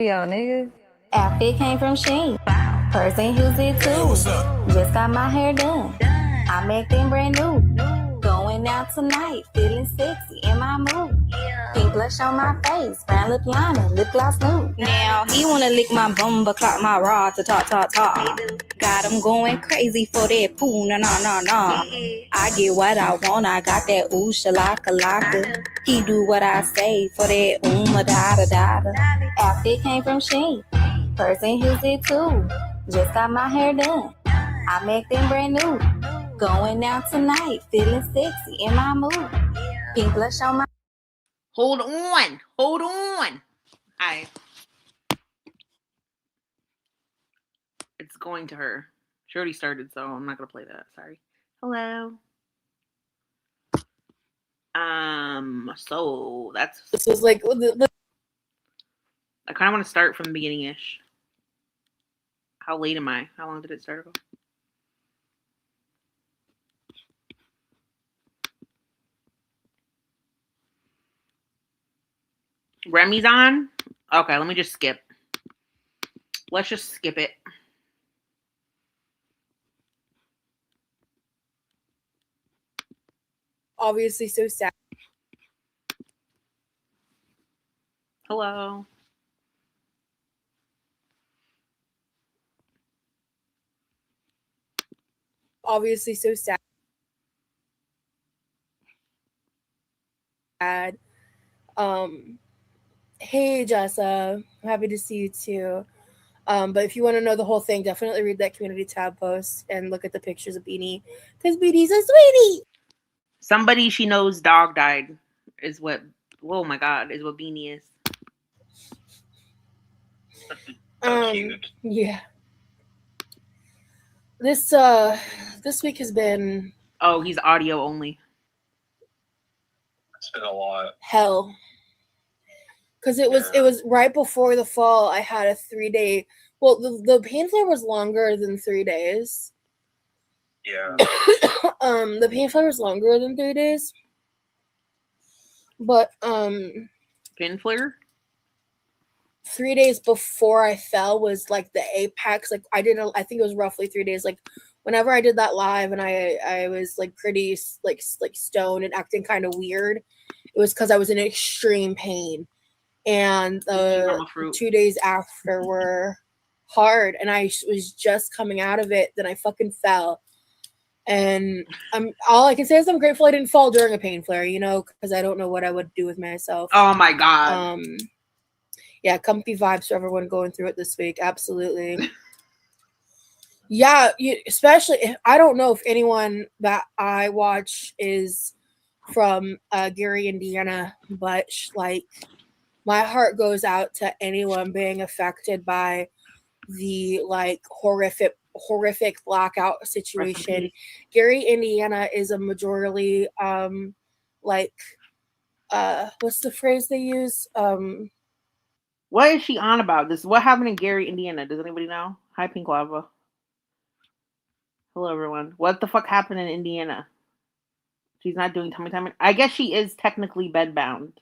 Yo, nigga. Outfit came from Shein. Person used it too. Just got my hair done. I'm acting brand new. Going out tonight, feeling sexy in my mood. Pink blush on my face, brown lip liner, lip gloss nude. Now he wanna lick my bum, but clock my rod to talk. Got him going crazy for that poo, nah. I get what I want, I got that ooh shalaka. He do what I say for that da. Outfit came from Shein. Person used it too. Just got my hair done. I'm acting brand new. Going out tonight, feeling sexy in my mood. Pink blush on my. Hold on. Hi. It's going to her. She already started, so I'm not gonna play that. Sorry. Hello. So this was like I kind of want to start from the beginning-ish. How late am I? How long did it start ago? Remy's on? Okay, let me just skip. Let's just skip it. obviously so sad. Hello. Obviously so sad. Hey Jessa, I'm happy to see you too. But if you want to know the whole thing, definitely read that community tab post and look at the pictures of Beanie, because Beanie's a sweetie. Somebody she knows dog died is what. Oh my god, is what Beanie is. Yeah. This week has been. Oh, he's audio only. It's been a lot. Hell. Because it was right before the fall. I had a 3-day. Well, the pain flare was longer than 3 days. Yeah. The pain flare was longer than 3 days. But Pain flare? 3 days before I fell was like the apex. Like I think it was roughly 3 days. Like whenever I did that live and I was like pretty like stoned and acting kind of weird, it was because I was in extreme pain. And 2 days after were hard, and I was just coming out of it. Then I fucking fell, and all I can say is I'm grateful I didn't fall during a pain flare, because I don't know what I would do with myself. Oh my god. Yeah, comfy vibes for everyone going through it this week. Absolutely. Yeah, especially if I don't know if anyone that I watch is from Gary, Indiana, but like. My heart goes out to anyone being affected by the like horrific blackout situation. Gary, Indiana is a majorly what's the phrase they use? What is she on about? What happened in Gary, Indiana? Does anybody know? Hi, Pink Lava. Hello, everyone. What the fuck happened in Indiana? She's not doing tummy time. I guess she is technically bedbound.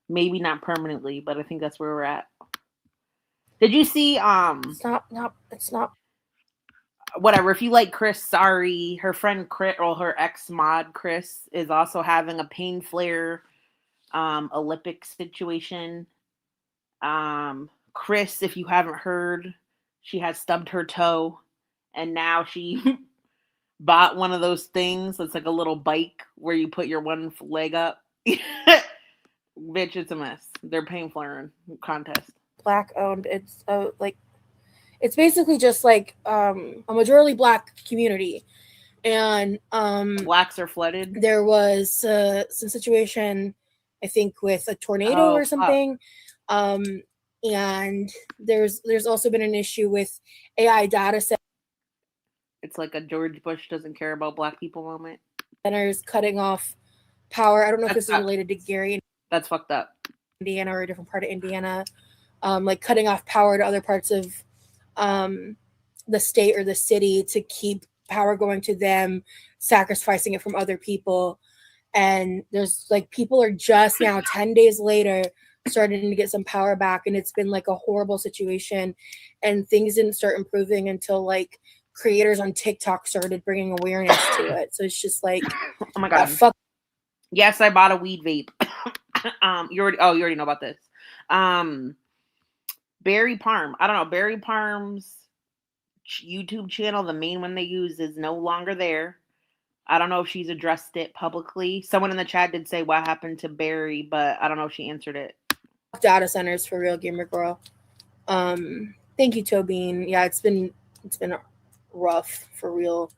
Maybe not permanently, but I think that's where we're at. Did you see It's not whatever, if you like Chris, sorry, her friend Chris, or her ex mod Chris is also having a pain flare Olympic situation. Chris, if you haven't heard, she has stubbed her toe and now she bought one of those things that's like a little bike where you put your one leg up. Bitch, it's a mess. They're pain flaring contest. Black owned. It's it's basically just like a majority black community, and blacks are flooded. There was some situation, I think, with a tornado or something, and there's also been an issue with AI data centers. It's like a George Bush doesn't care about black people moment. Centers cutting off power. I don't know if this is related to Gary. That's fucked up. Indiana or a different part of Indiana, like cutting off power to other parts of the state or the city to keep power going to them, sacrificing it from other people. And there's like people are just now 10 days later starting to get some power back, and it's been like a horrible situation, and things didn't start improving until like creators on TikTok started bringing awareness to it. So it's just like, Oh my god. fuck. Yes, I bought a weed vape. You already know about this. Barry Parm. I don't know. Barry Parm's YouTube channel, the main one they use, is no longer there. I don't know if she's addressed it publicly. Someone in the chat did say what happened to Barry, but I don't know if she answered it. Data centers for real, gamer girl. Thank you, Tobin. Yeah, it's been rough for real.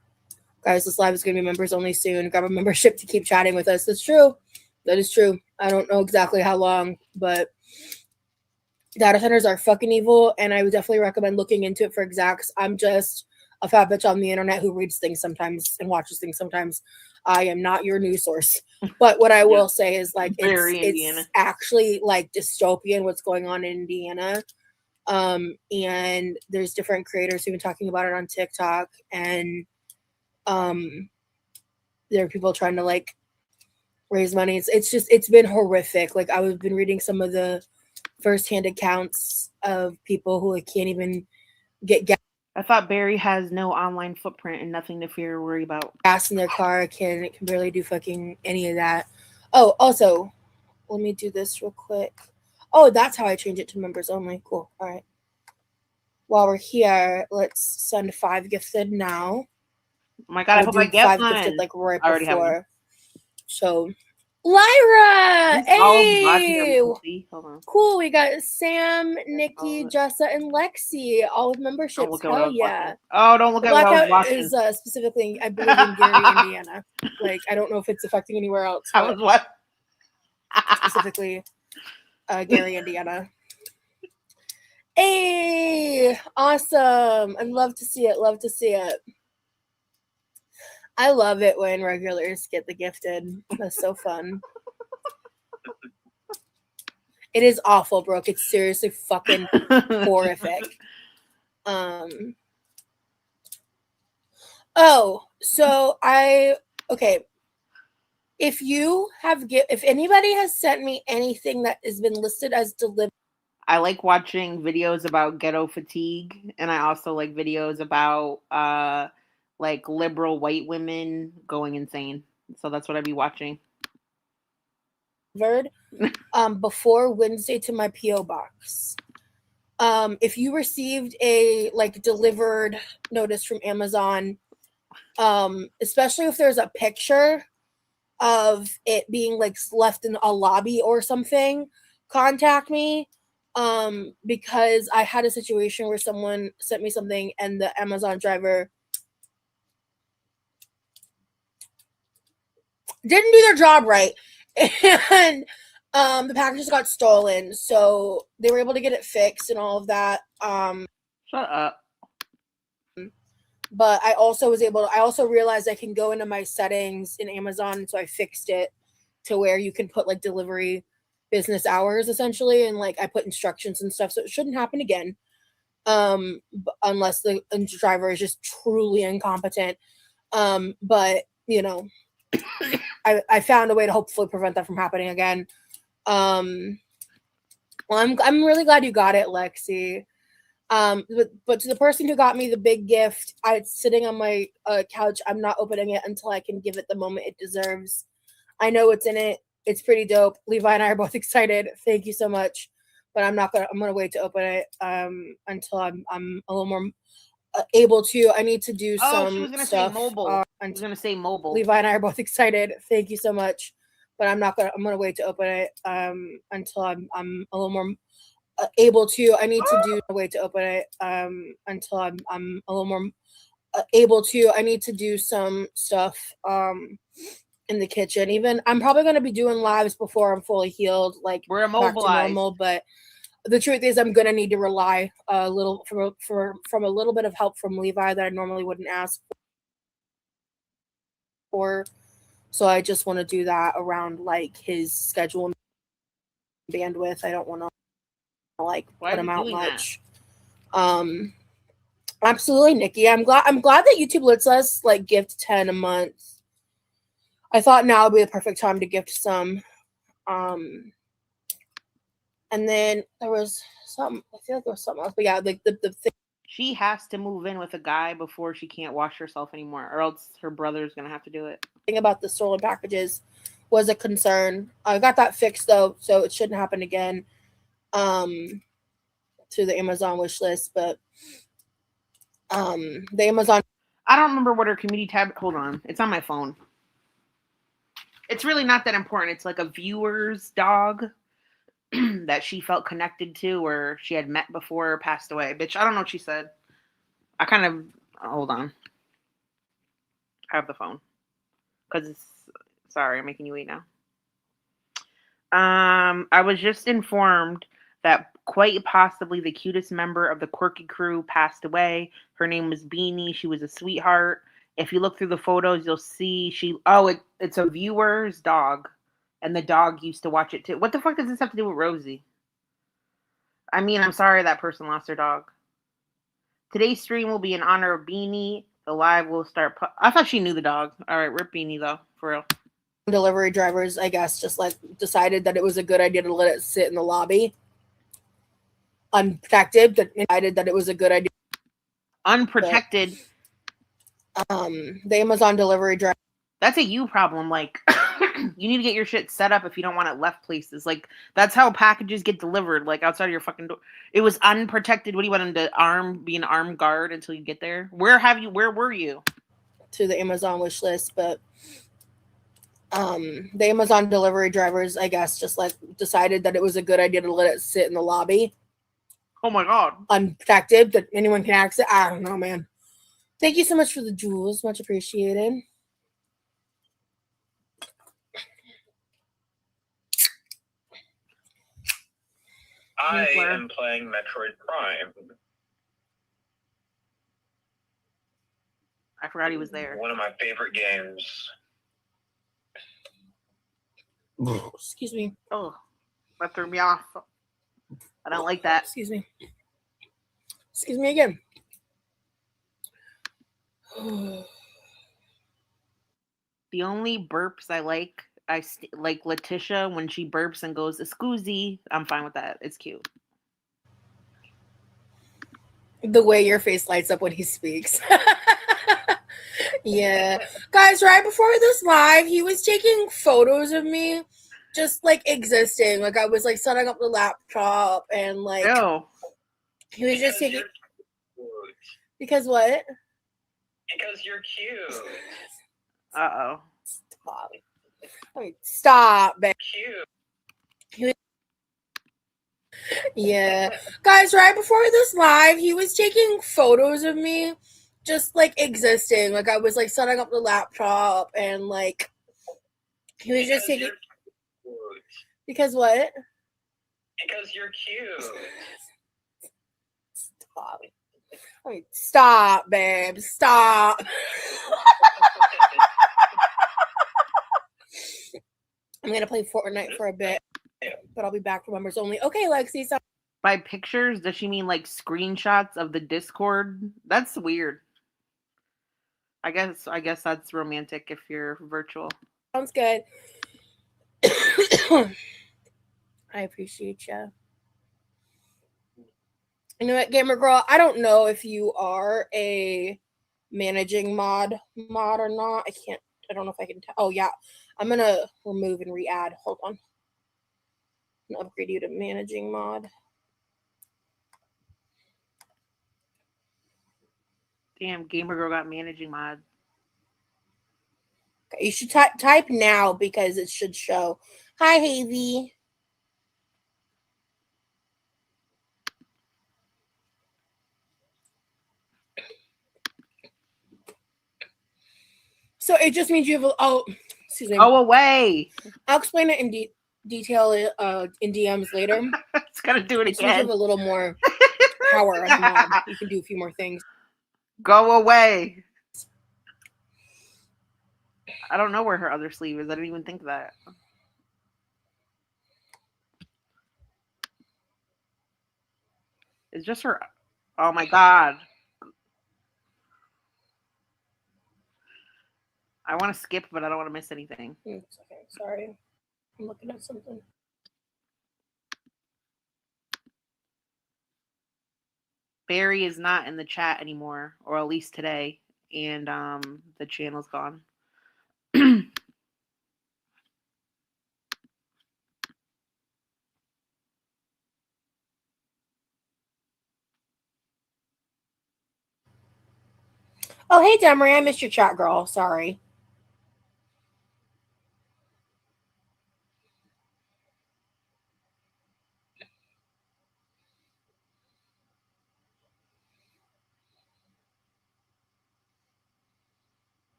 Guys, this live is going to be members only soon. Grab a membership to keep chatting with us. That's true. That is true. I don't know exactly how long, but data centers are fucking evil, and I would definitely recommend looking into it for execs. I'm just a fat bitch on the internet who reads things sometimes and watches things sometimes. I am not your news source. But what I will say is like it's actually like dystopian what's going on in Indiana. And there's different creators who've been talking about it on TikTok, and there are people trying to like raise money. It's been horrific. Like I've been reading some of the firsthand accounts of people who can't even get gas. I thought Barry has no online footprint and nothing to fear or worry about. Gas in their car, can barely do fucking any of that. Oh, also, let me do this real quick. Oh, that's how I change it to members only. Cool. All right. While we're here, let's send 5 gifted now. Oh my god, I hope I get 5 one. gifted like right I already before. have So, Lyra! Hey! Hold on. Cool. We got Sam, Nikki, Jessa, and Lexi, all with memberships. Hell yeah. Oh, don't look at what I was watching. Blackout is specifically, I believe, in Gary, Indiana. Like, I don't know if it's affecting anywhere else. I was what? Specifically, Gary, Indiana. Hey! Awesome. I'd love to see it. Love to see it. I love it when regulars get the gifted. That's so fun. It is awful, Brooke. It's seriously fucking horrific. Oh, so okay. If anybody has sent me anything that has been listed as delivered. I like watching videos about ghetto fatigue, and I also like videos about like liberal white women going insane. So that's what I'd be watching. Before Wednesday to my PO box. If you received a like delivered notice from Amazon, especially if there's a picture of it being like left in a lobby or something, contact me. Because I had a situation where someone sent me something and the Amazon driver didn't do their job right, and the packages got stolen, so they were able to get it fixed and all of that. Shut up. But I also realized I can go into my settings in Amazon, so I fixed it to where you can put like delivery business hours essentially, and like I put instructions and stuff, so it shouldn't happen again, unless the driver is just truly incompetent. But you know, I found a way to hopefully prevent that from happening again. Well, I'm really glad you got it, Lexi. But to the person who got me the big gift, it's sitting on my couch. I'm not opening it until I can give it the moment it deserves. I know what's in it. It's pretty dope. Levi and I are both excited. Thank you so much. But I'm gonna wait to open it until I'm a little more able to. I need to do some she was gonna stuff. Say mobile. I was gonna say mobile. Levi and I are both excited. Thank you so much. But I'm gonna wait to open it until I'm a little more able to. I need to do a way to open it until I'm a little more able to. I need to do some stuff in the kitchen. Even I'm probably going to be doing lives before I'm fully healed, like we're back to normal. But the truth is, I'm going to need to rely a little from a little bit of help from Levi that I normally wouldn't ask for. So I just want to do that around like his schedule and bandwidth. I don't want to like put him out much. Absolutely, Nikki. I'm glad that YouTube lets us like gift 10 a month. I thought now would be the perfect time to gift some. And then there was something. I feel like there was something else. But yeah, like the thing She has to move in with a guy before she can't wash herself anymore, or else her brother's gonna have to do it. about the stolen packages was a concern. I got that fixed though, so it shouldn't happen again. To the Amazon wish list, but the Amazon. I don't remember what her community tab. Hold on, it's on my phone. It's really not that important. It's like a viewer's dog that she felt connected to, or she had met before, passed away. Bitch, I don't know what she said. I kind of hold on. I have the phone because it's sorry, I'm making you wait now. I was just informed that quite possibly the cutest member of the quirky crew passed away. Her name was Beanie. She was a sweetheart. If you look through the photos, you'll see it's a viewer's dog, and the dog used to watch it too. What the fuck does this have to do with Rosie? I mean, I'm sorry that person lost their dog. Today's stream will be in honor of Beanie. The live will start. I thought she knew the dog. All right, rip Beanie though, for real. Delivery drivers, I guess, just like decided that it was a good idea to let it sit in the lobby unprotected. That decided that it was a good idea. Unprotected. The Amazon delivery driver. That's a you problem. Like, you need to get your shit set up if you don't want it left places. Like, that's how packages get delivered. Like, outside of your fucking door. It was unprotected. What do you want him to be an armed guard until you get there? Where were you? To the Amazon wish list, but the Amazon delivery drivers, I guess, just like decided that it was a good idea to let it sit in the lobby. Oh my god. Unprotected, that anyone can access. I don't know, man. Thank you so much for the jewels. Much appreciated. I am playing Metroid Prime. I forgot he was there. One of my favorite games. Excuse me. Oh, that threw me off. I don't like that. Excuse me. Excuse me again. The only burps I like Letitia when she burps and goes, "Excusey." I'm fine with that. It's cute. The way your face lights up when he speaks. Yeah. Guys, right before this live, he was taking photos of me just like existing. Like I was like setting up the laptop and like Ew. he was just taking Cute. because what? Because you're cute. Uh-oh. Stop. Wait, stop, babe. Cute. Yeah. Guys, right before this live, he was taking photos of me just like existing. Like I was like setting up the laptop and like he was just taking because what? Because you're cute. Stop. Wait, stop, babe. Stop. I'm gonna play Fortnite for a bit, but I'll be back for members only. Okay, Lexi. So By pictures, does she mean like screenshots of the Discord? That's weird. I guess that's romantic if you're virtual. sounds good. I appreciate you. You know what, Gamer Girl? I don't know if you are a managing mod or not. I don't know if I can tell. Oh, yeah. I'm going to remove and re-add. Hold on. I'm going to upgrade you to managing mod. Damn, Gamer Girl got managing mod. Okay, you should type now because it should show. Hi, Havy. So it just means you have excuse me. Go away. I'll explain it in detail in DMs later. It's gonna do it So you have again. a little more power as a mod. You can do a few more things. Go away. I don't know where her other sleeve is. I didn't even think of that. It's just her. Oh my god. I want to skip, but I don't want to miss anything. Okay, sorry. I'm looking at something. Barry is not in the chat anymore, or at least today, and the channel's gone. Oh, hey, Demery, I missed your chat, girl. Sorry.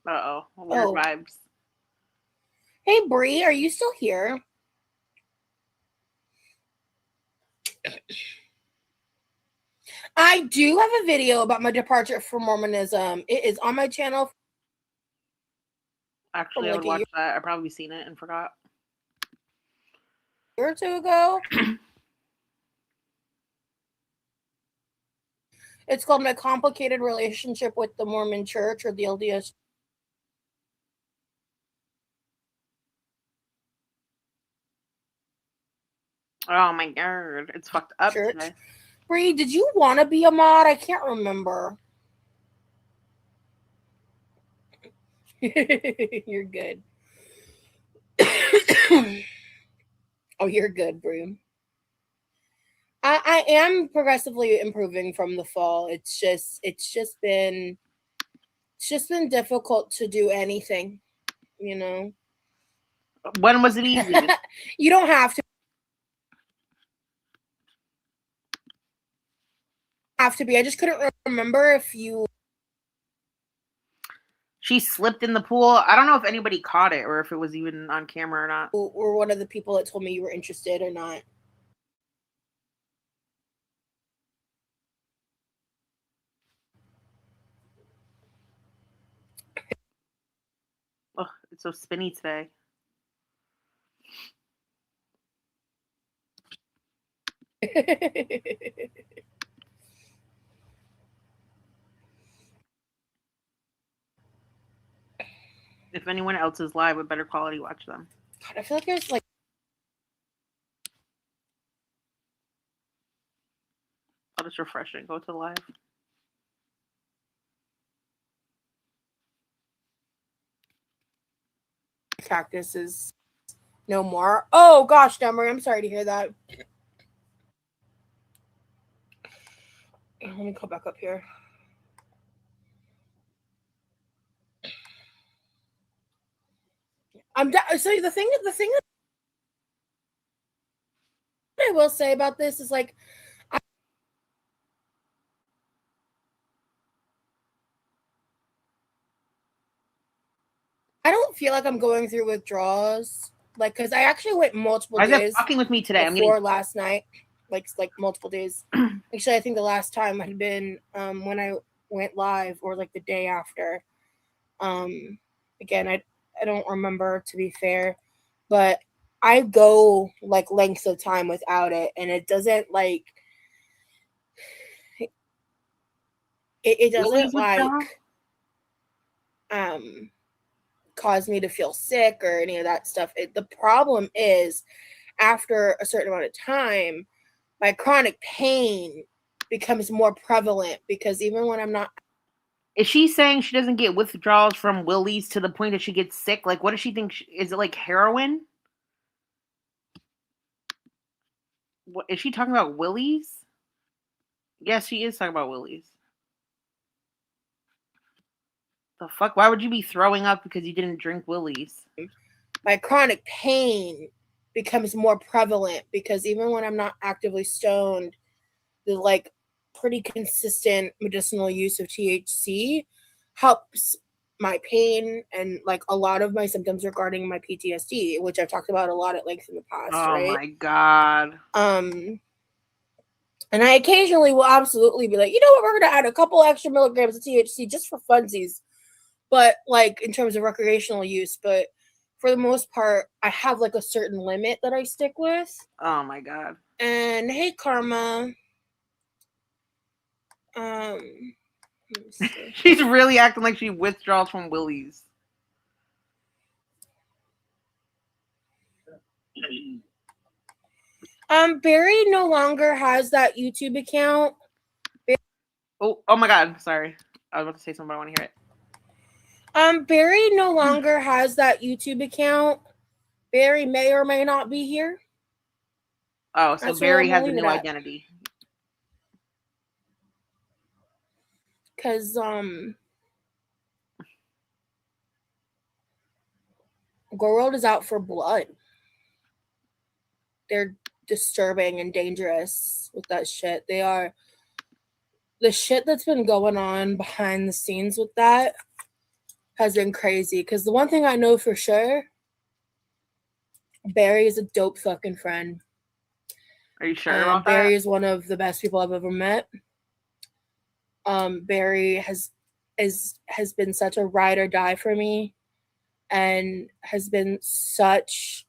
Uh-oh. Weird vibes. Hey, Bree, are you still here? I do have a video about my departure from Mormonism. It is on my channel. Actually, I would watch that. I've probably seen it and forgot. A year or two ago. It's called My Complicated Relationship with the Mormon Church, or the LDS. Oh my god, it's fucked up Church. today. Bree, did you want to be a mod? I can't remember. You're good. Oh, you're good, Bree. I am progressively improving from the fall. It's just been difficult to do anything, you know. When was it easy? You don't have to be. I just couldn't remember if you. She slipped in the pool. I don't know if anybody caught it or if it was even on camera or not. Or one of the people that told me you were interested or not. Ugh, it's so spinny today. If anyone else is live with better quality, watch them. God, I feel like there's like. I'll just refresh it and go to live. Cactus is no more. Oh gosh, Demery, I'm sorry to hear that. Let me go back up here. So the thing that I will say about this is like I don't feel like I'm going through withdrawals, like, because I actually went multiple Why is it days fucking with me today? before last night, like multiple days. Actually, I think the last time had been when I went live, or like the day after. Again, I don't remember, to be fair, but I go like lengths of time without it, and it doesn't like it doesn't like cause me to feel sick or any of that stuff. The problem is, after a certain amount of time, my chronic pain becomes more prevalent, because even when I'm not. Is she saying she doesn't get withdrawals from willies to the point that she gets sick? Like, what does she think? Is it like heroin? What is she talking about? Willies? Yes, she is talking about willies. The fuck? Why would you be throwing up because you didn't drink willies? My chronic pain becomes more prevalent, because even when I'm not actively stoned, the like pretty consistent medicinal use of THC helps my pain and like a lot of my symptoms regarding my PTSD, which I've talked about a lot at length in the past. Oh my god. And I occasionally will absolutely be like, you know what, we're gonna add a couple extra milligrams of THC just for funsies, but like in terms of recreational use. But for the most part, I have like a certain limit that I stick with. Oh my god. And hey, Karma. She's really acting like she withdraws from willies. Barry no longer has that YouTube account. Oh my God. Sorry. I was about to say something, but I want to hear it. Barry no longer has that YouTube account. Barry may or may not be here. Oh, so That's where Barry I'm has gonna a leave new it at. identity. Cause World is out for blood. They're disturbing and dangerous with that shit. They are. The shit that's been going on behind the scenes with that has been crazy. Because the one thing I know for sure, Barry is a dope fucking friend. Are you sure about Barry that? is one of the best people I've ever met. Barry has been such a ride or die for me, and has been such.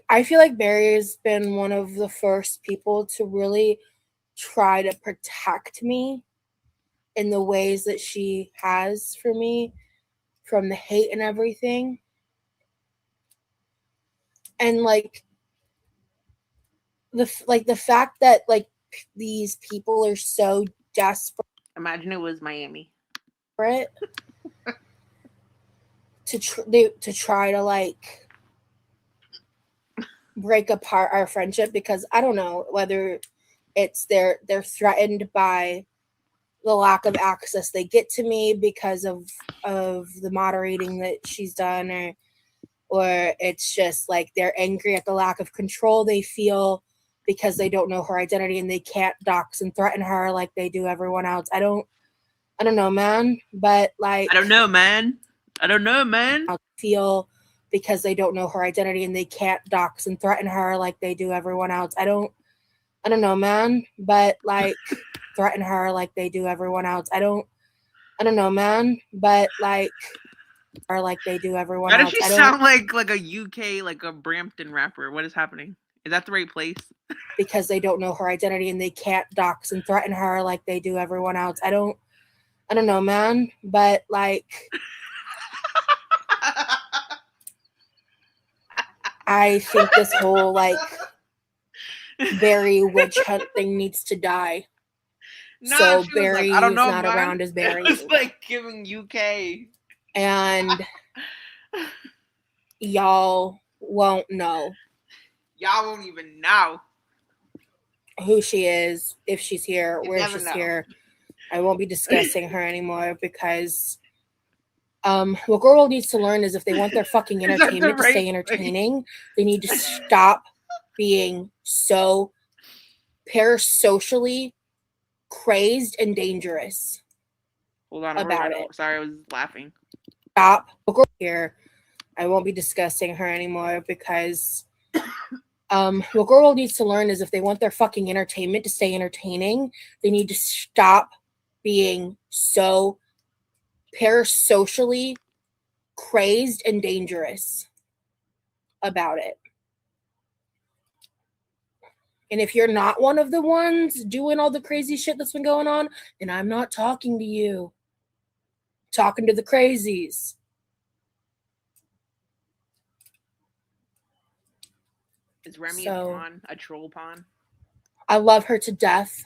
I feel like Barry has been one of the first people to really try to protect me in the ways that she has for me from the hate and everything. And like the fact that like these people are so desperate Imagine it was Miami. to try to like break apart our friendship, because I don't know whether it's they're threatened by the lack of access they get to me because of the moderating that she's done, or it's just like they're angry at the lack of control they feel because they don't know her identity and they can't dox and threaten her like they do everyone else. I don't know, man, but like I don't know, man. feel because they don't know her identity and they can't dox and threaten her like they do everyone else. I don't know, man, but like threaten her like they do everyone else. I don't know, man, but like or like they do everyone Why does else. she I don't sound like a UK, like a Brampton rapper? What is happening? Is that the right place? because they don't know her identity and they can't dox and threaten her like they do everyone else. I don't know, man, but like I think this whole like Barry witch hunt thing needs to die. Nah, So she was Barry like, I don't is know, not man. around as Barry. It was like giving UK. And y'all won't know Y'all won't even know who she is, if she's here, You where never she's know. here. I won't be discussing her anymore because what Girl needs to learn is if they want their fucking Is that the entertainment to right stay entertaining, they need to stop being so parasocially crazed and dangerous. Hold on, about it. Sorry, I was laughing. Stop here. I won't be discussing her anymore because what Girl needs to learn is if they want their fucking entertainment to stay entertaining, they need to stop being so parasocially crazed and dangerous about it. And if you're not one of the ones doing all the crazy shit that's been going on, then I'm not talking to you. I'm talking to the crazies. Is Remy So- a pawn? A troll pawn? I love her to death.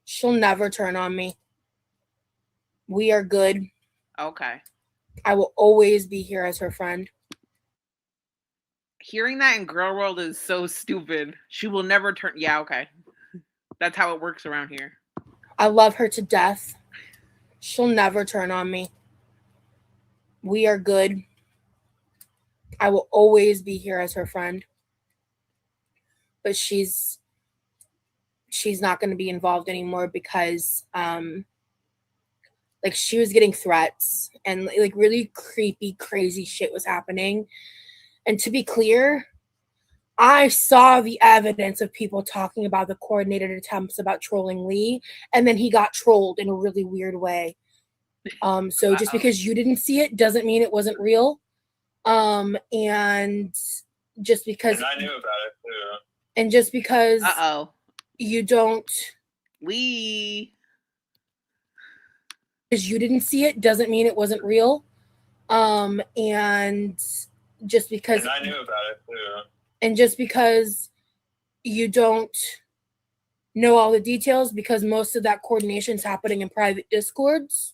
She'll never turn on me. We are good. Okay. I will always be here as her friend. Hearing that in Girl World is so stupid. She will never turn. Yeah, okay. That's how it works around here. I love her to death. She'll never turn on me. We are good. I will always be here as her friend. But she's not going to be involved anymore because like she was getting threats and like really creepy, crazy shit was happening. And to be clear, I saw the evidence of people talking about the coordinated attempts about trolling Lee, and then he got trolled in a really weird way. So just because you didn't see it doesn't mean it wasn't real. And just because And I knew about it too. And just because you don't Lee. because you didn't see it doesn't mean it wasn't real. And just because And I knew about it too. and just because you don't know all the details, because most of that coordination is happening in private discords,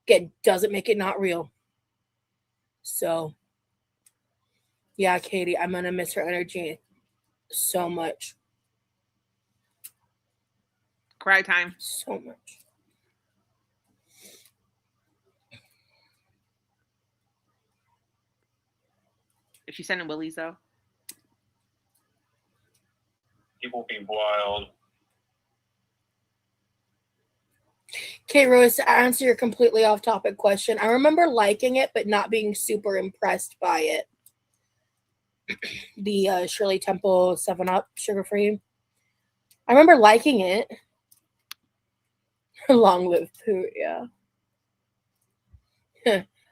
it doesn't make it not real. So yeah, Katie, I'm gonna miss her energy so much. Cry time. So much. Is she sending willies though? People be wild. Okay, Rose, to answer your completely off topic question, I remember liking it but not being super impressed by it. The Shirley Temple 7-Up sugar free. I remember liking it. Long live Pooh, yeah.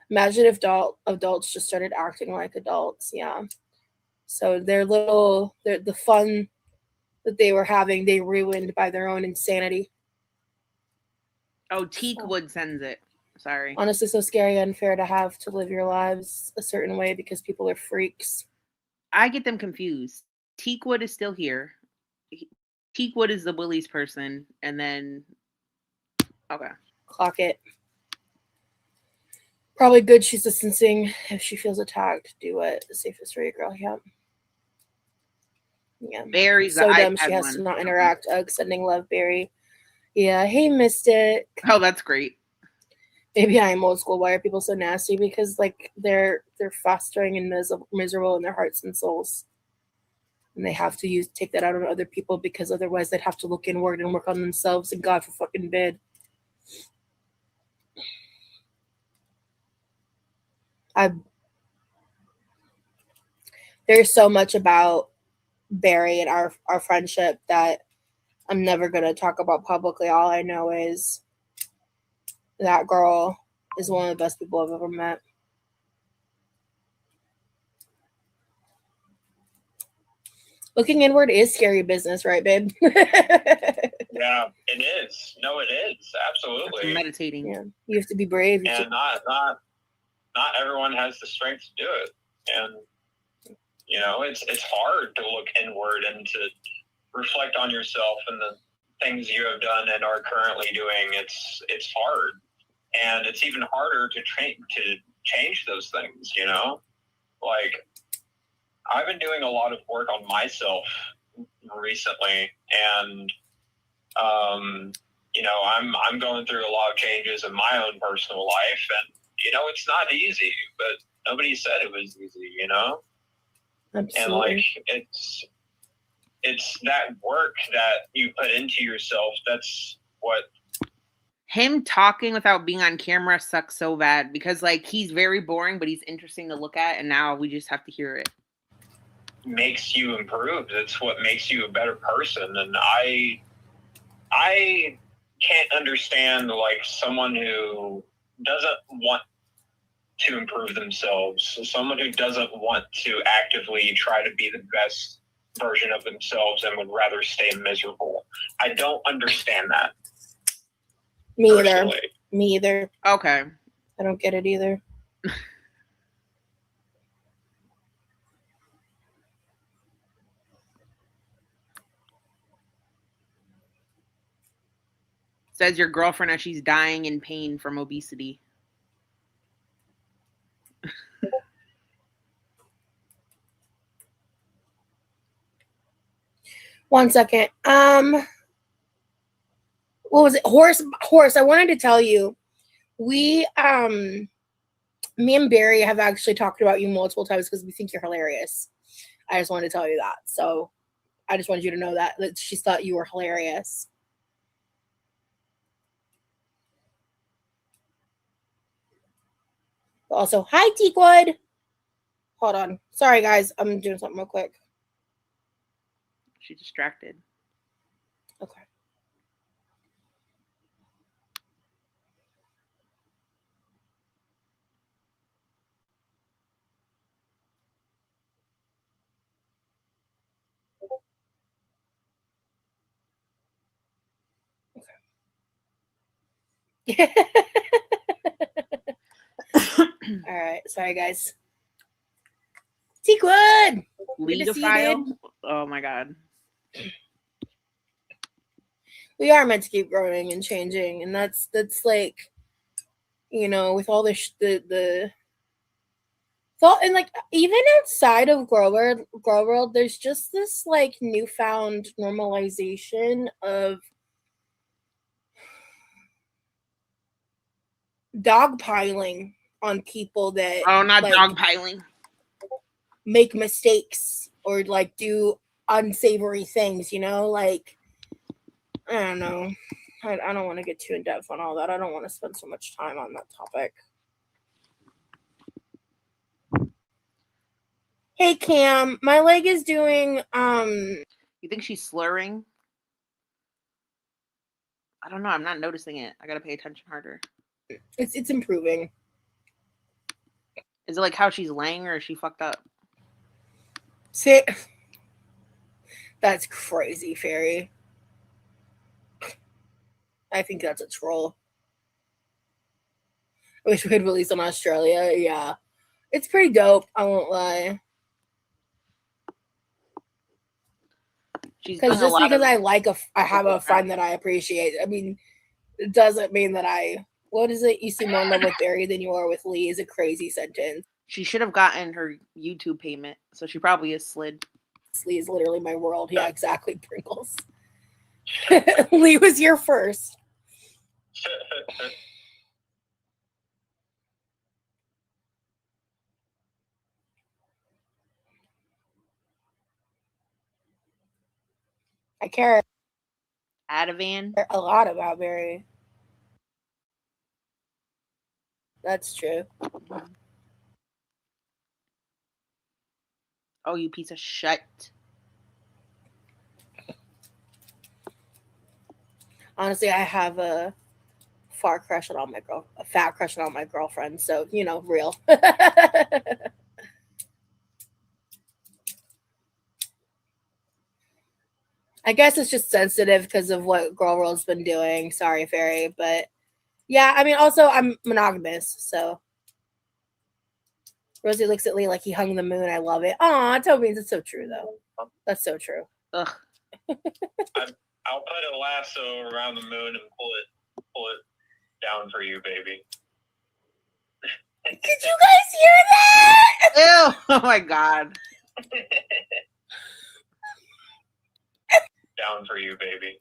Imagine if adults just started acting like adults, yeah. So the fun that they were having, they ruined by their own insanity. Oh, Teakwood sends it. Sorry. Honestly, so scary and unfair to have to live your lives a certain way because people are freaks. I get them confused. Teakwood is still here. Teakwood is the willies person, and then okay. Clock it. Probably good she's distancing. If she feels attacked, do it. The safest for you, girl. Yeah. Yeah. Barry's So the dumb iPad she has one. to not interact. Sending love, Barry. Yeah. Hey, Mystic. Oh, that's great. Maybe I am old school. Why are people so nasty? Because like they're fostering and miserable in their hearts and souls, and they have to take that out on other people because otherwise they'd have to look inward and work on themselves. And God for fucking bid. There's so much about Barry and our friendship that I'm never gonna talk about publicly. All I know is that girl is one of the best people I've ever met. Looking inward is scary business, right, babe? Yeah, it is. No, it is. Absolutely. Meditating. Yeah, you have to be brave. And not everyone has the strength to do it. And you know, it's hard to look inward and to reflect on yourself and the things you have done and are currently doing. It's hard, and it's even harder to change those things. You know, like I've been doing a lot of work on myself recently, and you know, I'm going through a lot of changes in my own personal life, and you know, it's not easy, but nobody said it was easy. You know. Absolutely. And like it's that work that you put into yourself. That's what Him talking without being on camera sucks so bad because like he's very boring, but he's interesting to look at, and now we just have to hear it. makes you improve. That's what makes you a better person. And I can't understand like someone who doesn't want to improve themselves, someone who doesn't want to actively try to be the best version of themselves and would rather stay miserable. I don't understand that. Me either. Personally. Me either. Okay. I don't get it either. Says your girlfriend as she's dying in pain from obesity. One second. What was it? Horse. I wanted to tell you, me and Barry have actually talked about you multiple times because we think you're hilarious. I just wanted to tell you that. So I just wanted you to know that she thought you were hilarious. Also, hi, Teakwood. Hold on. Sorry, guys. I'm doing something real quick. She's distracted. Okay. All right. Sorry, guys. Teakwood! Lead to a see you, file? dude. Oh my god. We are meant to keep growing and changing, and that's like, you know, with all the thought, and like even outside of Grow World, there's just this like newfound normalization of dogpiling on people that Not like dogpiling. make mistakes or like do unsavory things, you know, like I don't know. I don't want to get too in depth on all that. I don't want to spend so much time on that topic. Hey Cam, my leg is doing You think she's slurring? I don't know. I'm not noticing it. I gotta pay attention harder. it's improving. Is it like how she's laying, or is she fucked up? See, that's crazy, Fairy. I think that's a troll. I wish we could release in Australia. Yeah, it's pretty dope. I won't lie. Because just because I have a friend that I appreciate. I mean, it doesn't mean that I. What is it? You seem more in love with Barry than you are with Lee is a crazy sentence. She should have gotten her YouTube payment, so she probably is slid. Lee is literally my world. Yeah, exactly, Pringles. Lee was your first. I care Ativan? a lot about Barry. That's true. Oh, you piece of shit. Honestly, I have a fat crush on all my girlfriends. So, you know, real. I guess it's just sensitive because of what Girl World's been doing. Sorry, Fairy. But yeah, I mean, also, I'm monogamous. So Rosie looks at Lee like he hung the moon. I love it. Aw, Toby, it's so true, though. That's so true. Ugh. I'll put a lasso around the moon and pull it down for you, baby. Did you guys hear that? Ew! Oh my god. Down for you, baby.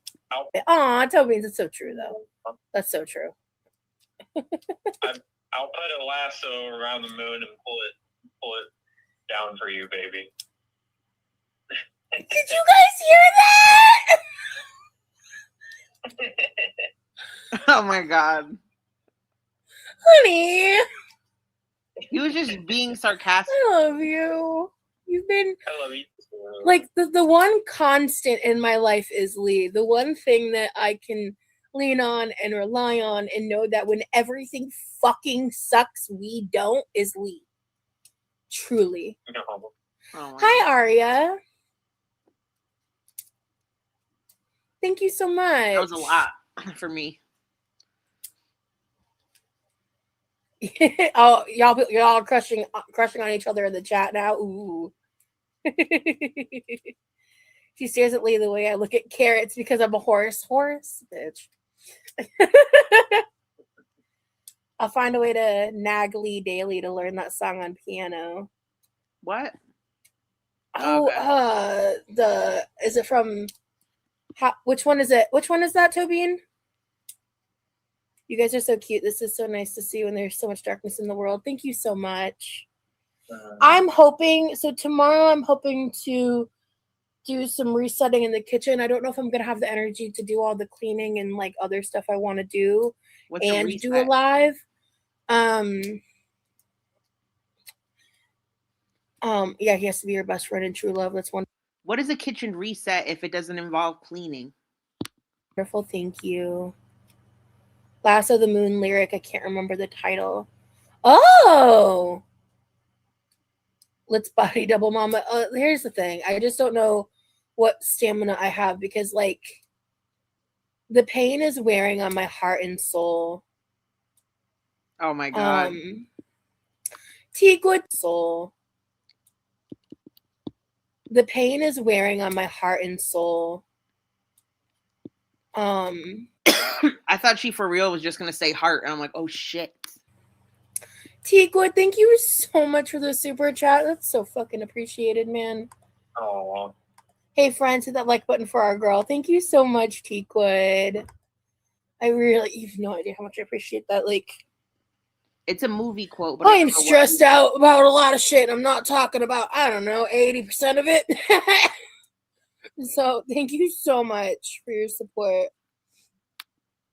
Aw, Toby, it's so true, though. That's so true. I'll put a lasso around the moon and pull it down for you, baby. Did you guys hear that? Oh my god. Honey, He was just being sarcastic. I love you. You've been I love you. like the one constant in my life is Lee. The one thing that I can lean on and rely on and know that when everything fucking sucks, we don't is Lee. Truly. No. Oh Hi, Aria. Thank you so much. That was a lot for me. Oh, y'all crushing on each other in the chat now. Ooh. She stares at Lee the way I look at carrots because I'm a horse. Horse, bitch. I'll find a way to nag Lee daily to learn that song on piano. What? Oh, Okay. is it from? Which one is it? Which one is that, Tobin? You guys are so cute. This is so nice to see when there's so much darkness in the world. Thank you so much. I'm hoping, so tomorrow I'm hoping to do some resetting in the kitchen. I don't know if I'm going to have the energy to do all the cleaning and like other stuff I want to do. What's and do a live. Yeah, he has to be your best friend and true love. That's one. What is a kitchen reset if it doesn't involve cleaning? Wonderful, thank you. Last of the Moon lyric, I can't remember the title. Oh! Let's body double mama. Here's the thing. I just don't know what stamina I have because, like, the pain is wearing on my heart and soul. Oh my god. Teakwood soul. The pain is wearing on my heart and soul. I thought she for real was just gonna say heart, and I'm like, oh shit. Tikwa, thank you so much for the super chat. That's so fucking appreciated, man. Oh, Hey, friends, hit that like button for our girl. Thank you so much, Teakwood. I really, you have no idea how much I appreciate that. Like, It's a movie quote, but I am stressed out about a lot of shit. I'm not talking about, I don't know, 80% of it. So thank you so much for your support.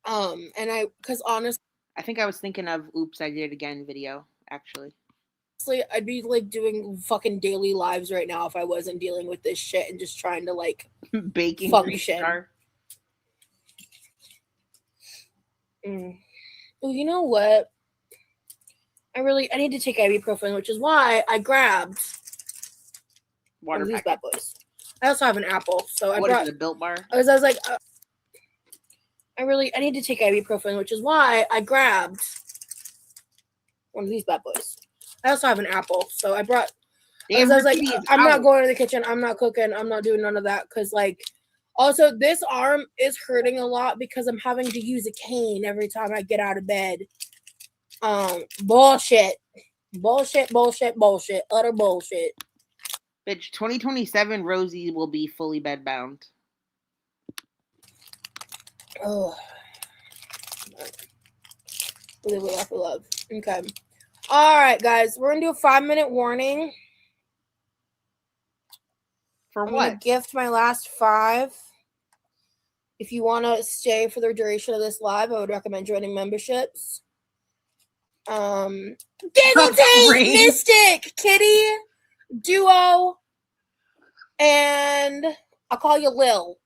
Because honestly, I think I was thinking of "Oops, I Did It Again" video. Actually, I'd be like doing fucking daily lives right now if I wasn't dealing with this shit and just trying to like baking function. Star. Well, you know what? I need to take ibuprofen, which is why I grabbed Water these packet. bad boys. I also have an apple, so I What brought is it, a Built Bar? I was like, I need to take ibuprofen, which is why I grabbed one of these bad boys. I also have an apple, so I brought. I was like, I'm not going to the kitchen. I'm not cooking. I'm not doing none of that because, like, also this arm is hurting a lot because I'm having to use a cane every time I get out of bed. Bullshit, utter bullshit. Bitch, 2027 Rosie will be fully bedbound. Oh, live with love. Okay. All right, guys, we're gonna do a 5-minute warning. For I'm what? gonna gift my last 5. If you want to stay for the duration of this live, I would recommend joining memberships. Giggle Tape, Mystic, Kitty, Duo, and I'll call you Lil.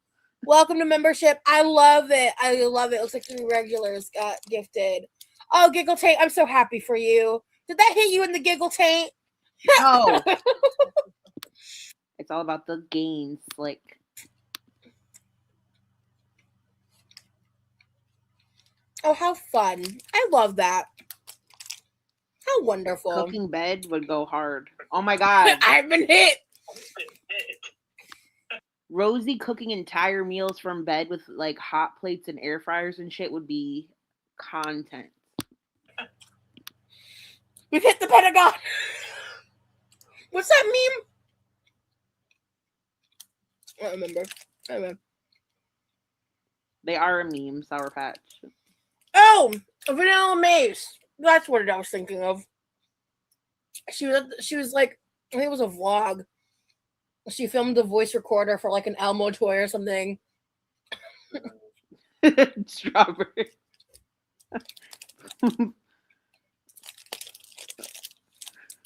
Welcome to membership. I love it. It looks like 3 regulars got gifted. Oh, Giggle Tape, I'm so happy for you. Did that hit you in the Giggle Tape? No. It's all about the gains, like. Oh, how fun. I love that. How wonderful. Cooking bed would go hard. Oh my god. I've been hit. Rosie cooking entire meals from bed with like hot plates and air fryers and shit would be content. We've hit the Pentagon. What's that meme? I don't remember. They are a meme, Sour Patch. Oh, Vanilla Mace. That's what I was thinking of. She was like, I think it was a vlog. She filmed a voice recorder for like an Elmo toy or something. Strawberry.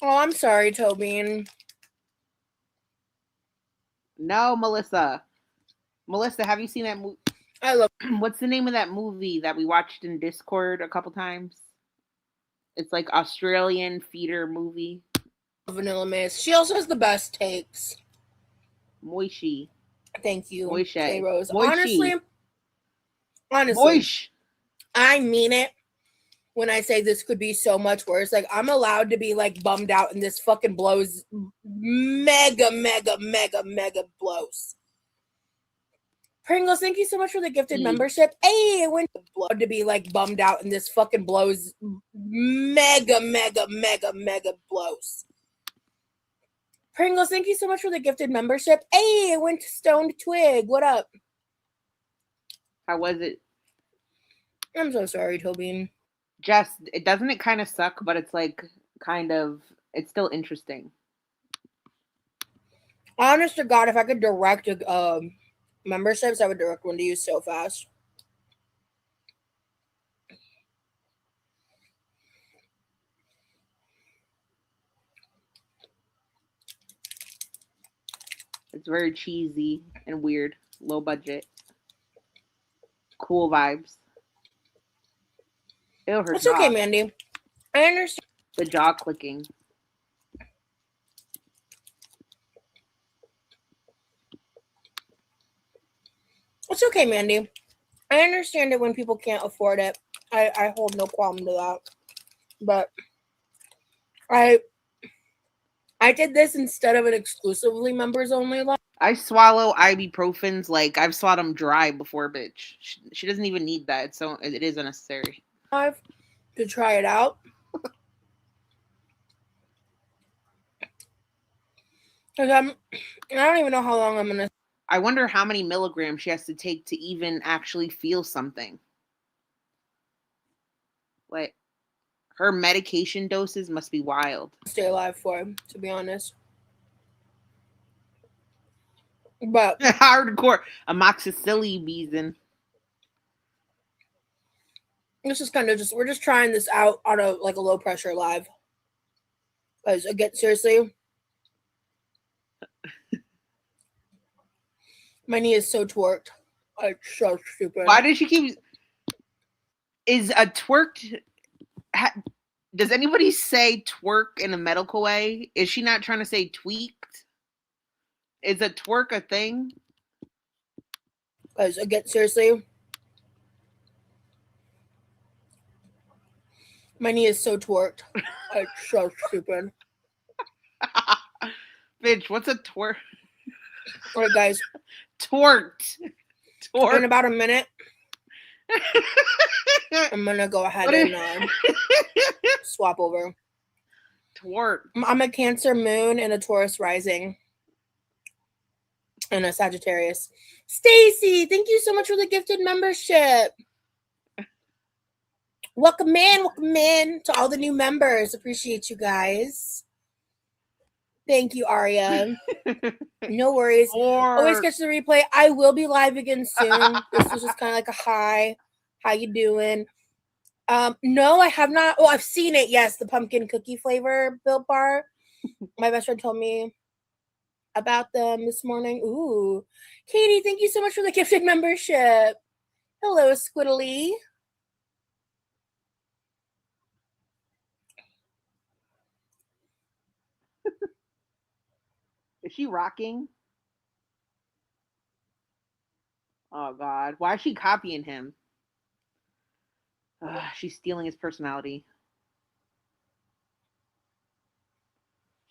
Oh, I'm sorry, Tobin. No, Melissa. Melissa, have you seen that movie? I love. What's the name of that movie that we watched in Discord a couple times? It's like Australian theater movie. Vanilla Mace. She also has the best takes. Moishi. Thank you, Moishe. Hey Rose. Moishi. Honestly, Moish. I mean it when I say this could be so much worse. Like, I'm allowed to be like bummed out, and this fucking blows mega blows. Pringles, thank you so much for the gifted membership. Hey, I went to be like bummed out, and this fucking blows mega blows. Pringles, thank you so much for the gifted membership. Hey, I went to Stoned Twig. What up? How was it? I'm so sorry, Tobin. Just, doesn't it kind of suck, but it's like kind of, it's still interesting. Honest to God, if I could direct memberships, I would direct one to you so fast. It's very cheesy and weird. Low budget. Cool vibes. Ew, her It's jaw. okay, Mandy. I understand. The jaw clicking. It's okay, Mandy. I understand it when people can't afford it. I hold no qualm to that. But I did this instead of an exclusively members only live. I swallow ibuprofens like I've swallowed them dry before, bitch. She doesn't even need that. So it is unnecessary. To try it out. Because I don't even know how long I'm gonna. I wonder how many milligrams she has to take to even actually feel something. Like, her medication doses must be wild. Stay alive for, to be honest. But hardcore amoxicillin. this is kind of we're just trying this out on a low pressure live. Because again, seriously, my knee is so twerked. It's so stupid. Why does she keep? Is a twerked? Does anybody say twerk in a medical way? Is she not trying to say tweaked? Is a twerk a thing? Because again, seriously, my knee is so twerked. It's so stupid. Bitch, what's a twerk? All right, guys. Twerked. In about a minute, I'm gonna go ahead and swap over. Twerk. I'm a Cancer moon and a Taurus rising. And a Sagittarius. Stacy, thank you so much for the gifted membership. Welcome in to all the new members. Appreciate you guys. Thank you, Aria. No worries. Always catch the replay. I will be live again soon. This was just kind of like a hi. How you doing? No, I have not. Oh, I've seen it. Yes, the pumpkin cookie flavor Built Bar. My best friend told me about them this morning. Ooh. Katie, thank you so much for the gifted membership. Hello, Squiddly. Is she rocking? Oh, God. Why is she copying him? She's stealing his personality.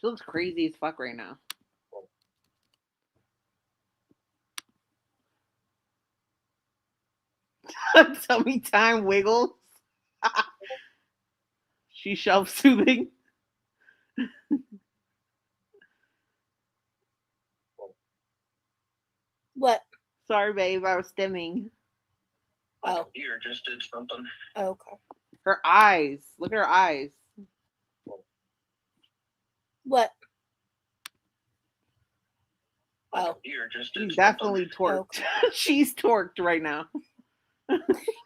She looks crazy as fuck right now. Tummy time wiggles. She's self-soothing. What? Sorry, babe. I was stimming. Oh. You just did something. Oh, okay. Her eyes. Look at her eyes. What? Oh. You just did She's definitely torqued. Okay. She's torqued right now.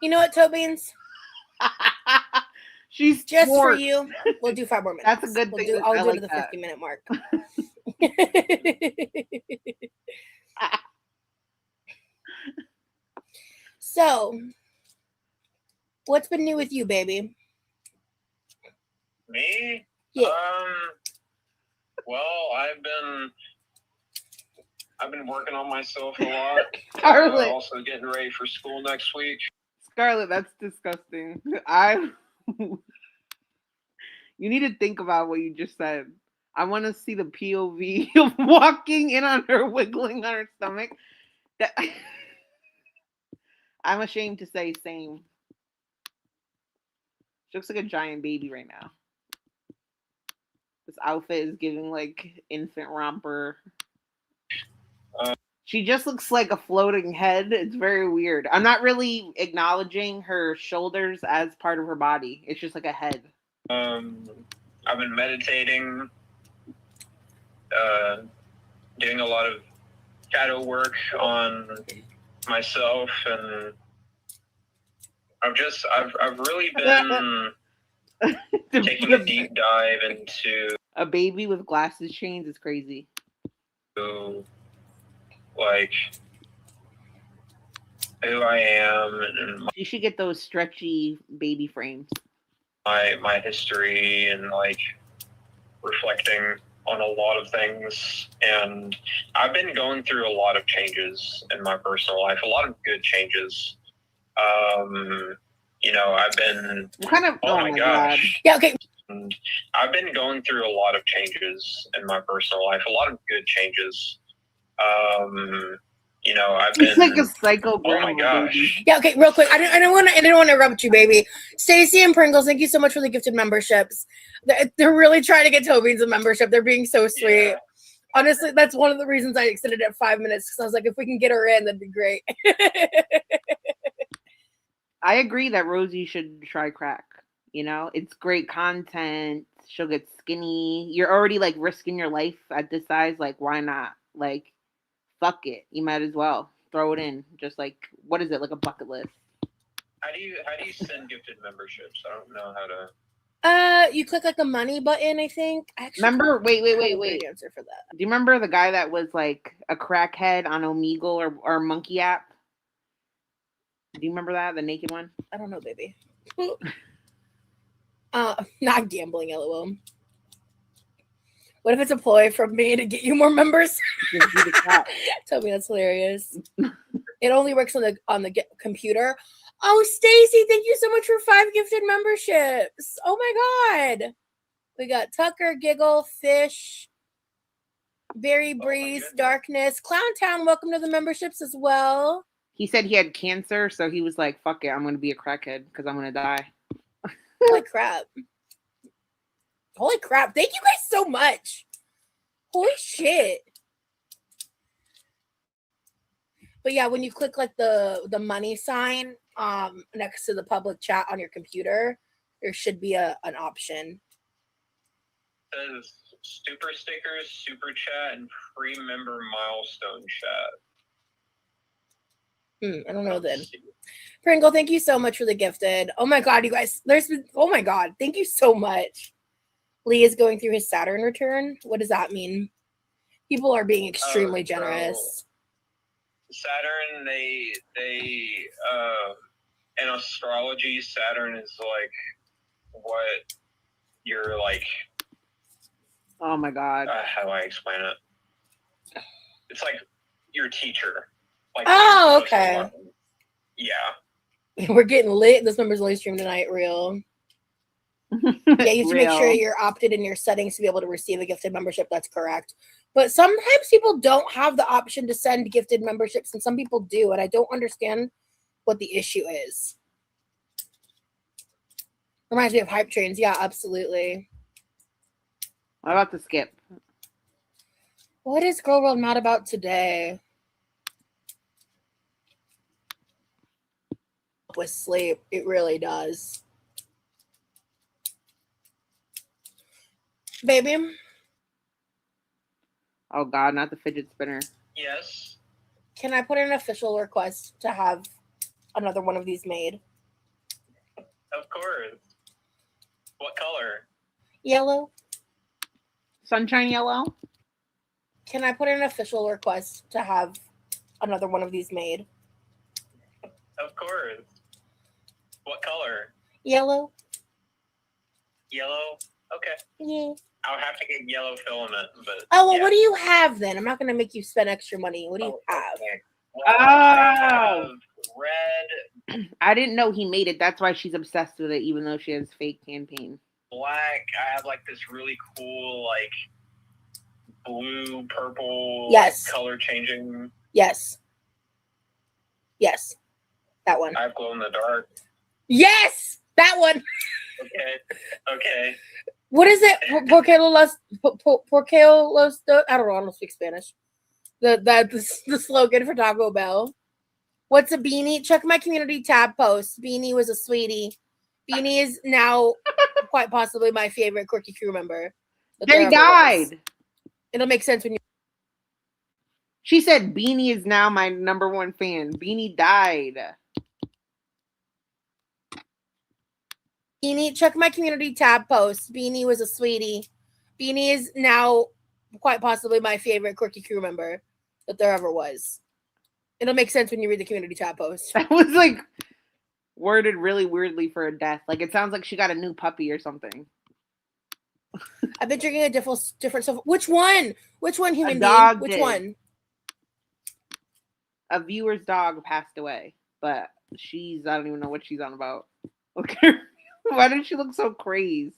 You know what, Tobeans? She's just torqued. for you. We'll do 5 more minutes. That's a good thing. I'll do like it to the 50-minute mark. So, what's been new with you, baby? Me? Yeah. Well, I've been working on myself a lot. Scarlett. Also getting ready for school next week. Scarlett, that's disgusting. You need to think about what you just said. I want to see the POV of walking in on her, wiggling on her stomach. I'm ashamed to say same. She looks like a giant baby right now. This outfit is giving like infant romper. She just looks like a floating head. It's very weird. I'm not really acknowledging her shoulders as part of her body. It's just like a head. I've been meditating, doing a lot of shadow work on myself, and I've really been taking a deep dive into a baby with glasses chains is crazy. Like who I am, and you should get those stretchy baby frames. My history, and like reflecting on a lot of things. And I've been going through a lot of changes in my personal life, a lot of good changes. You know, I've been what kind of? oh my gosh. Yeah, okay. And I've been going through a lot of changes in my personal life, a lot of good changes. I've It's been. like a psycho Oh grandma, my gosh! baby. Yeah, okay, real quick. I didn't want to interrupt you, baby. Stacy and Pringles, thank you so much for the gifted memberships. They're really trying to get Toby a membership. They're being so sweet. Yeah. Honestly, that's one of the reasons I extended it 5 minutes, because I was like, if we can get her in, that'd be great. I agree that Rosie should try crack. It's great content. She'll get skinny. You're already like risking your life at this size. Like, why not? Like, fuck it. You might as well throw it in. Just like, what is it? Like a bucket list. How do you send gifted memberships? I don't know how to. You click like the money button, I think. Remember? Wait. Great answer for that. Do you remember the guy that was like a crackhead on Omegle or Monkey app? Do you remember that? The naked one? I don't know, baby. Not gambling, LOL. What if it's a ploy from me to get you more members? Just do the cat. Tell me that's hilarious. It only works on the computer. Oh, Stacy, thank you so much for 5 gifted memberships. Oh my God. We got Tucker, Giggle, Fish, Berry Breeze, Darkness, Clowntown. Welcome to the memberships as well. He said he had cancer, so he was like, fuck it, I'm going to be a crackhead because I'm going to die. Holy crap. Holy crap. Thank you guys so much. Holy shit. But yeah, when you click like the money sign next to the public chat on your computer, there should be an option. It says super stickers, super chat, and free member milestone chat. I don't know then. Pringle, thank you so much for the gifted. Oh my God, you guys. Oh my God. Thank you so much. Lee is going through his Saturn return. What does that mean? People are being extremely generous. Saturn, they in astrology, Saturn is like what you're like. Oh my God. How do I explain it? It's like your teacher. Like, oh, okay. Yeah. We're getting lit. This member's only stream tonight, real. Yeah, you have to make sure you're opted in your settings to be able to receive a gifted membership. That's correct. But sometimes people don't have the option to send gifted memberships, and some people do, and I don't understand what the issue is. Reminds me of hype trains. Yeah, absolutely. I'm about to skip. What is Girl World mad about today? With sleep, it really does. Baby? Oh God, not the fidget spinner. Yes. Can I put in an official request to have another one of these made? Of course. What color? Yellow. Sunshine yellow? Can I put in an official request to have another one of these made? Of course. What color? Yellow. Yellow? Okay. Yeah. I'll have to get yellow filament, but Oh, well, what do you have then? I'm not going to make you spend extra money. What do you have? Okay. Well, I have red, I didn't know he made it. That's why she's obsessed with it, even though she has fake campaign. black. I have like this really cool, like blue, purple, Yes. color changing. Yes. Yes. That one. I have glow in the dark. Yes! That one. Okay. What is it? Porque los, I don't know. I don't speak Spanish. The slogan for Taco Bell. What's a beanie? Check my community tab post. Beanie was a sweetie. Beanie is now quite possibly my favorite quirky crew member. They died. It'll make sense when you. She said Beanie is now my number one fan. Beanie died. Beanie, check my community tab post. Beanie was a sweetie. Beanie is now quite possibly my favorite quirky crew member that there ever was. It'll make sense when you read the community tab post. That was like worded really weirdly for a death. Like it sounds like she got a new puppy or something. I've been drinking a different stuff. Which one? Which one, human dog being? Which did. one? A viewer's dog passed away, but I don't even know what she's on about. Okay. Why did she look so crazed?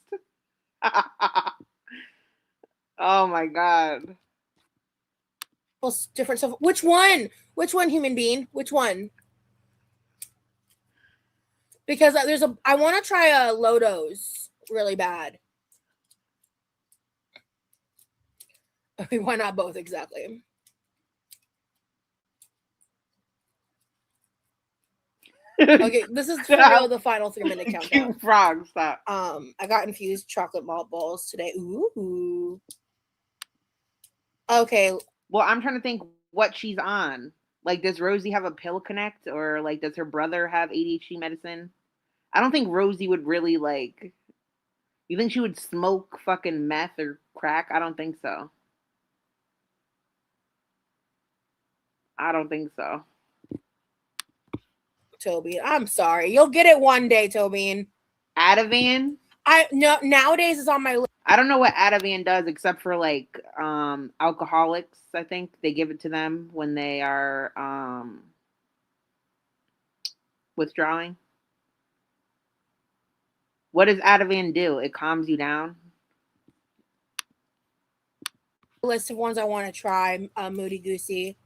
Oh my god. Well, different stuff. Which one? Which one, human being? Which one? Because I want to try a Lodos really bad. I mean, why not both exactly? Okay, this is for real the final 3-minute countdown. Cute frog, stop. I got infused chocolate malt balls today. Ooh. Okay. Well, I'm trying to think what she's on. Like, does Rosie have a pill connect, or like, does her brother have ADHD medicine? I don't think Rosie would really like. You think she would smoke fucking meth or crack? I don't think so. I don't think so. Toby, I'm sorry. You'll get it one day, Toby. Ativan? No, nowadays it's on my list. I don't know what Ativan does except for like alcoholics. I think they give it to them when they are withdrawing. What does Ativan do? It calms you down. List of ones I want to try. Moody Goosey.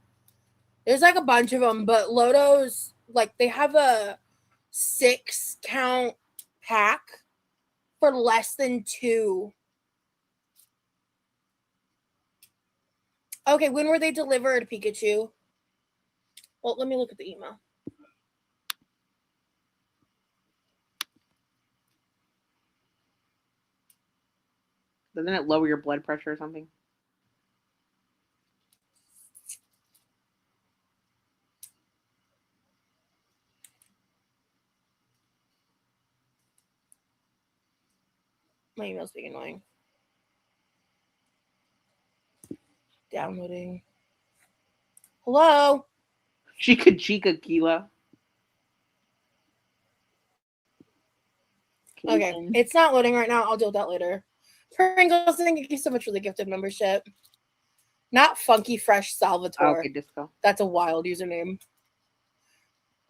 There's like a bunch of them, but Lodos, like they have a 6-count pack for less than $2. Okay, when were they delivered, Pikachu? Well, let me look at the email. Doesn't it lower your blood pressure or something? My email's being annoying. Downloading. Hello? Chica Kila. Okay, it's not loading right now. I'll deal with that later. Pringles, thank you so much for the gifted membership. Not Funky Fresh Salvatore. Okay, Disco. That's a wild username.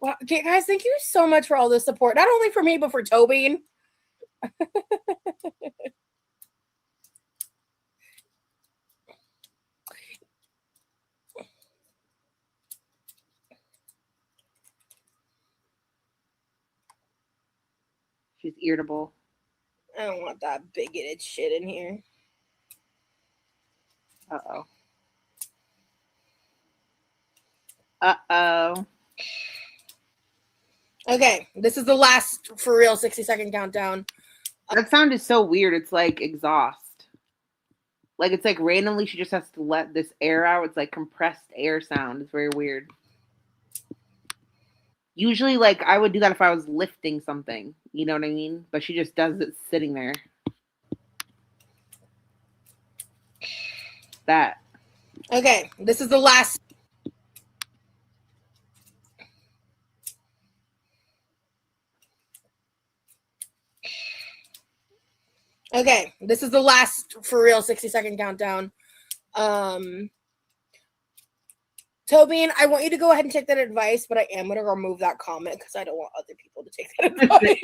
Well, okay, guys, thank you so much for all the support. Not only for me, but for Toby. She's irritable. I don't want that bigoted shit in here. Uh-oh. Uh-oh. Okay, this is the last for real 60-second countdown. That sound is so weird. It's like exhaust. Like it's like randomly she just has to let this air out. It's like compressed air sound. It's very weird. Usually, like I would do that if I was lifting something. You know what I mean? But she just does it sitting there. That. Okay, this is the last. Okay, this is the last for real 60-second countdown. Toby, I want you to go ahead and take that advice, but I am going to remove that comment because I don't want other people to take that advice.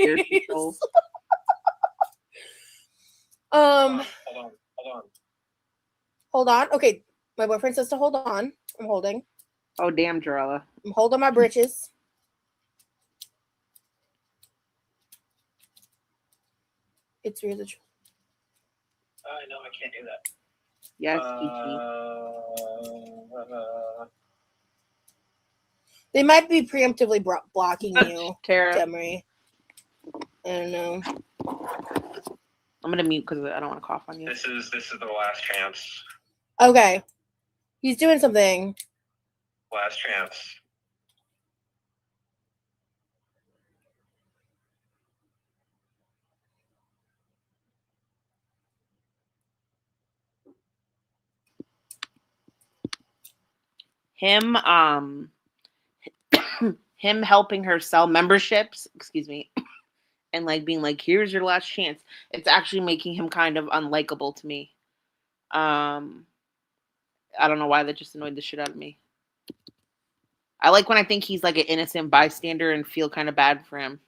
Hold on. Okay, my boyfriend says to hold on. I'm holding. Oh, damn, Jarella. I'm holding my britches. It's really true. No, I can't do that. Yes, They might be preemptively blocking you, Tara. Demery. I don't know. I'm gonna mute because I don't want to cough on you. This is the last chance. Okay, he's doing something. Last chance. Him him helping her sell memberships, excuse me, and like being like, here's your last chance. It's actually making him kind of unlikable to me. I don't know why that just annoyed the shit out of me. I like when I think he's like an innocent bystander and feel kind of bad for him.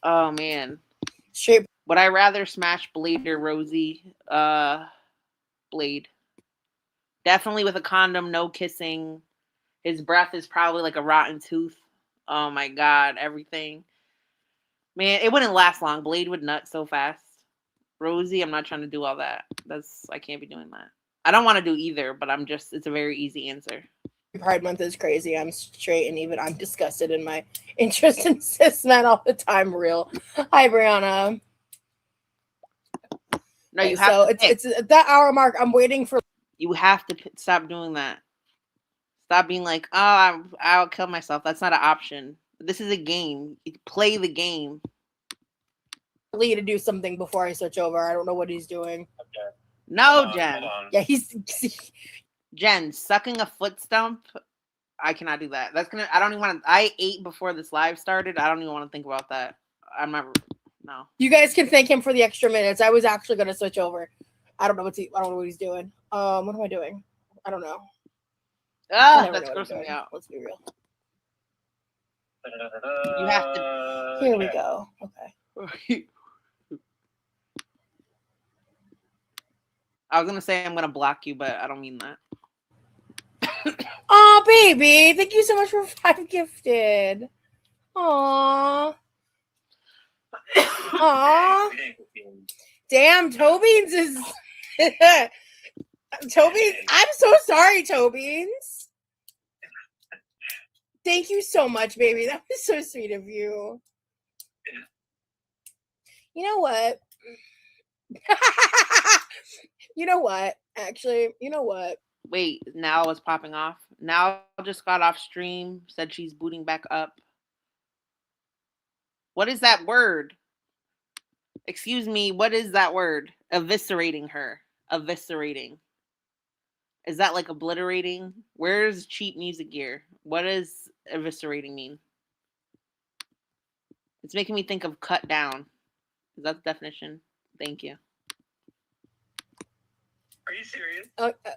Oh man. Straight. Would I rather smash Blade or Rosie? Blade. Definitely with a condom, no kissing. His breath is probably like a rotten tooth. Oh my god, everything. Man, it wouldn't last long. Blade would nut so fast. Rosie, I'm not trying to do all that. I can't be doing that. I don't want to do either, but it's a very easy answer. Pride Month is crazy. I'm straight and even I'm disgusted in my interest in cis men all the time. Real. Hi, Brianna. No, Okay, you have so to pick. it's that hour mark. I'm waiting for. You have to stop doing that. Stop being like, oh, I'll kill myself. That's not an option. This is a game. You play the game. Lee to do something before I switch over. I don't know what he's doing. Okay. No, Jen. Hold on. Yeah, he's. Jen, sucking a foot stump. I cannot do that. I don't even want to. I ate before this live started. I don't even want to think about that. I'm not. No. You guys can thank him for the extra minutes. I was actually going to switch over. I don't know I don't know what he's doing. What am I doing? I don't know. Ah, that's grossing me out. Let's be real. You have to. Here we go. Okay. I was gonna say I'm gonna block you, but I don't mean that. Oh, baby. Thank you so much for 5 gifted. Aww. Aww. Damn, Tobeans is... Tobeans, I'm so sorry, Tobeans. Thank you so much, baby. That was so sweet of you. You know what? You know what? Actually, you know what? Wait, Nal was popping off. Nal just got off stream, said she's booting back up. What is that word? Excuse me, what is that word? Eviscerating her. Eviscerating. Is that like obliterating? Where's cheap music gear? What does eviscerating mean? It's making me think of cut down. Is that the definition? Thank you. Are you serious?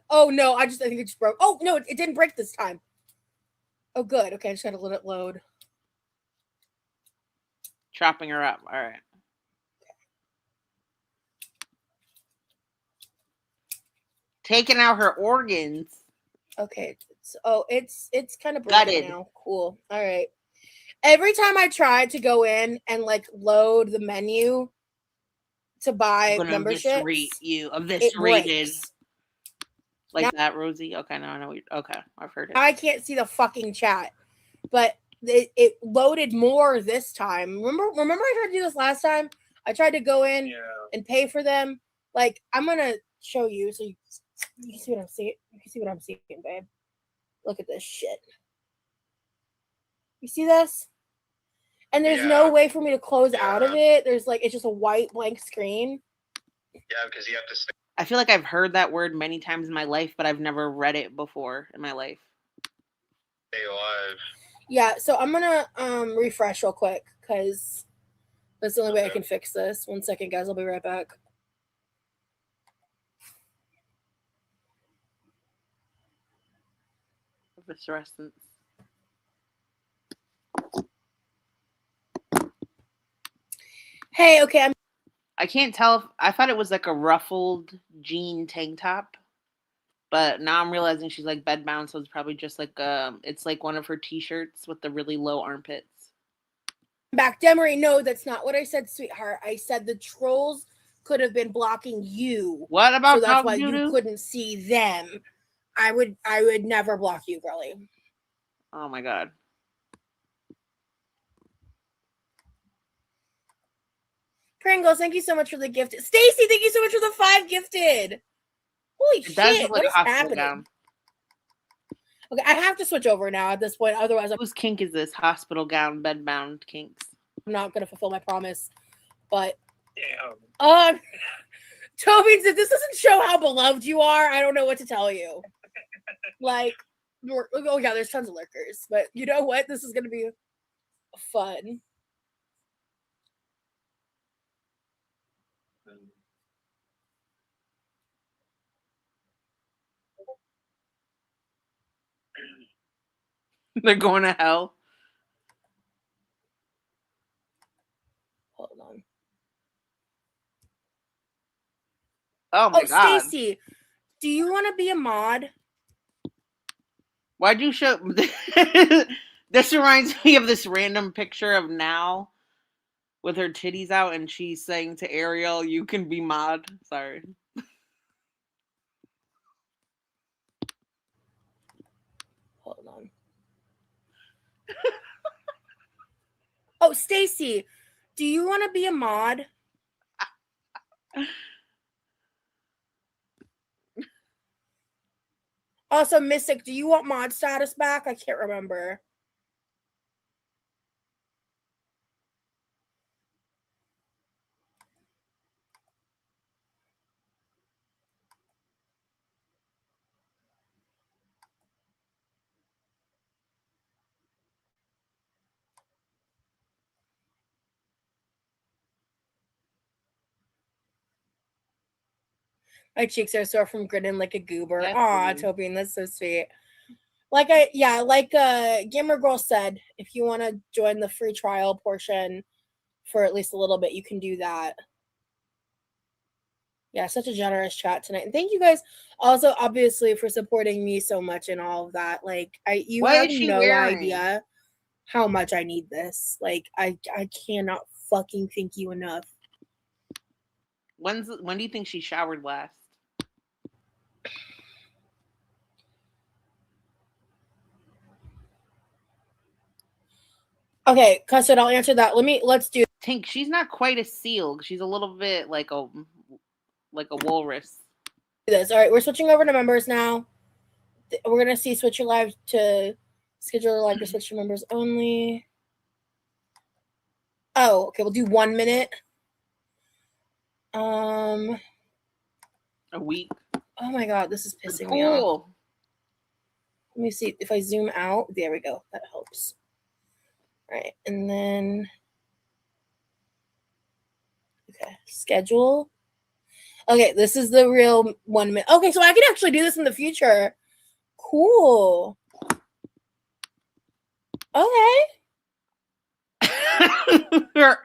Oh no, I think it just broke. Oh no, it didn't break this time. Oh good. Okay, I just gotta let it load. Chopping her up. All right. Taking out her organs. Okay. It's kind of Gutted. broken now. Cool. All right. Every time I try to go in and like load the menu to buy memberships, eviscerated. Like now, that, Rosie? Okay, now I know okay, I've heard it. I can't see the fucking chat. But it loaded more this time. Remember I tried to do this last time? I tried to go in and pay for them. Like, I'm gonna show you so you can see what I'm seeing. You can see what I'm seeing, babe. Look at this shit. You see this? And there's no way for me to close out of it. There's like, it's just a white blank screen. Yeah, because you have to stay. I feel like I've heard that word many times in my life, but I've never read it before in my life. Stay alive. Yeah, so I'm gonna refresh real quick because that's the only way I can fix this. 1 second, guys. I'll be right back. Eviscerescence. Hey, okay. I can't tell if I thought it was like a ruffled jean tank top, but now I'm realizing she's like bedbound, so it's probably just like it's like one of her t-shirts with the really low armpits. Back, Demery. No, that's not what I said, sweetheart. I said the trolls could have been blocking you. What about so that's why you couldn't see them? I would never block you, girlie. Oh my god. Pringles, thank you so much for the gift. Stacy, thank you so much for the 5 gifted. Holy shit, what is happening? Gown. Okay, I have to switch over now at this point. Otherwise, whose kink is this? Hospital gown, bedbound kinks. I'm not going to fulfill my promise. But, damn. Toby, if this doesn't show how beloved you are, I don't know what to tell you. Like, oh yeah, there's tons of lurkers. But you know what? This is going to be fun. They're going to hell. Oh my god. Stacy, do you want to be a mod? Why'd you show this reminds me of this random picture of Now with her titties out and she's saying to Ariel, "You can be mod." Sorry. Hold on. Oh, Stacy, do you want to be a mod? Also, Mystic, do you want mod status back? I can't remember. My cheeks are sore from grinning like a goober. That's Aw, sweet. Tobin, that's so sweet. Like Gamer Girl said, if you want to join the free trial portion for at least a little bit, you can do that. Yeah, such a generous chat tonight. And thank you guys also obviously for supporting me so much and all of that. Like you What have is she no wearing? idea how much I need this. Like I cannot fucking thank you enough. When do you think she showered last? Okay, Custard, I'll answer that. Let's do Tink, she's not quite a seal. She's a little bit like a walrus. this. All right, we're switching over to members now. We're gonna see switch your live to schedule your live to switch your members only. Oh, okay, we'll do 1 minute. A week. Oh my god, this is pissing me off. Cool. Let me see if I zoom out. There we go. That helps. All right, and then okay, schedule. Okay, this is the real 1 minute. Okay, so I can actually do this in the future. Cool. Okay. her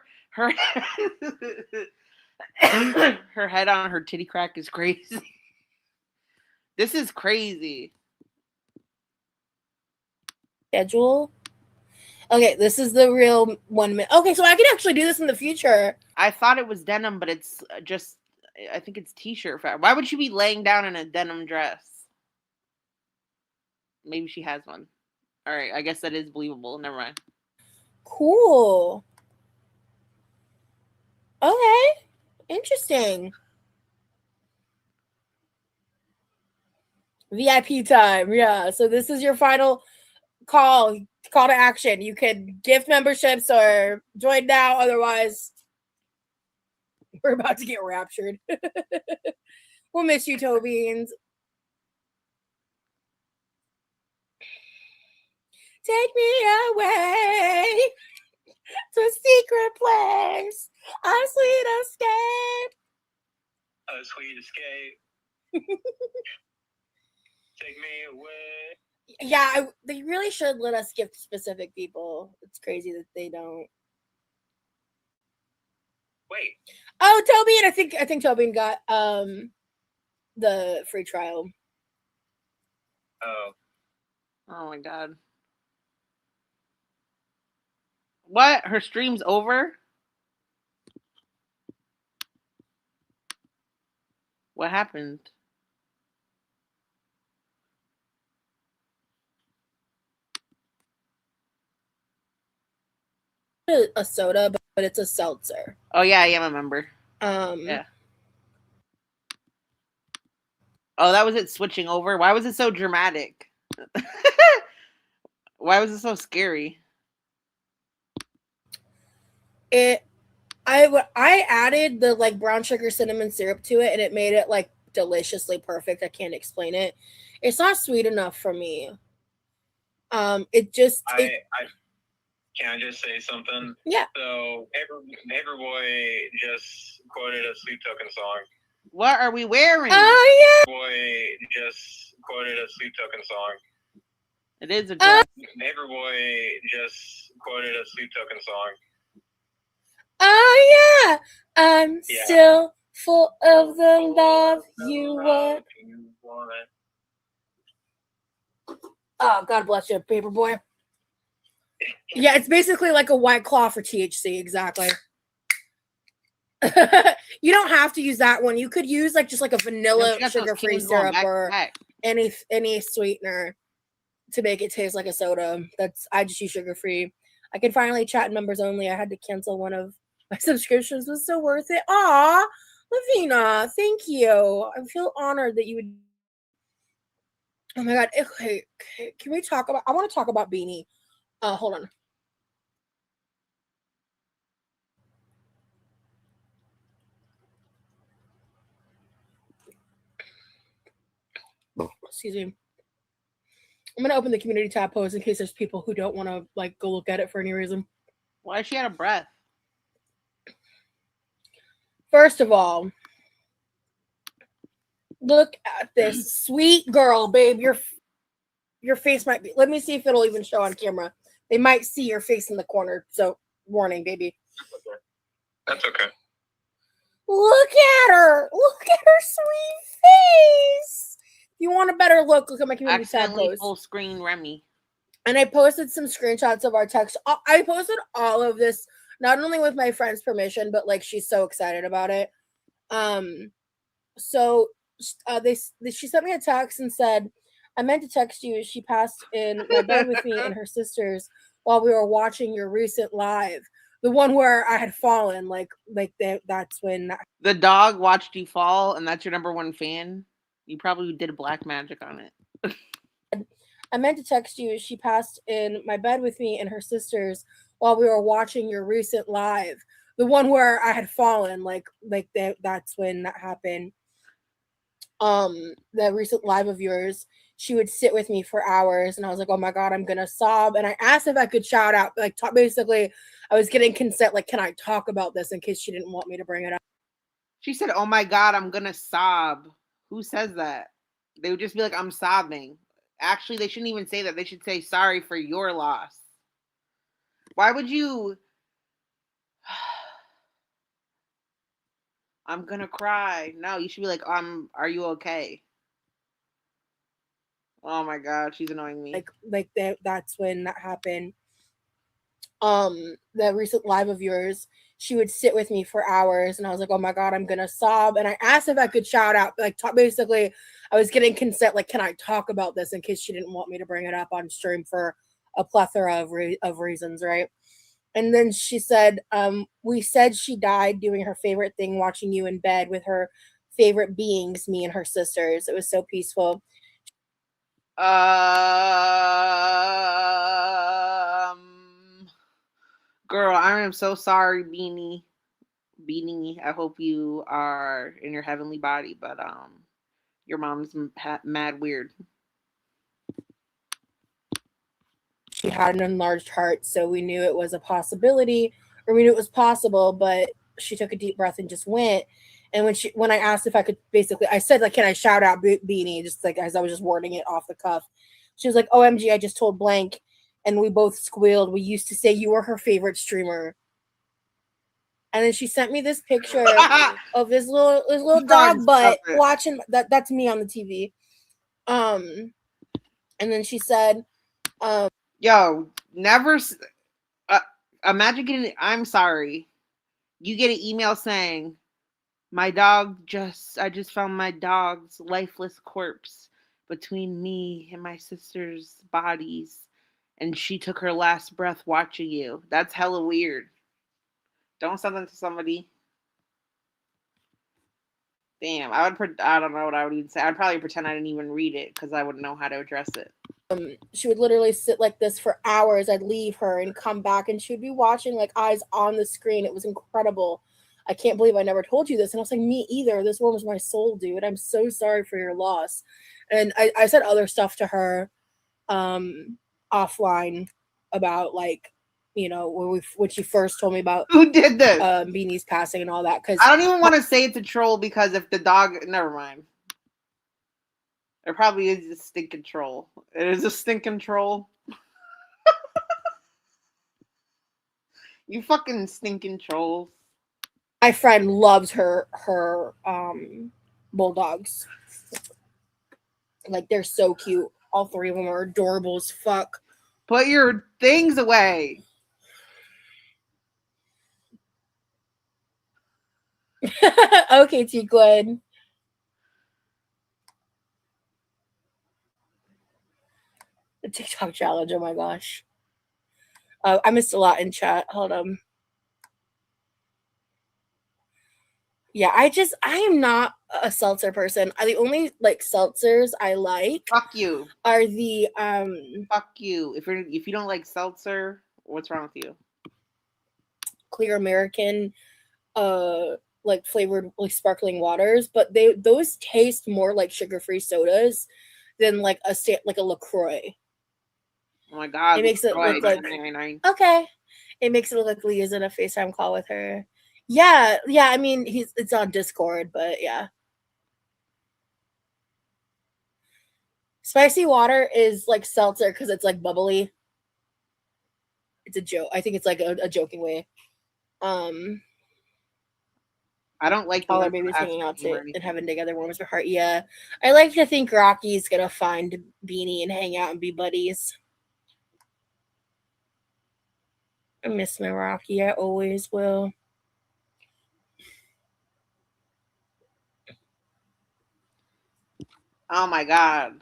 her head on her titty crack is crazy. This is crazy. Schedule. Okay, this is the real 1 minute. Okay, so I can actually do this in the future. I thought it was denim, but it's just, I think it's t-shirt fabric. Why would she be laying down in a denim dress? Maybe she has one. All right, I guess that is believable. Never mind. Cool. Okay. Interesting. VIP time. Yeah. So this is your final call to action. You can gift memberships or join now. Otherwise, we're about to get raptured. We'll miss you, Tobeans. Take me away to a secret place. A sweet escape. A sweet escape. Take me away. Yeah, they really should let us gift specific people. It's crazy that they don't. Wait. Oh, Toby, and I think Toby got the free trial. Oh. Oh my god. What? Her stream's over? What happened? A soda, but it's a seltzer. Oh yeah, I am a member. Yeah. Oh, that was it switching over? Why was it so dramatic? Why was it so scary? I added the like brown sugar cinnamon syrup to it and it made it like deliciously perfect. I can't explain it. It's not sweet enough for me. It just can I just say something? Yeah. So Neighbor Boy just quoted a Sleep Token song. What are we wearing? Oh yeah. Boy just quoted a Sleep Token song. It is a dress. Neighbor Boy just quoted a Sleep Token song. Oh yeah. I'm still full of the love you want. Oh, God bless you, Paperboy. Yeah, it's basically like a White Claw for THC, exactly. You don't have to use that one. You could use like just like a vanilla sugar-free syrup or any sweetener to make it taste like a soda. I just use sugar-free. I can finally chat in members only. I had to cancel one of my subscriptions. It was so worth it. Aw, Lavina, thank you. I feel honored that you would. Oh my God. Okay, can we talk about? I want to talk about Beanie. Hold on. Excuse me. I'm gonna open the community tab post in case there's people who don't want to like go look at it for any reason. Why is she out of breath? First of all, look at this sweet girl, babe. Your face might be. Let me see if it'll even show on camera. They might see your face in the corner. So warning, baby. That's okay. Look at her. Look at her sweet face. If you want a better look at my community tab post. Full screen Remy. And I posted some screenshots of our text. I posted all of this, not only with my friend's permission, but like she's so excited about it. So she sent me a text and said, I meant to text you. She passed in my bed with me and her sisters while we were watching your recent live. The one where I had fallen, that's when the dog watched you fall, and that's your number one fan. You probably did black magic on it. I meant to text you. She passed in my bed with me and her sisters while we were watching your recent live. The one where I had fallen, that's when that happened. The recent live of yours. She would sit with me for hours, and I was like, oh my God, I'm gonna sob. And I asked if I could shout out, basically I was getting consent, can I talk about this, in case she didn't want me to bring it up. She said, oh my God, I'm gonna sob. Who says that? They would just be like, I'm sobbing. Actually, they shouldn't even say that. They should say, sorry for your loss. Why would you? I'm gonna cry. No, you should be like, are you okay? Oh my God, she's annoying me. That's when that happened. The recent live of yours, she would sit with me for hours, and I was like, oh my God, I'm gonna sob. And I asked if I could shout out, basically I was getting consent, can I talk about this, in case she didn't want me to bring it up on stream for a plethora of reasons, right? And then she said, we said she died doing her favorite thing, watching you in bed with her favorite beings, me and her sisters. It was so peaceful. Girl, I am so sorry, Beanie. I hope you are in your heavenly body, but your mom's mad weird. She had an enlarged heart, so we knew it was a possibility, or we knew it was possible, but she took a deep breath and just went. And when I asked if I could, basically, I said, can I shout out Beanie, just as I was just wording it off the cuff. She was like, OMG, I just told blank, and we both squealed. We used to say you were her favorite streamer. And then she sent me this picture of this little dog butt watching. That's me on the TV. And then she said, yo, never imagine getting, I'm sorry. You get an email saying, I just found my dog's lifeless corpse between me and my sister's bodies, and she took her last breath watching you. That's hella weird. Don't send them to somebody. Damn, I don't know what I would even say. I'd probably pretend I didn't even read it, because I wouldn't know how to address it. She would literally sit like this for hours. I'd leave her and come back, and she'd be watching, eyes on the screen. It was incredible. I can't believe I never told you this. And I was like, me either. This one was my soul, dude. I'm so sorry for your loss. And I said other stuff to her offline about, when she first told me about who did this, Beanie's passing and all that. Because I don't even want to say it's a troll, because if the dog, never mind. It probably is a stinking troll. It is a stinking troll. You fucking stinking trolls. My friend loves her bulldogs. Like, they're so cute. All three of them are adorable as fuck. Put your things away. Okay, T. Glenn. The TikTok challenge. Oh my gosh. I missed a lot in chat. Hold on. Yeah, I am not a seltzer person. The only like seltzers I like Fuck you. are the Fuck you. If you don't like seltzer, what's wrong with you? Clear American like flavored like sparkling waters, but those taste more like sugar-free sodas than like a LaCroix. Oh my god. It makes it look like okay. It makes it look like Leah's in a FaceTime call with her. Yeah, I mean it's on Discord, but yeah. Spicy water is like seltzer because it's like bubbly. It's a joke. I think it's like a joking way. I don't like all our babies hanging out and having together warms my heart. Yeah, I like to think Rocky's gonna find Beanie and hang out and be buddies. I miss my Rocky. I always will. Oh my god.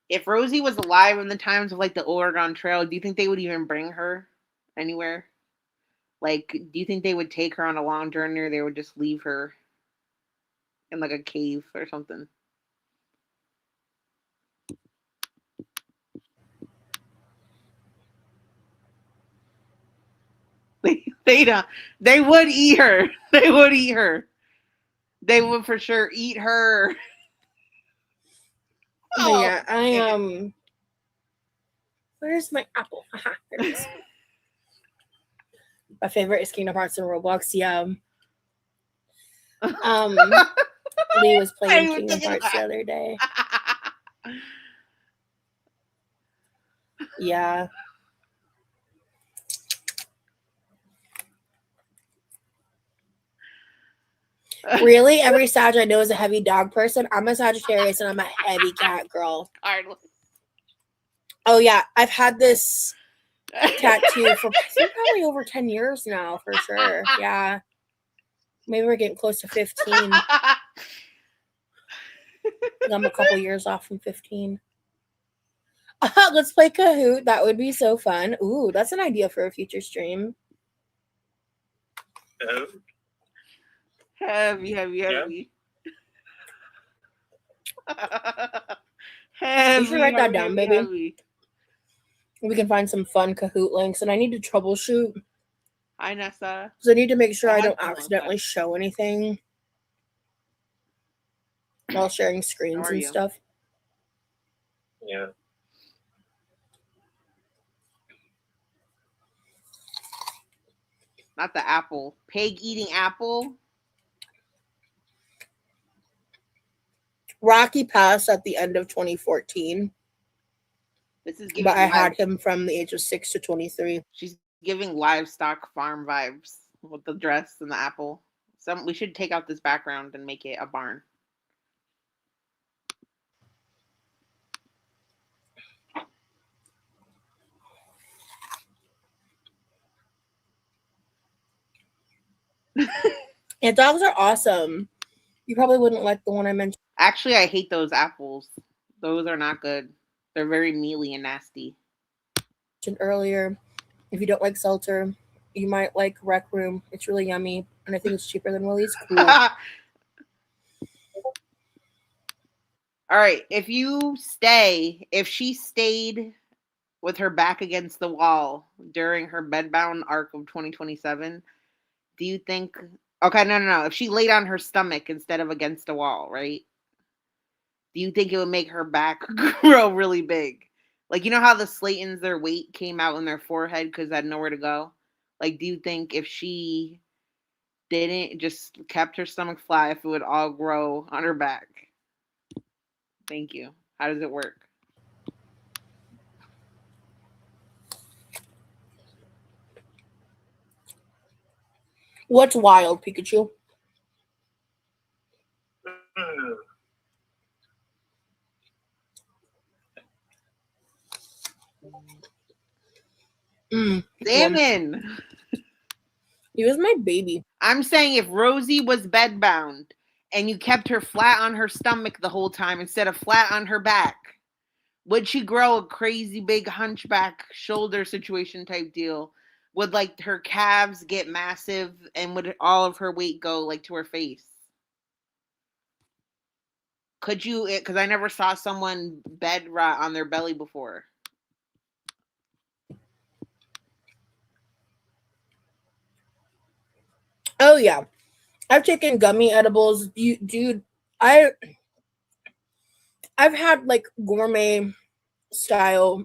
If Rosie was alive in the times of like the Oregon Trail, do you think they would even bring her anywhere? Like, do you think they would take her on a long journey, or they would just leave her in like a cave or something? They don't. They would eat her. They would eat her. They would for sure eat her. Oh, yeah, I where's my apple? Aha, there it is. My favorite is Kingdom Hearts and Roblox. Yeah. Lee was playing Kingdom Hearts the other day. Yeah. Really? Every Sag I know is a heavy dog person. I'm a Sagittarius and I'm a heavy cat girl. Oh yeah, I've had this tattoo for probably over 10 years now, for sure. Yeah. Maybe we're getting close to 15. I'm a couple years off from 15. Let's play Kahoot. That would be so fun. Ooh, that's an idea for a future stream. Heavy. You should write that down, baby. Heavy. We can find some fun Kahoot links, and I need to troubleshoot. Hi, Nessa. So I need to make sure I don't accidentally show anything while sharing screens and stuff. Yeah. Not the apple. Pig eating apple. Rocky passed at the end of 2014. This is but I had him from the age of 6 to 23. She's giving livestock farm vibes with the dress and the apple. We should take out this background and make it a barn. Yeah, dogs are awesome. You probably wouldn't like the one I mentioned. Actually, I hate those apples. Those are not good. They're very mealy and nasty. Earlier, if you don't like seltzer, you might like Rec Room. It's really yummy, and I think it's cheaper than Willie's. Cool. All right, if she stayed with her back against the wall during her bedbound arc of 2027, do you think... Okay, no. If she laid on her stomach instead of against a wall, right? Do you think it would make her back grow really big? Like, you know how the Slaytons, their weight came out in their forehead because they had nowhere to go? Like, do you think if she didn't, just kept her stomach flat, if it would all grow on her back? Thank you. How does it work? What's wild, Pikachu? Salmon. He was my baby. I'm saying if Rosie was bedbound and you kept her flat on her stomach the whole time instead of flat on her back, would she grow a crazy big hunchback shoulder situation type deal? Would like her calves get massive and would all of her weight go like to her face? Could you? Because I never saw someone bed rot on their belly before. Oh yeah, I've taken gummy edibles. Dude, I've had like gourmet style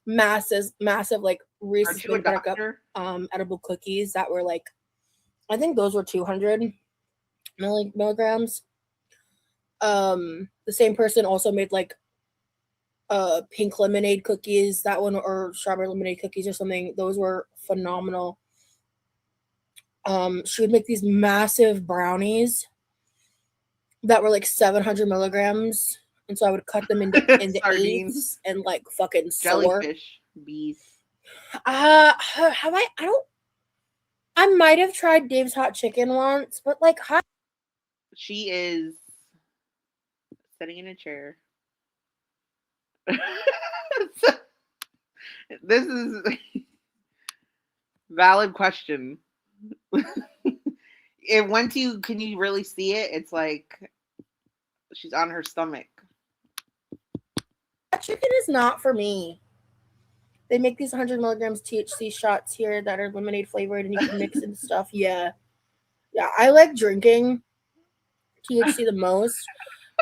massive like Reese's Aren't you a peanut butter doctor? cup edible cookies that were like, I think those were 200 milligrams. The same person also made like pink lemonade cookies, that one, or strawberry lemonade cookies or something. Those were phenomenal. She would make these massive brownies that were like 700 milligrams, and so I would cut them into Sardines. eighths and like fucking soar. Jellyfish. Bees. Have I might have tried Dave's Hot Chicken once, but like hot. She is sitting in a chair. This is valid question. It once you can you really see it? It's like she's on her stomach. Hot chicken is not for me. They make these 100 milligrams THC shots here that are lemonade flavored, and you can mix in stuff. Yeah, I like drinking THC the most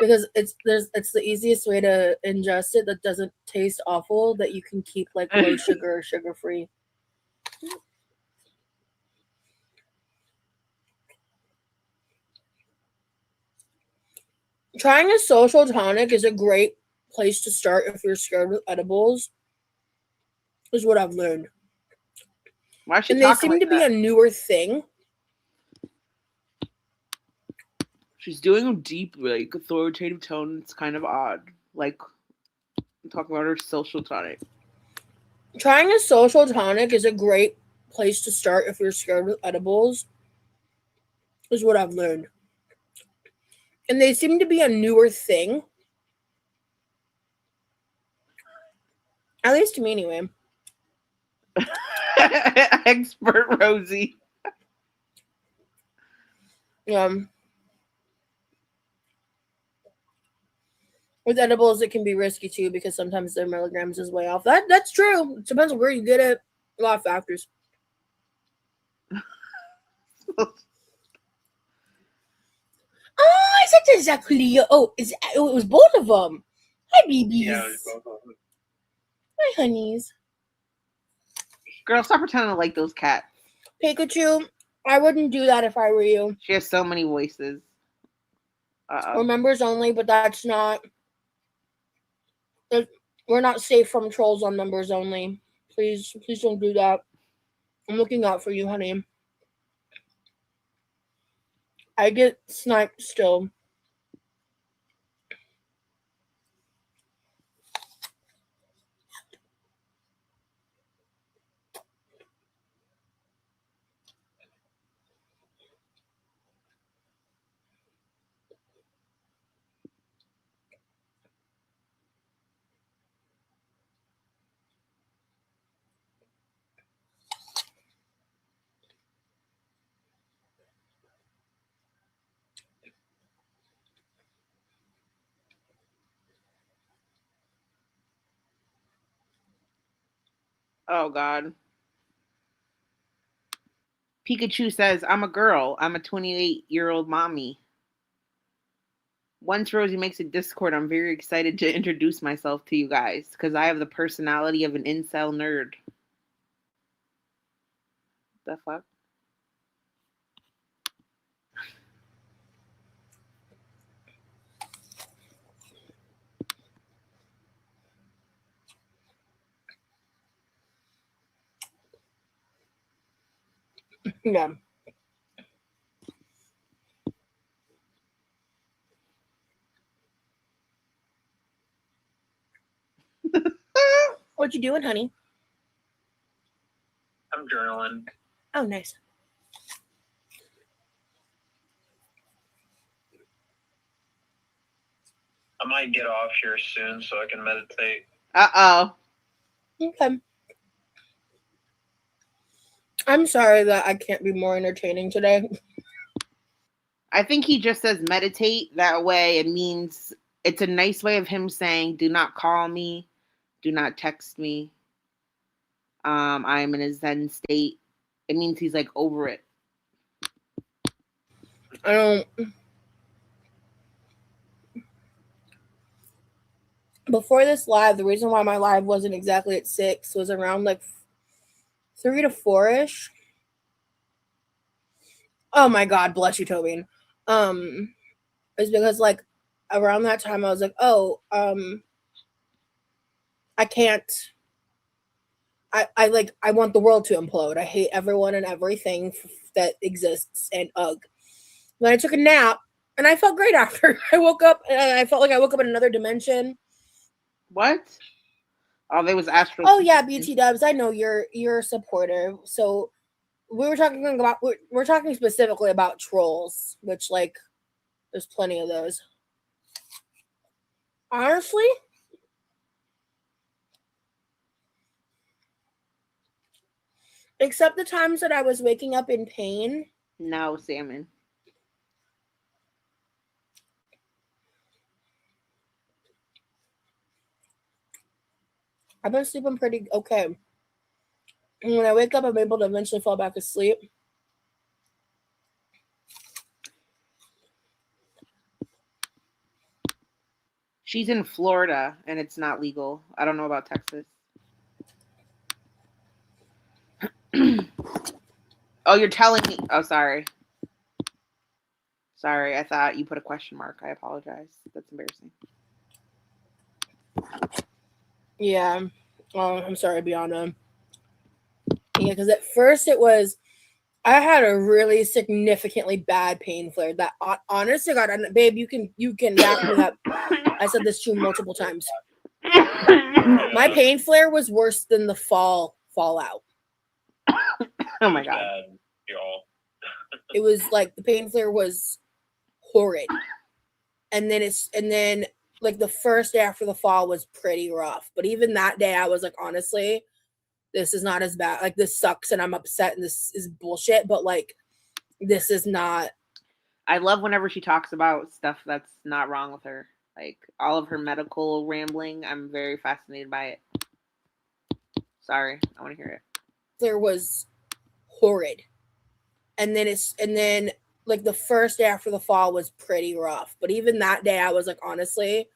because it's the easiest way to ingest it that doesn't taste awful, that you can keep like low sugar, sugar free. Trying a social tonic is a great place to start if you're scared with edibles, is what I've learned. Why she And they talking seem like to be that? a newer thing. She's doing a deep, like authoritative tone. It's kind of odd. Like talking about her social tonic. Trying a social tonic is a great place to start if you're scared with edibles, is what I've learned. And they seem to be a newer thing. At least to me, anyway. Expert Rosie. With edibles, it can be risky too because sometimes their milligrams is way off. That's true. It depends on where you get it. A lot of factors. Oh, is it exactly? Oh, it was both of them. Hi, babies. Yeah, it's both of them. Hi, honeys. Girl, stop pretending to like those cats. Pikachu, I wouldn't do that if I were you. She has so many voices. We're members only, but that's not. We're not safe from trolls on members only. Please don't do that. I'm looking out for you, honey. I get sniped still. Oh God. Pikachu says, I'm a girl. I'm a 28-year-old mommy. Once Rosie makes a Discord, I'm very excited to introduce myself to you guys because I have the personality of an incel nerd. The fuck? Yeah. What you doing, honey? I'm journaling. Oh, nice. I might get off here soon so I can meditate. Uh-oh. Okay. I'm sorry that I can't be more entertaining today. I think he just says meditate that way. It means it's a nice way of him saying, do not call me, do not text me. I'm in a Zen state. It means he's like over it. I don't. Before this live, the reason why my live wasn't exactly at 6 was around like 3 to 4ish. Oh my God, bless you, Tobin. It's because like around that time I was like, oh, I can't. I want the world to implode. I hate everyone and everything that exists, and ugh. Then I took a nap, and I felt great after. I woke up, and I felt like I woke up in another dimension. What? Oh, there was astral. Oh yeah, BT Dubs. I know you're supportive. So we're talking specifically about trolls, which like there's plenty of those. Honestly, except the times that I was waking up in pain. No, salmon. I've been sleeping pretty okay. And when I wake up, I'm able to eventually fall back asleep. She's in Florida, and it's not legal. I don't know about Texas. Oh, you're telling me. Oh, sorry. Sorry, I thought you put a question mark. I apologize. That's embarrassing. Yeah. Oh, I'm sorry, Bianna. Yeah, because at first it was, I had a really significantly bad pain flare. That honestly, God, babe, you can back me up. I said this to you multiple times. My pain flare was worse than the fallout. Oh my God. Bad, y'all. It was like the pain flare was horrid, and then like the first day after the fall was pretty rough. But even that day, I was like, honestly, this is not as bad. Like this sucks, and I'm upset, and this is bullshit. But like, this is not. I love whenever she talks about stuff that's not wrong with her. Like all of her medical rambling, I'm very fascinated by it. Sorry, I want to hear it. There was horrid, and then like the first day after the fall was pretty rough. But even that day, I was like, honestly,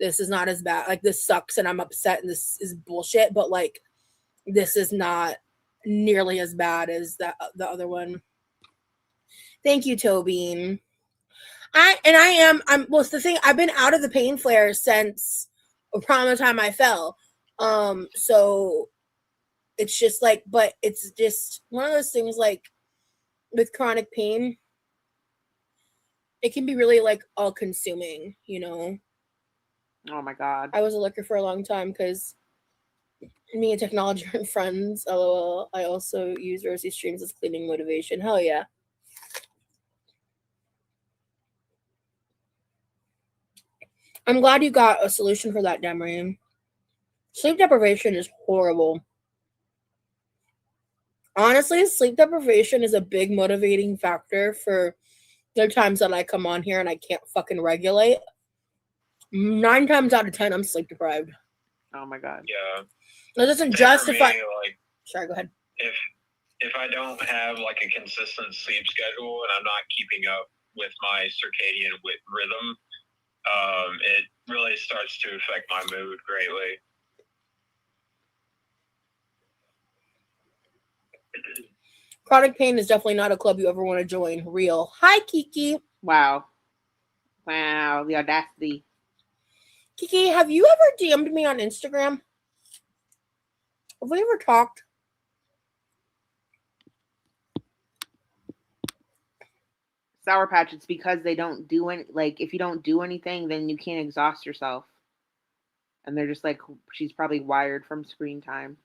this is not as bad. Like this sucks, and I'm upset, and this is bullshit. But like, this is not nearly as bad as the other one. Thank you, Tobin. I'm well, it's the thing, I've been out of the pain flare since around the time I fell. So it's just like, but it's just one of those things like with chronic pain, it can be really like all consuming, you know. Oh my God. I was a looker for a long time because me and technology are friends. LOL. I also use Rosie streams as cleaning motivation. Hell yeah. I'm glad you got a solution for that, Demery. Sleep deprivation is horrible. Honestly, sleep deprivation is a big motivating factor for the times that I come on here and I can't fucking regulate. 9 times out of 10, I'm sleep deprived. Oh my God. Yeah. That doesn't justify. Like, sorry, go ahead. If I don't have like a consistent sleep schedule and I'm not keeping up with my circadian rhythm, it really starts to affect my mood greatly. Chronic pain is definitely not a club you ever want to join. Real. Hi, Kiki. Wow. Wow, the audacity. Kiki, have you ever DM'd me on Instagram? Have we ever talked? Sour Patch, it's because they don't do any, like, if you don't do anything, then you can't exhaust yourself. And they're just like, she's probably wired from screen time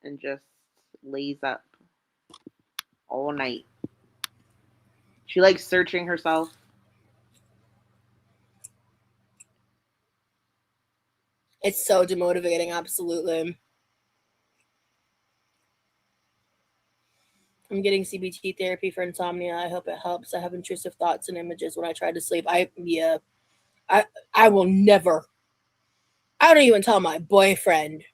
and just lays up all night. She likes searching herself. It's so demotivating, absolutely. I'm getting CBT therapy for insomnia. I hope it helps. I have intrusive thoughts and images when I try to sleep. I will never. I don't even tell my boyfriend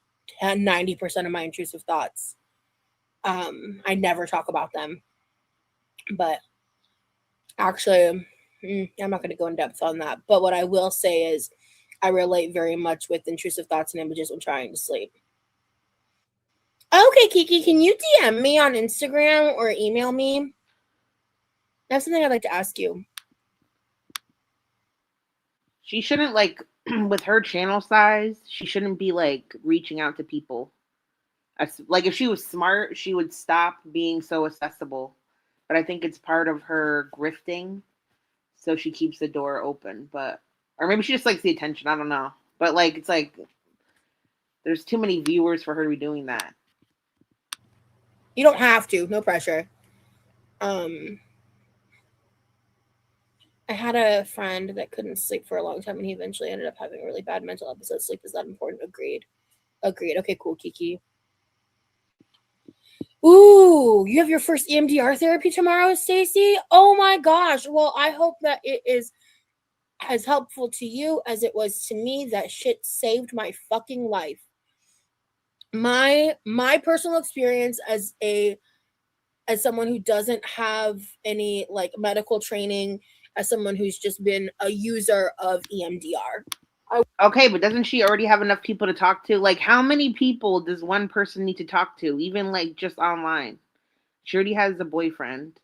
90% of my intrusive thoughts. I never talk about them. But actually, I'm not going to go in depth on that. But what I will say is I relate very much with intrusive thoughts and images when trying to sleep. Okay, Kiki, can you DM me on Instagram or email me? I have something I'd like to ask you. She shouldn't, like, with her channel size, she shouldn't be, like, reaching out to people. Like, if she was smart, she would stop being so accessible. But I think it's part of her grifting, so she keeps the door open. But, or maybe she just likes the attention. I don't know. But, like, it's like there's too many viewers for her to be doing that. You don't have to. No pressure. I had a friend that couldn't sleep for a long time, and he eventually ended up having a really bad mental episode. Sleep is that important. Agreed. Okay, cool, Kiki. Ooh, you have your first EMDR therapy tomorrow, Stacy? Oh my gosh. Well, I hope that it is as helpful to you as it was to me. That shit saved my fucking life. My personal experience as someone who doesn't have any like medical training, as someone who's just been a user of EMDR. Okay, but doesn't she already have enough people to talk to? Like, how many people does one person need to talk to, even like just online? She already has a boyfriend.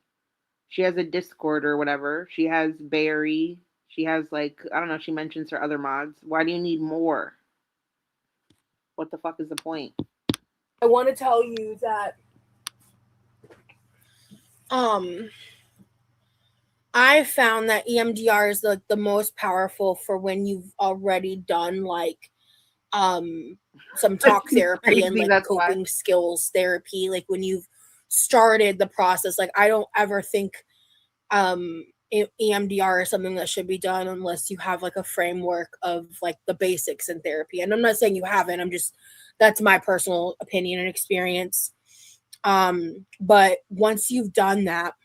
She has a Discord or whatever. She has Barry. She has, like, I don't know, she mentions her other mods. Why do you need more? What the fuck is the point? I want to tell you that I found that EMDR is the most powerful for when you've already done like some talk therapy and like coping skills therapy, like when you've started the process. Like I don't ever think EMDR is something that should be done unless you have like a framework of like the basics in therapy. And I'm not saying you haven't, that's my personal opinion and experience. But once you've done that,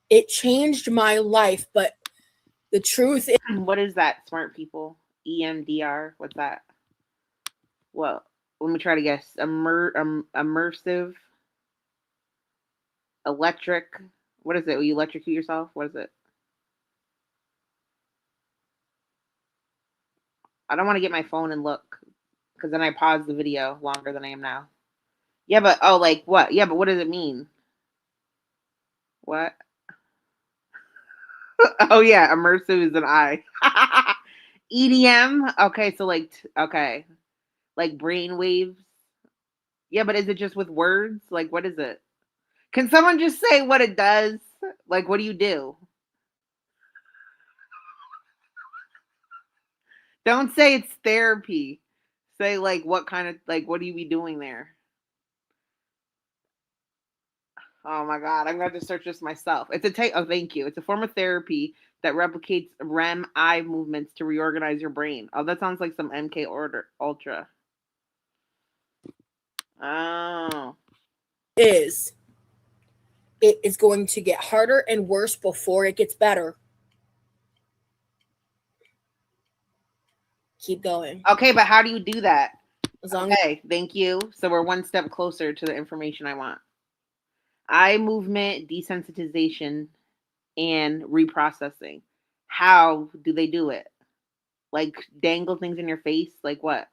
it changed my life. But the truth is, what is that, smart people? EMDR? What's that? Well, let me try to guess. Immersive electric. What is it? Will you electrocute yourself? What is it? I don't want to get my phone and look, because then I pause the video longer than I am now. Yeah, but like what? Yeah, but what does it mean? What? Oh yeah, immersive is an I. EDM. Okay, so like okay, like brain waves. Yeah, but is it just with words? Like, what is it? Can someone just say what it does? Like, what do you do? Don't say it's therapy. Say like what kind of, like, what do you be doing there? Oh my god, I'm going to search this myself. It's a type. Oh, thank you. It's a form of therapy that replicates REM eye movements to reorganize your brain. Oh, that sounds like some MK Ultra. Oh. It is going to get harder and worse before it gets better. Keep going. Okay, but how do you do that? Okay, thank you. So we're one step closer to the information I want. Eye movement desensitization and reprocessing. How do they do it? Like dangle things in your face? Like what?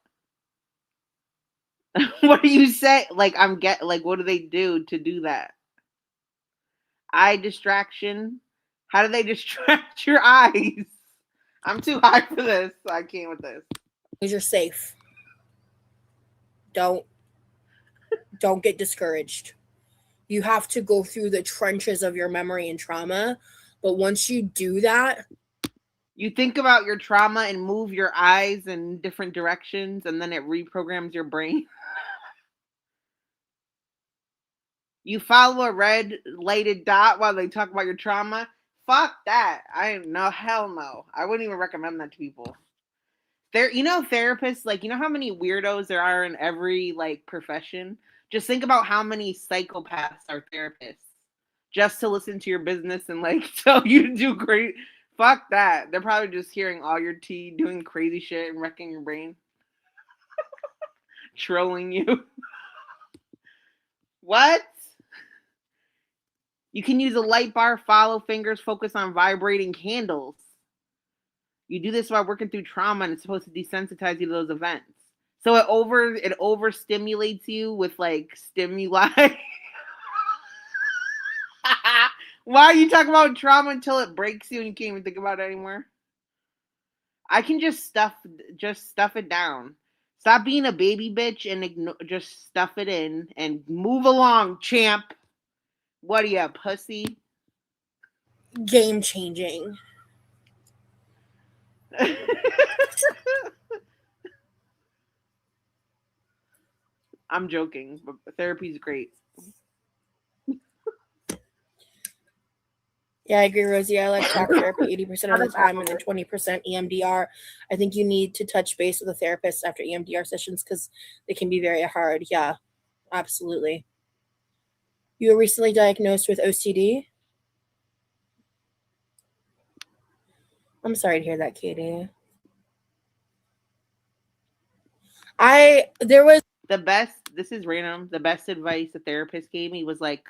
What do you say? Like what do they do to do that? Eye distraction. How do they distract your eyes? I'm too high for this. I can't with this. because you're safe. Don't don't get discouraged. You have to go through the trenches of your memory and trauma. But once you do that, you think about your trauma and move your eyes in different directions, and then it reprograms your brain. You follow a red lighted dot while they talk about your trauma. Fuck that. Hell no. I wouldn't even recommend that to people. Therapists, like, you know how many weirdos there are in every, like, profession? Just think about how many psychopaths are therapists just to listen to your business and, like, tell you to do great. Fuck that. They're probably just hearing all your tea, doing crazy shit and wrecking your brain. Trolling you. What? You can use a light bar, follow fingers, focus on vibrating candles. You do this while working through trauma, and it's supposed to desensitize you to those events. So it overstimulates you with, like, stimuli. Why are you talking about trauma until it breaks you and you can't even think about it anymore? I can just stuff it down. Stop being a baby bitch and just stuff it in and move along, champ. What are you, pussy? game changing. I'm joking, but therapy's great. Yeah, I agree, Rosie. I like talk therapy 80% of the time and then 20% EMDR. I think you need to touch base with a therapist after EMDR sessions because they can be very hard. Yeah, absolutely. You were recently diagnosed with OCD? I'm sorry to hear that, Katie. This is random. The best advice a therapist gave me was like,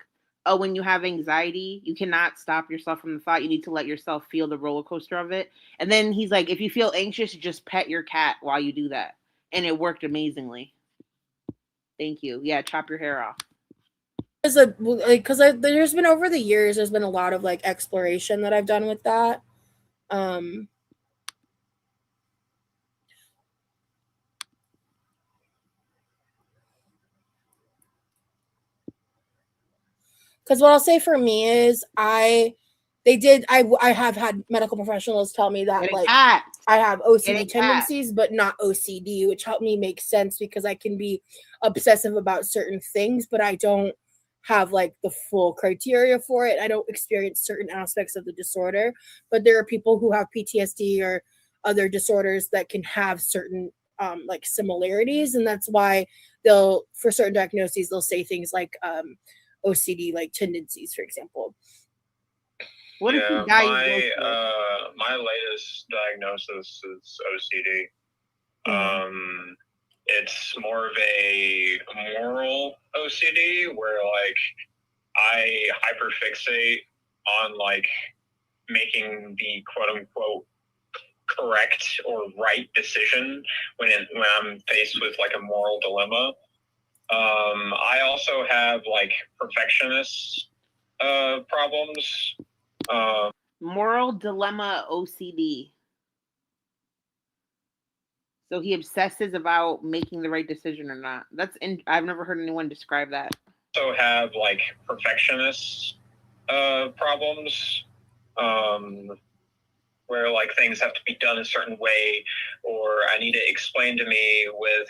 oh, when you have anxiety, you cannot stop yourself from the thought. You need to let yourself feel the roller coaster of it. And then he's like, if you feel anxious, you just pet your cat while you do that. And it worked amazingly. Thank you. Yeah, chop your hair off. Because there's been over the years, there's been a lot of like exploration that I've done with that. Because what I'll say for me is I have had medical professionals tell me that like I have OCD tendencies, but not OCD, which helped me make sense because I can be obsessive about certain things, but I don't have like the full criteria for it. I don't experience certain aspects of the disorder, but there are people who have PTSD or other disorders that can have certain like similarities, and that's why for certain diagnoses they'll say things like OCD like tendencies, for example. What if you my latest diagnosis is OCD. It's more of a moral OCD where like I hyperfixate on like making the quote unquote correct or right decision when I'm faced with like a moral dilemma. I also have like perfectionist problems. Moral dilemma OCD. So he obsesses about making the right decision or not. I've never heard anyone describe that. Also have like perfectionist problems. Where like things have to be done a certain way, or I need to explain to me with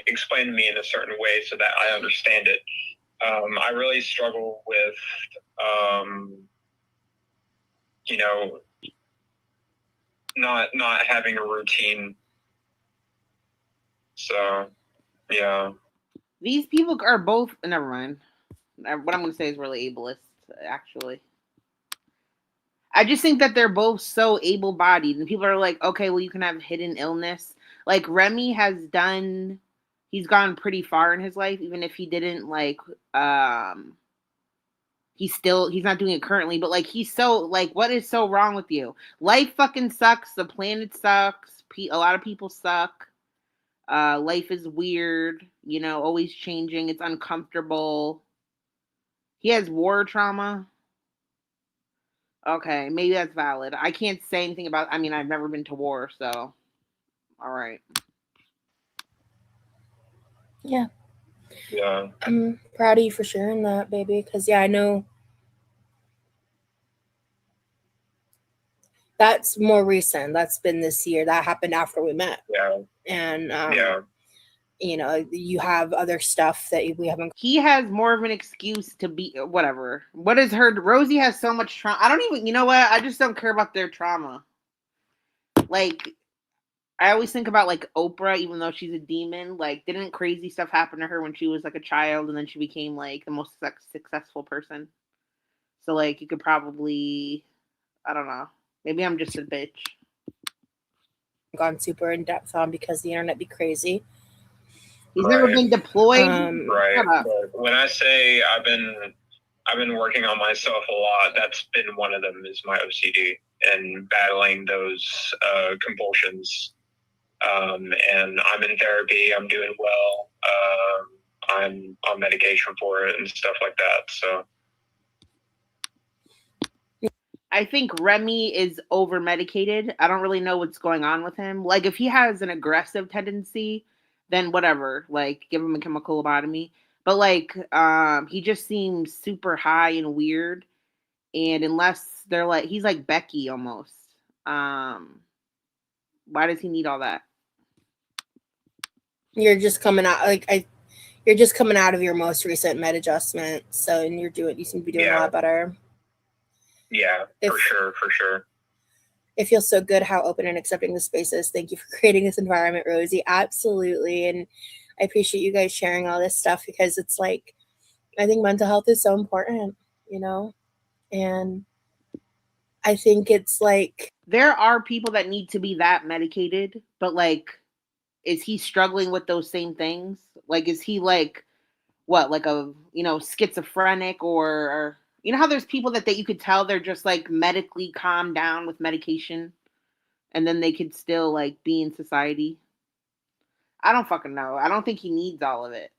explain to me in a certain way so that I understand it. I really struggle with, not having a routine. So, yeah. These people are both, never mind. What I'm going to say is really ableist, actually. I just think that they're both so able-bodied, and people are like, okay, well, you can have hidden illness. Like, Remy he's gone pretty far in his life, even if he didn't, like, he's not doing it currently, but, like, he's so, like, what is so wrong with you? Life fucking sucks. The planet sucks. A lot of people suck. Life is weird, always changing. It's uncomfortable. He has war trauma. Okay, maybe that's valid. I can't say anything about. I've never been to war, so all right. Yeah. Yeah. I'm proud of you for sharing that, baby. Because, yeah, I know that's more recent. That's been this year. That happened after we met. Yeah. And, Yeah. you know, you have other stuff that we haven't. He has more of an excuse to be whatever. What is her? Rosie has so much trauma. I don't even. You know what? I just don't care about their trauma. Like, I always think about like Oprah, even though she's a demon. Like, didn't crazy stuff happen to her when she was like a child, and then she became like the most successful person? So like, you could probably, I don't know. Maybe I'm just a bitch. Gone super in depth on because the internet be crazy. He's never been deployed. Right. But when I say I've been working on myself a lot, that's been one of them is my OCD and battling those compulsions. And I'm in therapy. I'm doing well. I'm on medication for it and stuff like that. So I think Remy is over medicated. I don't really know what's going on with him. Like, if he has an aggressive tendency, then whatever. Like, give him a chemical lobotomy. But like, he just seems super high and weird. And unless they're like, he's like Becky almost. Why does he need all that? You're just coming out you're just coming out of your most recent med adjustment, so and you seem to be doing a lot better. Yeah, for sure. It feels so good how open and accepting the space is. Thank you for creating this environment, Rosie. Absolutely. And I appreciate you guys sharing all this stuff because it's like, I think mental health is so important, you know? And I think it's like, there are people that need to be that medicated, but like, is he struggling with those same things? Like, is he like, what, like a, schizophrenic or you know how there's people that you could tell they're just like medically calmed down with medication and then they could still like be in society? I don't fucking know. I don't think he needs all of it.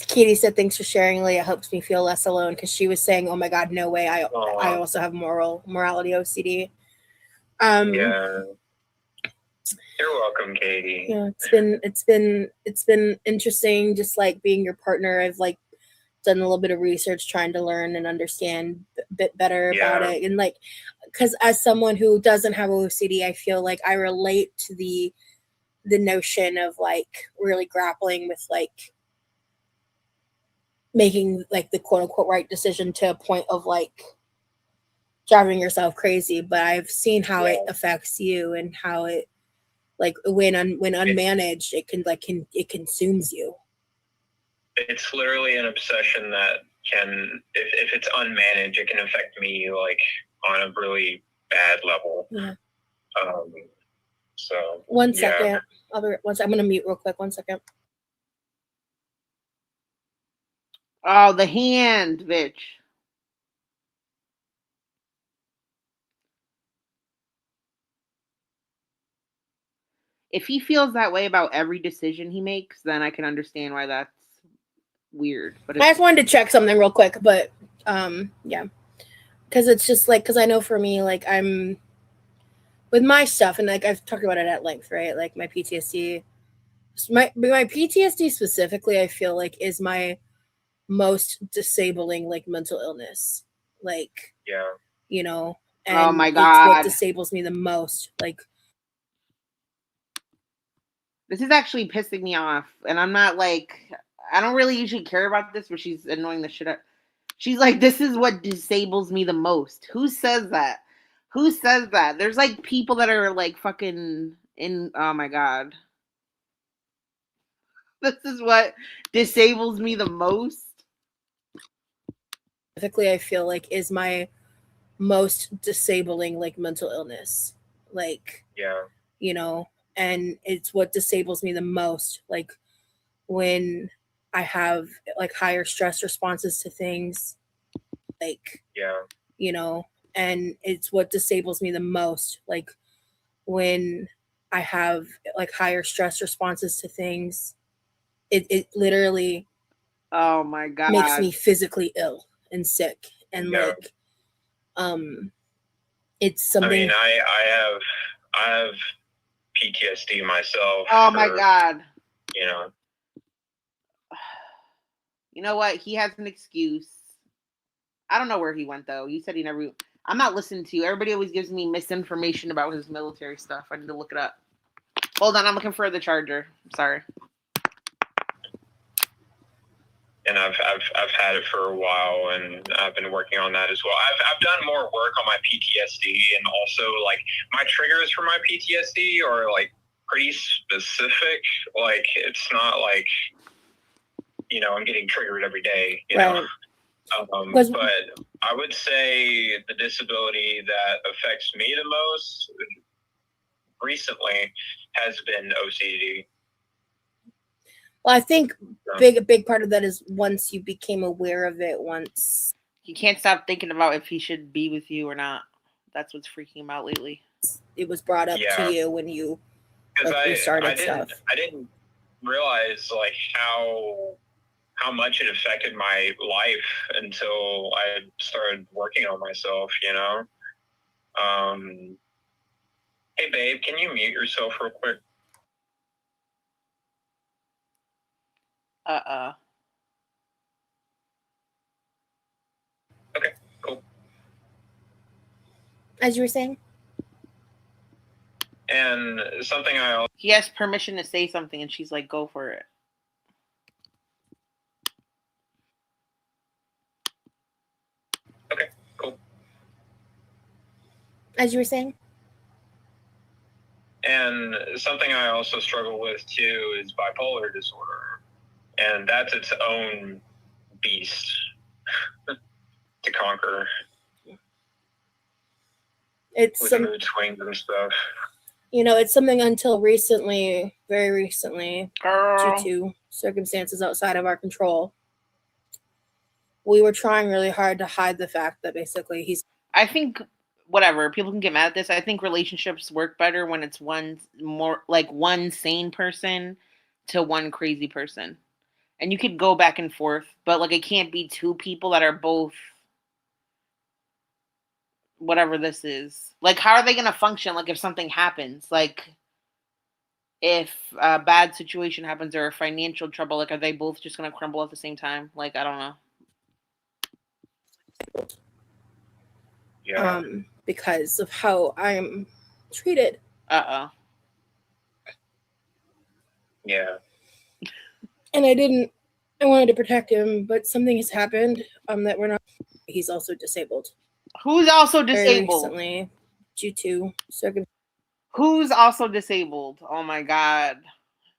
Katie said, thanks for sharing, Lee. It helps me feel less alone because she was saying, oh my God, no way. I also have morality OCD. Yeah. You're welcome, Katie. Yeah, it's been interesting just like being your partner. I've like done a little bit of research trying to learn and understand a bit better about it. And like, because as someone who doesn't have OCD, I feel like I relate to the notion of like really grappling with like making like the quote unquote right decision to a point of like driving yourself crazy. But I've seen how it affects you and how it like when unmanaged, it consumes you. It's literally an obsession that can, if it's unmanaged, it can affect me like on a really bad level. Yeah. So one second. I'm gonna mute real quick. 1 second. Oh, the hand, bitch. If he feels that way about every decision he makes, then I can understand why that's weird. But I just wanted to check something real quick, but yeah, because it's just like, because I know for me, like I'm with my stuff, and like I've talked about it at length, right? Like my PTSD, my PTSD specifically, I feel like is my most disabling like mental illness, like you know, and oh my God, it's what disables me the most, like. This is actually pissing me off, and I'm not like, I don't really usually care about this, but she's annoying the shit out. She's like, this is what disables me the most. Who says that? Who says that? There's like people that are like fucking in, oh my God. This is what disables me the most. Specifically, I feel like is my most disabling like mental illness, like you know, and it's what disables me the most, like when I have like higher stress responses to things, like you know, and it's what disables me the most, like when I have like higher stress responses to things, it literally oh my God makes me physically ill and sick, and like it's something. I mean, I have PTSD myself. Oh my God. You know. You know what? He has an excuse. I don't know where he went though. You said he never. I'm not listening to you. Everybody always gives me misinformation about his military stuff. I need to look it up. Hold on, I'm looking for the charger. Sorry. And I've had it for a while, and I've been working on that as well. I've done more work on my PTSD, and also like my triggers for my PTSD are like pretty specific. Like it's not like, you know, I'm getting triggered every day, you know. But I would say the disability that affects me the most recently has been OCD. Well, I think a big part of that is once you became aware of it. Once he can't stop thinking about if he should be with you or not. That's what's freaking him out lately. It was brought up to you when you started stuff. I didn't realize like how much it affected my life until I started working on myself, you know. Hey babe, can you mute yourself real quick? Okay, cool. As you were saying? And something he has permission to say something, and she's like, go for it. Okay, cool. As you were saying? And something I also struggle with too is bipolar disorder. And that's its own beast to conquer. It's with mood swings and stuff. You know, it's something until recently, very recently, Girl. due to circumstances outside of our control, we were trying really hard to hide the fact that basically I think whatever, people can get mad at this. I think relationships work better when it's one sane person to one crazy person. And you could go back and forth, but like it can't be two people that are both whatever this is. Like how are they going to function like if something happens? Like if a bad situation happens or financial trouble, like are they both just going to crumble at the same time? Like I don't know. Yeah. Because of how I'm treated. Yeah. And I wanted to protect him, but something has happened that we're not. He's also disabled. Who's also disabled? Recently, due to circumstances. Who's also disabled? Oh my God.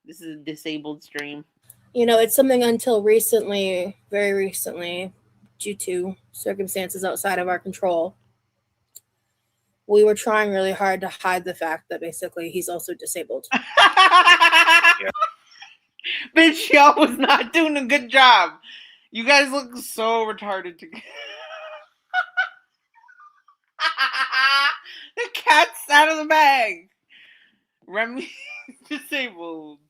This is a disabled stream. You know, it's something until recently, very recently, due to circumstances outside of our control, we were trying really hard to hide the fact that basically he's also disabled. Yeah. Bitch, y'all was not doing a good job. You guys look so retarded together. The cat's out of the bag. Remy's disabled.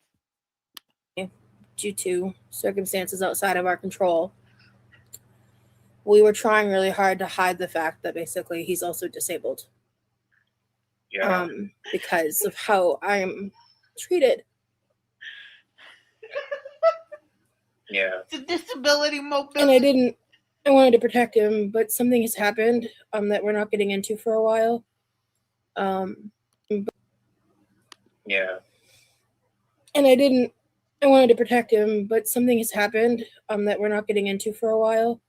Due to circumstances outside of our control, we were trying really hard to hide the fact that basically he's also disabled. Yeah. Because of how I'm treated. Yeah. It's a disability mobility. And I wanted to protect him, but something has happened that we're not getting into for a while. Yeah. And I wanted to protect him, but something has happened that we're not getting into for a while.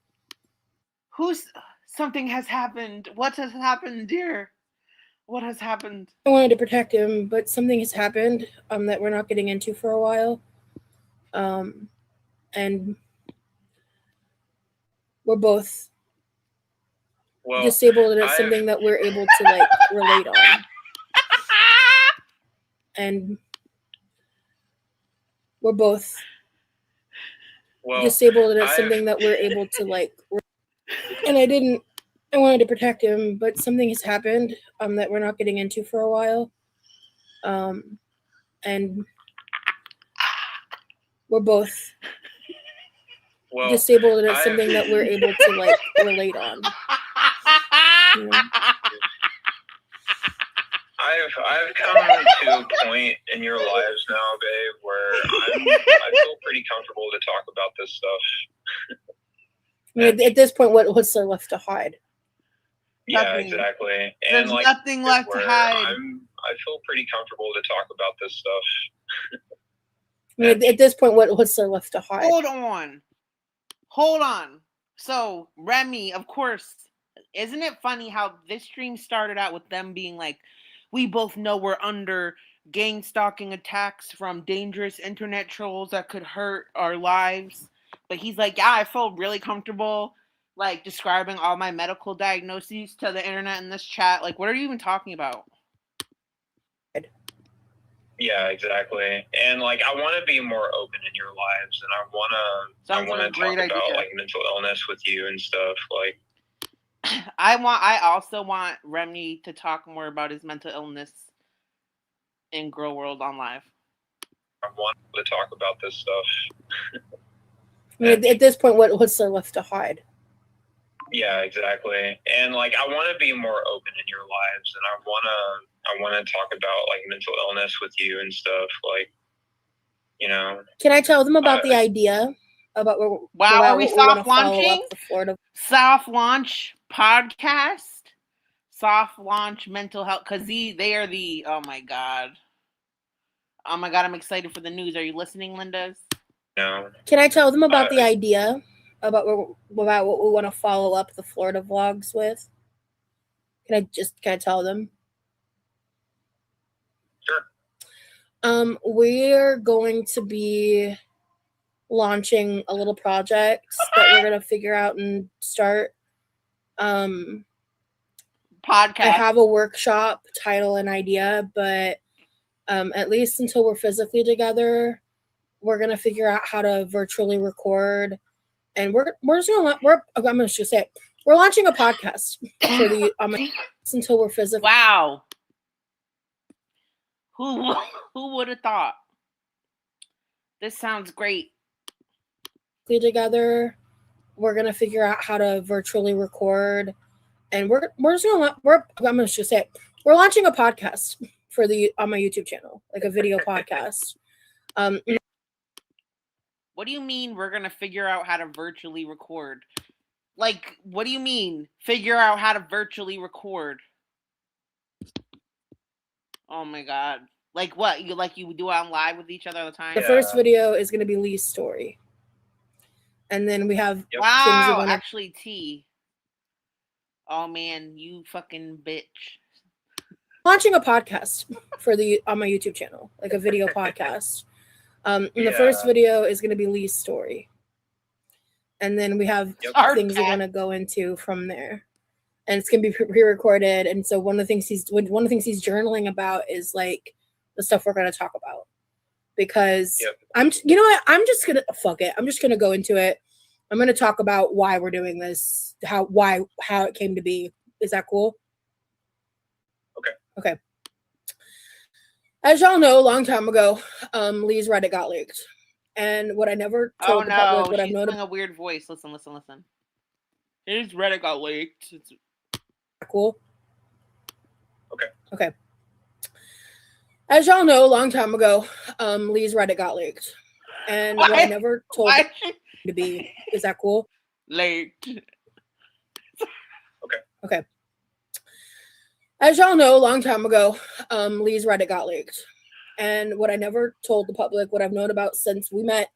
Something has happened? What has happened, dear? What has happened? I wanted to protect him, but something has happened that we're not getting into for a while. And we're both disabled, and it's something that we're able to like relate on. And we're both disabled, and it's something that we're able to like. And I wanted to protect him, but something has happened that we're not getting into for a while. And we're both disabled, and it's something that we're able to like relate on. You know? I've come to a point in your lives now, babe, where I feel pretty comfortable to talk about this stuff. I mean, at this point, what's there left to hide? Yeah, Nothing. exactly. There's And like nothing left to where hide. I feel pretty comfortable to talk about this stuff. I mean, at this point, what's there left to hide? Hold on. So Remy, of course, isn't it funny how this stream started out with them being like, we both know we're under gang stalking attacks from dangerous internet trolls that could hurt our lives. But he's like, yeah, I feel really comfortable like describing all my medical diagnoses to the internet in this chat. Like, what are you even talking about? Yeah, exactly. And like I want to be more open in your lives, and I want to talk about like mental illness with you and stuff. Like I also want Remy to talk more about his mental illness in Girl World on Live. I want to talk about this stuff. I mean, at this point, what's there left to hide? Yeah, exactly. And like I want to be more open in your lives, and I want to talk about like mental illness with you and stuff. Like, you know. Can I tell them about the idea about where? Wow, are we soft launching? The Florida soft launch podcast, soft launch mental health, because they are the oh my god, I'm excited for the news. Are you listening, Linda's? No. Can I tell them about the idea about what we want to follow up the Florida vlogs with? Can I tell them? Sure. We're going to be launching a little project that we're gonna figure out and start. Podcast. I have a workshop title and idea, but at least until we're physically together, we're gonna figure out how to virtually record, and I'm just say it. We're launching a podcast for the until we're physically. Wow. Who would have thought? This sounds great. Together, we're gonna figure out how to virtually record, and I'm just say it. We're launching a podcast for on my YouTube channel, like a video podcast. What do you mean we're gonna figure out how to virtually record? Like, what do you mean figure out how to virtually record? Oh my god! Like what? You do it on live with each other all the time? The first video is gonna be Lee's story, and then we have wow. Actually, T. Oh man, you fucking bitch. Launching a podcast for on my YouTube channel, like a video podcast. The first video is going to be Lee's story, and then we have things we're going to go into from there, and it's going to be pre-recorded. And so one of the things he's journaling about is like the stuff we're going to talk about, because you know what, I'm just gonna fuck it. I'm just going to go into it. I'm going to talk about why we're doing this, how it came to be. Is that cool? Okay. As y'all know, a long time ago, Lee's Reddit got leaked, and what I never told the public, what I've known a weird voice. Listen. His Reddit got leaked. It's cool. Okay. As y'all know, a long time ago, Lee's Reddit got leaked, and what I never told to be. Is that cool? Leaked. Okay. As y'all know, a long time ago, Lee's Reddit got leaked. And what I never told the public, what I've known about since we met,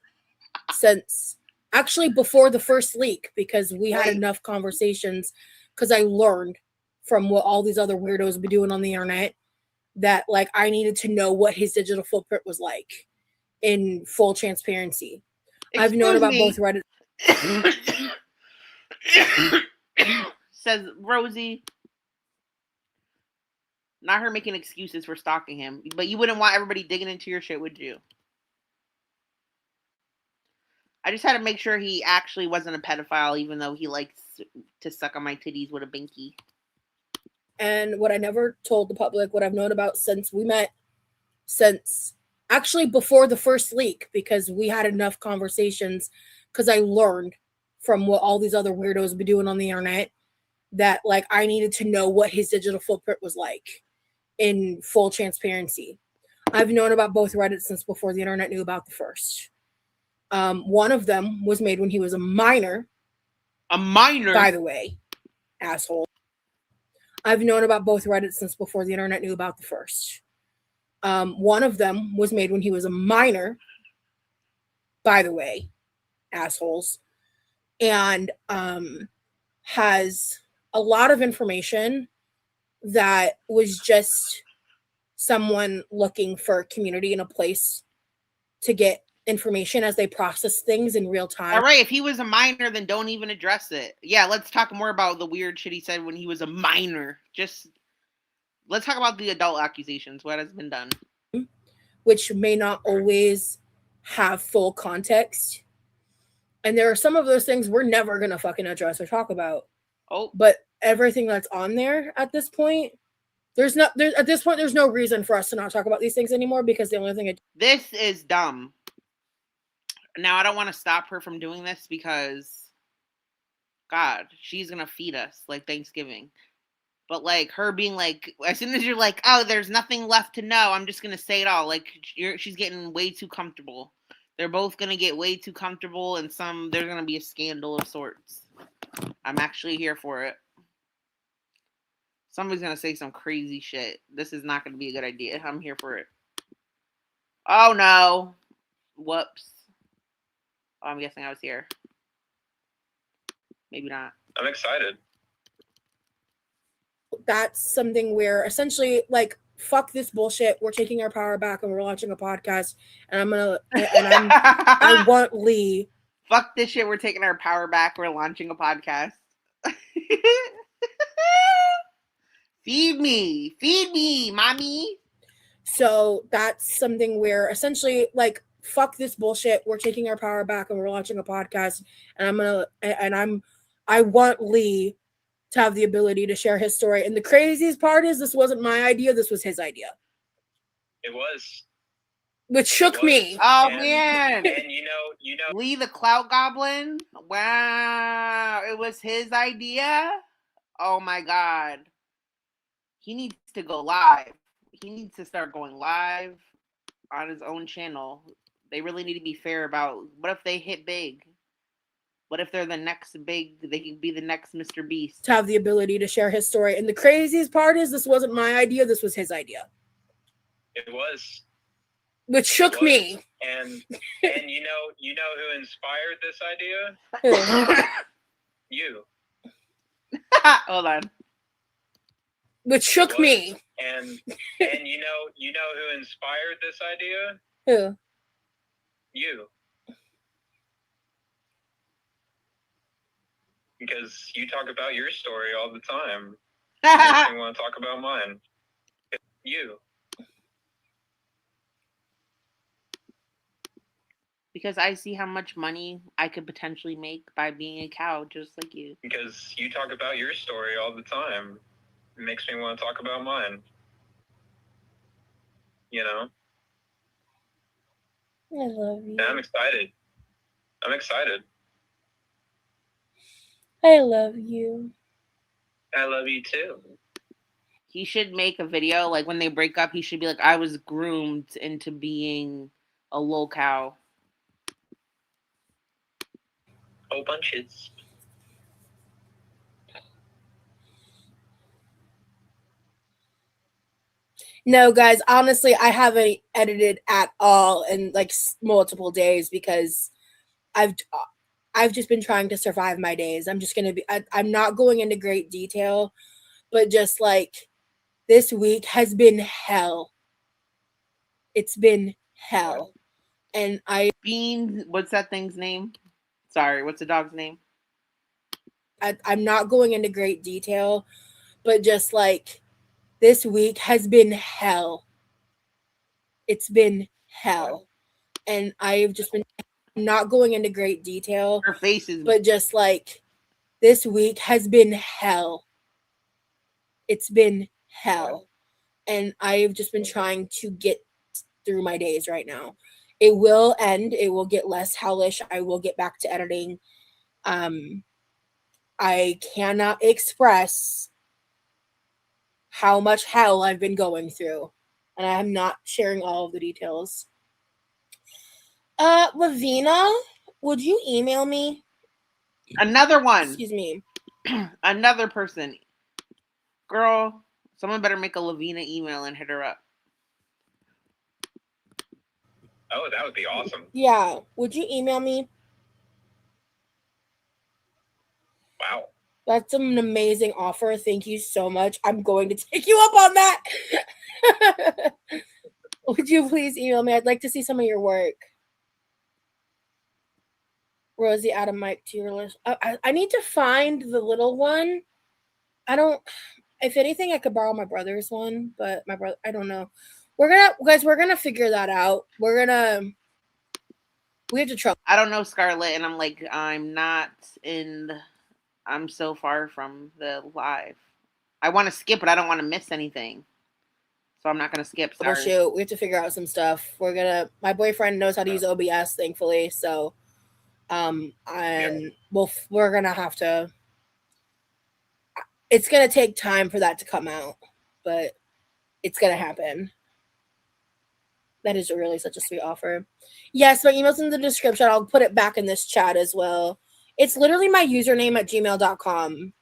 actually before the first leak, because we had enough conversations, because I learned from what all these other weirdos be doing on the internet, that like I needed to know what his digital footprint was like in full transparency. I've known about both Reddit. Says Rosie. Not her making excuses for stalking him, but you wouldn't want everybody digging into your shit, would you? I just had to make sure he actually wasn't a pedophile, even though he likes to suck on my titties with a binky. And what I never told the public, what I've known about since we met, actually before the first leak, because we had enough conversations, because I learned from what all these other weirdos be doing on the internet, that like I needed to know what his digital footprint was like in full transparency. I've known about both Reddits since before the internet knew about the first. One of them was made when he was a minor. A minor? By the way, asshole. I've known about both Reddits since before the internet knew about the first. One of them was made when he was a minor. By the way, assholes. And has a lot of information that was just someone looking for a community and a place to get information as they process things in real time. All right, if he was a minor, then don't even address it. Yeah, let's talk more about the weird shit he said when he was a minor. Just let's talk about the adult accusations, what has been done. Which may not always have full context. And there are some of those things we're never going to fucking address or talk about. Oh. But everything that's on there at this point, there's no reason for us to not talk about these things anymore, because the only thing this is dumb. Now, I don't want to stop her from doing this because, God, she's going to feed us like Thanksgiving. But, like, her being like, as soon as you're like, oh, there's nothing left to know, I'm just going to say it all. Like, she's getting way too comfortable. They're both going to get way too comfortable, and there's going to be a scandal of sorts. I'm actually here for it. Somebody's going to say some crazy shit. This is not going to be a good idea. I'm here for it. Oh, no. Whoops. Oh, I'm guessing I was here. Maybe not. I'm excited. That's something where essentially, like, fuck this bullshit. We're taking our power back and we're launching a podcast. And I want Lee. Fuck this shit. We're taking our power back. We're launching a podcast. Feed me, mommy. So that's something where essentially, like, fuck this bullshit. We're taking our power back and we're launching a podcast. And I want Lee to have the ability to share his story. And the craziest part is this wasn't my idea. This was his idea. It was. Which shook me. Oh, man. And you know. Lee the Clout Goblin? Wow. It was his idea? Oh, my God. He needs to go live. He needs to start going live on his own channel. They really need to be fair about what if they hit big? What if they're the next big, they could be the next Mr. Beast? To have the ability to share his story. And the craziest part is this wasn't my idea. This was his idea. It was. Which shook me. And you know who inspired this idea? You. Hold on. Which shook me. And you know who inspired this idea? Who? You. Because you talk about your story all the time. Makes me want to talk about mine. You. Because I see how much money I could potentially make by being a cow, just like you. Because you talk about your story all the time. It makes me want to talk about mine. You know? I love you. And I'm excited. I love you. I love you too. He should make a video, like when they break up, he should be like, I was groomed into being a little cow. Whole bunches. No, guys, honestly, I haven't edited at all in like multiple days because I've just been trying to survive my days. I'm not going into great detail, but just like this week has been hell. It's been hell. And Bean, what's that thing's name? Sorry, what's the dog's name? I'm not going into great detail, but just like this week has been hell. It's been hell. And I've just been not going into great detail. Her face is... But just like this week has been hell. It's been hell. And I've just been trying to get through my days right now. It will end. It will get less hellish. I will get back to editing. I cannot express how much hell I've been going through. And I am not sharing all of the details. Lavina, would you email me? Another one. Excuse me. Another person. Girl, someone better make a Lavina email and hit her up. Oh, that would be awesome. Yeah. Would you email me? Wow. That's an amazing offer. Thank you so much. I'm going to take you up on that. Would you please email me? I'd like to see some of your work. Rosie, add a mic to your list. I need to find the little one. I don't. If anything, I could borrow my brother's one, but my brother, I don't know. We're gonna figure that out. We have to trouble. I don't know Scarlett, and I'm so far from the live. I want to skip, but I don't want to miss anything. So I'm not going to skip. Sorry. Shoot, we have to figure out some stuff. My boyfriend knows how to use OBS, thankfully. So, we're going to have to, it's going to take time for that to come out, but it's going to happen. That is really such a sweet offer. Yes, my email's in the description. I'll put it back in this chat as well. It's literally my username at gmail.com.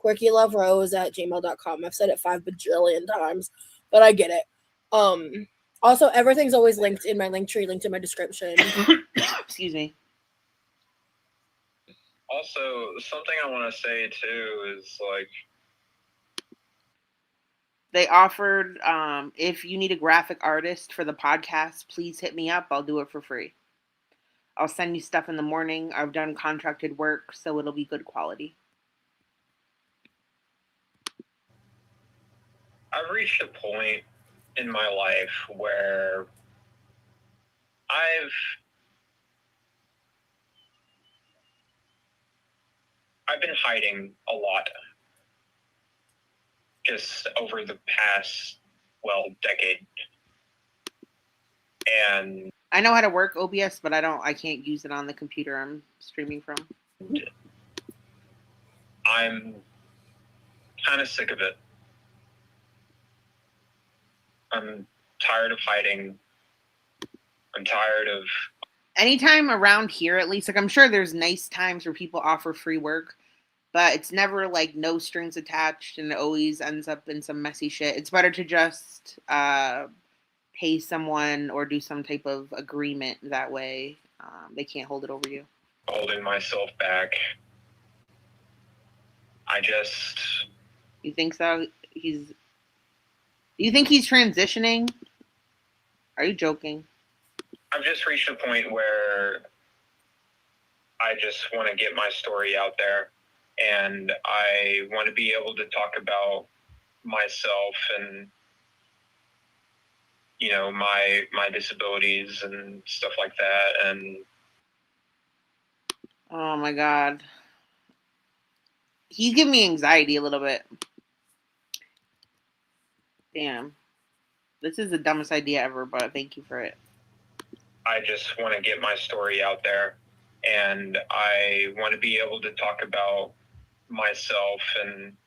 quirkyloverose@gmail.com. I've said it 5 bajillion times, but I get it. Also, everything's always linked in my link tree, linked in my description. Excuse me. Also, something I want to say too is like, they offered, if you need a graphic artist for the podcast, please hit me up. I'll do it for free. I'll send you stuff in the morning. I've done contracted work, so it'll be good quality. I've reached a point in my life where I've been hiding a lot just over the past, decade. And I know how to work OBS, but I can't use it on the computer I'm streaming from. I'm kind of sick of it. I'm tired of hiding. I'm tired of... Anytime around here, at least, like I'm sure there's nice times where people offer free work, but it's never like no strings attached and it always ends up in some messy shit. It's better to just pay someone or do some type of agreement. That way they can't hold it over you. Holding myself back. You think so? You think he's transitioning? Are you joking? I've just reached a point where I just want to get my story out there, and I want to be able to talk about myself and, my disabilities and stuff like that. And oh my God. He's giving me anxiety a little bit. Damn. This is the dumbest idea ever, but thank you for it. I just want to get my story out there, and I want to be able to talk about myself and,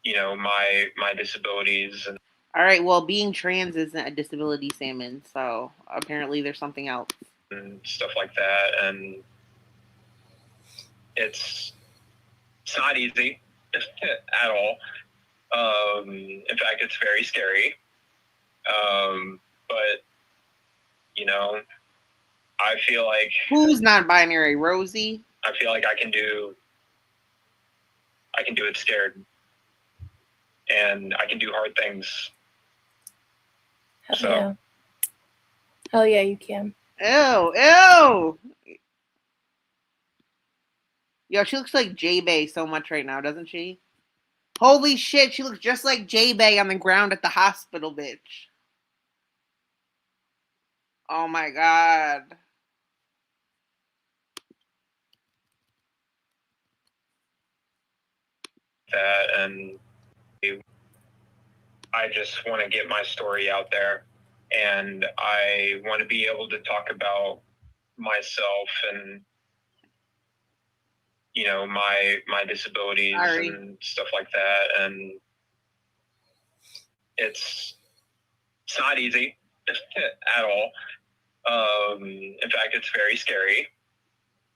my disabilities. And all right, well, being trans isn't a disability, Salmon, so apparently there's something else. And stuff like that, and it's not easy at all. In fact, it's very scary. But, I feel like... Who's non-binary? Rosie? I feel like I can do it scared. And I can do hard things. Yeah. Hell yeah, you can. Ew. Yo, she looks like J-Bay so much right now, doesn't she? Holy shit, she looks just like J-Bay on the ground at the hospital, bitch. Oh my God. That, and I just want to get my story out there, and I want to be able to talk about myself and, you know, my disabilities Sorry. and stuff like that. And it's not easy at all. In fact, it's very scary.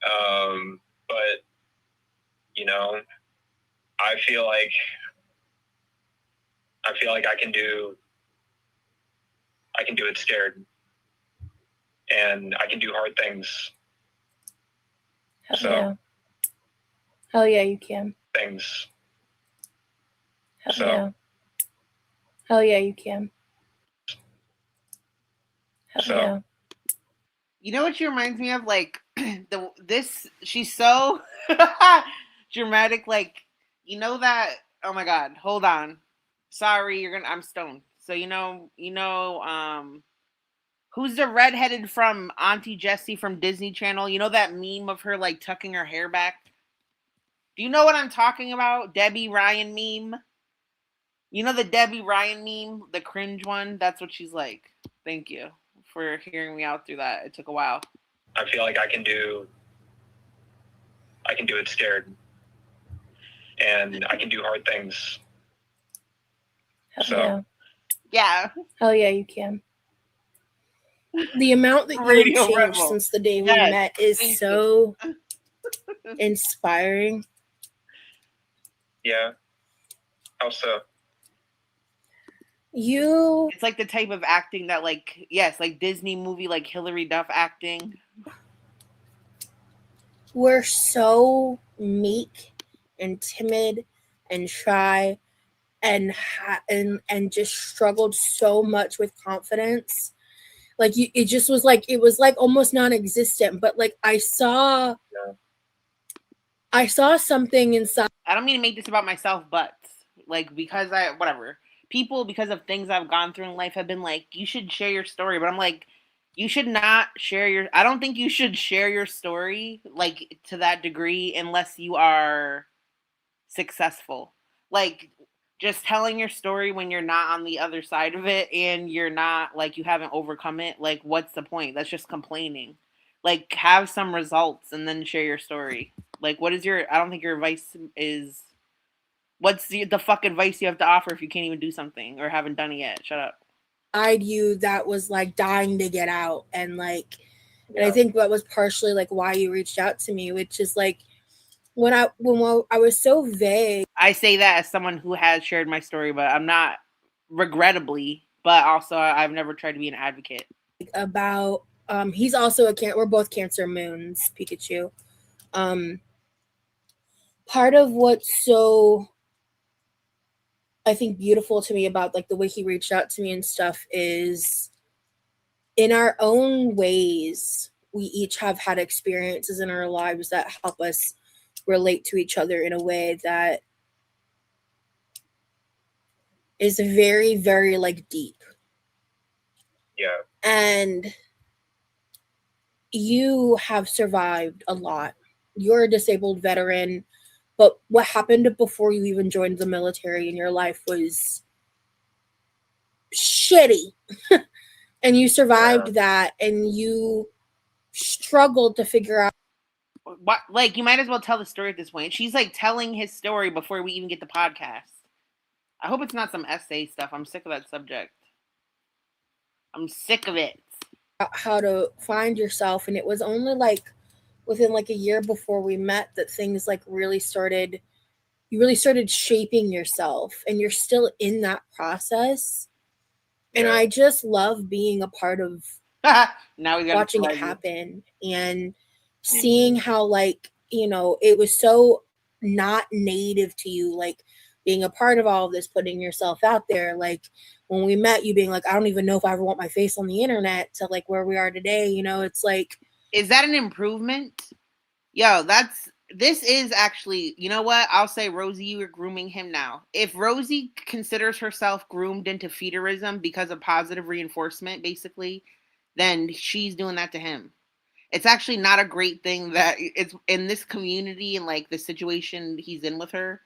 But you know, I feel like I can do it scared, and I can do hard things. Hell So yeah. Hell yeah, you can. things. Hell So yeah. Hell yeah, you can. Hell So yeah. You know what she reminds me of? Like she's so dramatic. Like, you know that? Oh my God! Hold on. Sorry, I'm stoned. So who's the redheaded from Auntie Jessie from Disney Channel? You know that meme of her like tucking her hair back? Do you know what I'm talking about? Debbie Ryan meme. You know the Debbie Ryan meme, the cringe one? That's what she's like. Thank you for hearing me out through that. It took a while. I feel like I can do it scared, and I can do hard things. Hell So yeah. Yeah. Hell yeah, you can. The amount that Radio you've changed Rebel. since the day we Yes, met is thank so inspiring. yeah. How so? It's like the type of acting that, like, yes, like Disney movie, like Hilary Duff acting. We're so meek and timid and shy and just struggled so much with confidence. Like it just was like, it was like almost non-existent, but like I saw something inside. I don't mean to make this about myself, but like, because people, because of things I've gone through in life, have been like, you should share your story. But I'm like, you should not share I don't think you should share your story like to that degree unless you are successful. Like, just telling your story when you're not on the other side of it and you're not, like, you haven't overcome it, like, what's the point? That's just complaining. Like, have some results and then share your story. Like, I don't think your advice is, what's the fuck advice you have to offer if you can't even do something or haven't done it yet? Shut up. You that was like dying to get out, and like, and I think that was partially like why you reached out to me, which is like, when I was so vague. I say that as someone who has shared my story, but I'm not, regrettably, but also I've never tried to be an advocate. About he's also we're both Cancer moons, Pikachu. Part of what's so, I think, beautiful to me about like the way he reached out to me and stuff is, in our own ways, we each have had experiences in our lives that help us relate to each other in a way that is very, very like deep. Yeah. And you have survived a lot. You're a disabled veteran, but what happened before you even joined the military in your life was shitty. And you survived that, and you struggled to figure out. What, like, you might as well tell the story at this point. She's like telling his story before we even get the podcast. I hope it's not some essay stuff. I'm sick of that subject. I'm sick of it. How to find yourself, and it was only like within like a year before we met that things like really started. You really started shaping yourself, and you're still in that process. And I just love being a part of now we watching it happen and seeing how, like, you know, it was so not native to you, like being a part of all of this, putting yourself out there. Like when we met, you being like, I don't even know if I ever want my face on the internet, to like where we are today. You know, it's like, is that an improvement? Yo, this is actually, you know what? I'll say, Rosie, you are grooming him now. If Rosie considers herself groomed into feederism because of positive reinforcement, basically, then she's doing that to him. It's actually not a great thing that it's in this community and like the situation he's in with her.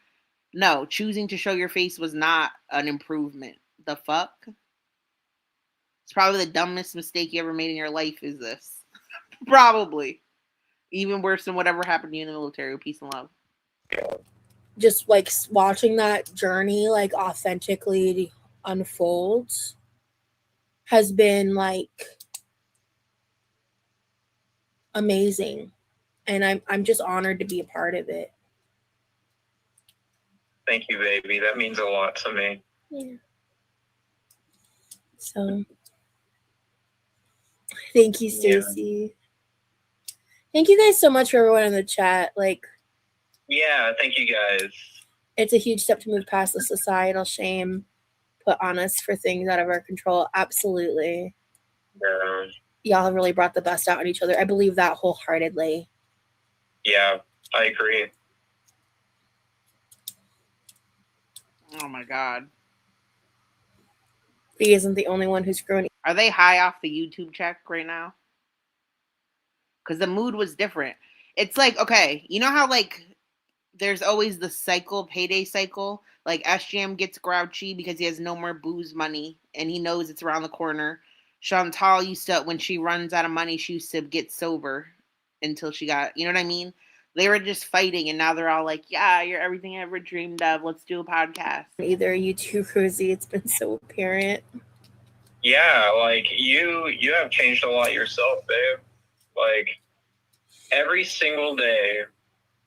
No, choosing to show your face was not an improvement. The fuck? It's probably the dumbest mistake you ever made in your life, is this. Probably. Even worse than whatever happened to you in the military. Peace and love. Just like watching that journey like authentically unfold has been like amazing, and I'm just honored to be a part of it. Thank you, baby. That means a lot to me. Yeah. So thank you, Stacy. Thank you guys so much for everyone in the chat. Like, yeah, thank you guys. It's a huge step to move past the societal shame put on us for things out of our control. Absolutely. Yeah. Y'all have really brought the best out in each other. I believe that wholeheartedly. Yeah, I agree. Oh my god. He isn't the only one who's grown. Are they high off the YouTube check right now? Because the mood was different. It's like, okay, you know how like there's always the cycle, payday cycle? Like SGM gets grouchy because he has no more booze money and he knows it's around the corner. Chantal used to, when she runs out of money, she used to get sober until she got, you know what I mean? They were just fighting and now they're all like, yeah, you're everything I ever dreamed of. Let's do a podcast. Either you two, Rosie, it's been so apparent. Yeah, like you have changed a lot yourself, babe. Like every single day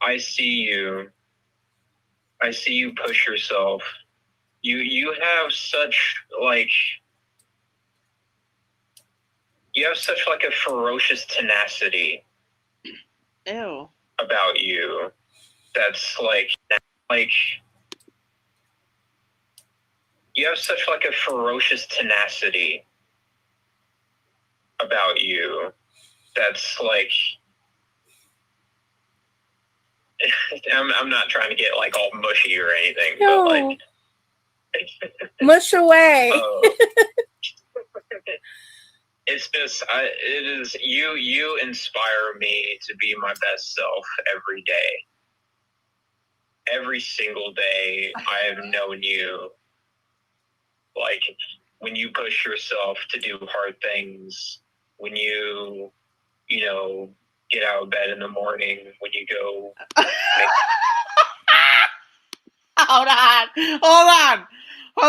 I see you push yourself. You have such like a ferocious tenacity Ew. about you. That's like you have such like a ferocious tenacity about you. That's like I'm not trying to get like all mushy or anything, No. but like mush away. It's just it is you inspire me to be my best self every day. Every single day I've known you, like when you push yourself to do hard things, when you know, get out of bed in the morning, when you go Hold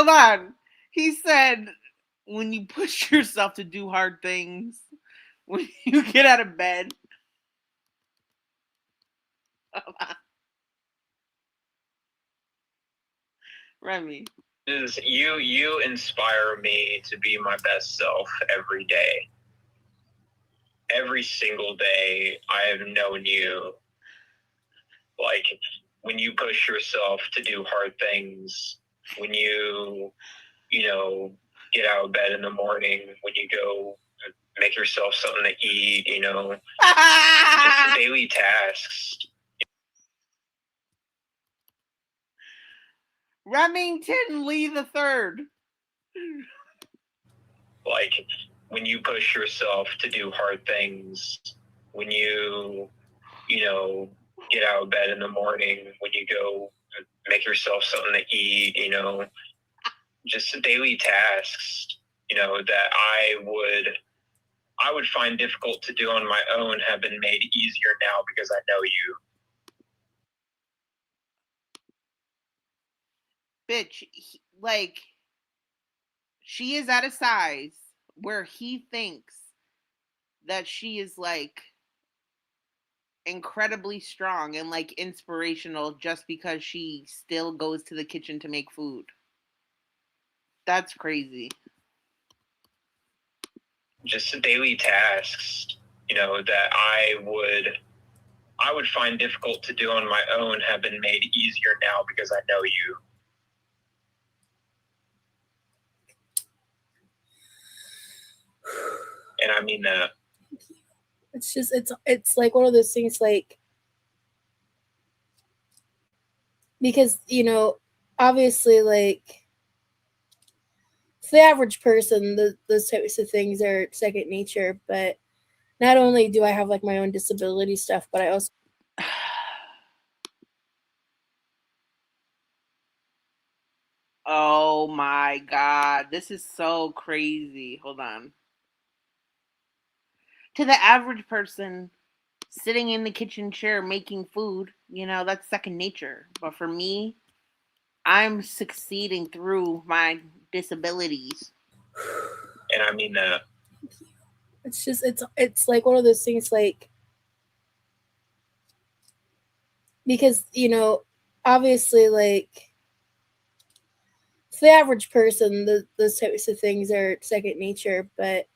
on. He said when you push yourself to do hard things, when you get out of bed. Hold on. Remy. Is you inspire me to be my best self every day. Every single day I have known you, like when you push yourself to do hard things, when you know, get out of bed in the morning, when you go make yourself something to eat, you know, just daily tasks. Remington Lee the Third. Like when you push yourself to do hard things, when you know, get out of bed in the morning, when you go make yourself something to eat, you know, just daily tasks, you know, that I would find difficult to do on my own have been made easier now because I know you. Bitch, like, she is at a size where he thinks that she is like incredibly strong and like inspirational just because she still goes to the kitchen to make food. That's crazy. Just daily tasks, you know, that I would find difficult to do on my own have been made easier now because I know you. And I mean that. It's just it's like one of those things, like, because, you know, obviously, like, for the average person, those types of things are second nature. But not only do I have like my own disability stuff, but I also Oh my god, this is so crazy. Hold on. To the average person, sitting in the kitchen chair making food, that's second nature. But for me, I'm succeeding through my disabilities. And I mean that. It's just it's like one of those things, like, because obviously, like, for the average person, those types of things are second nature. But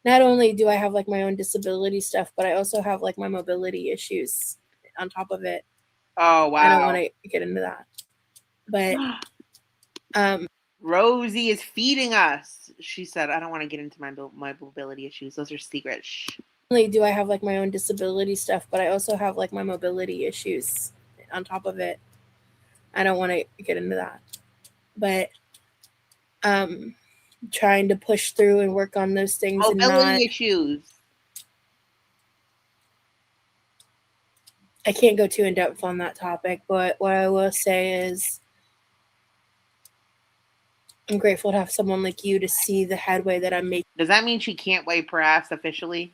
not only do I have like my own disability stuff, but I also have like my mobility issues on top of it. Oh wow! I don't want to get into that, but Rosie is feeding us. She said, "I don't want to get into my mobility issues. Those are secrets." Shh. Not only do I have like my own disability stuff, but I also have like my mobility issues on top of it. I don't want to get into that, but trying to push through and work on those things and not. Mobility issues. I can't go too in depth on that topic, but what I will say is I'm grateful to have someone like you to see the headway that I'm making. Does that mean she can't wipe her ass officially?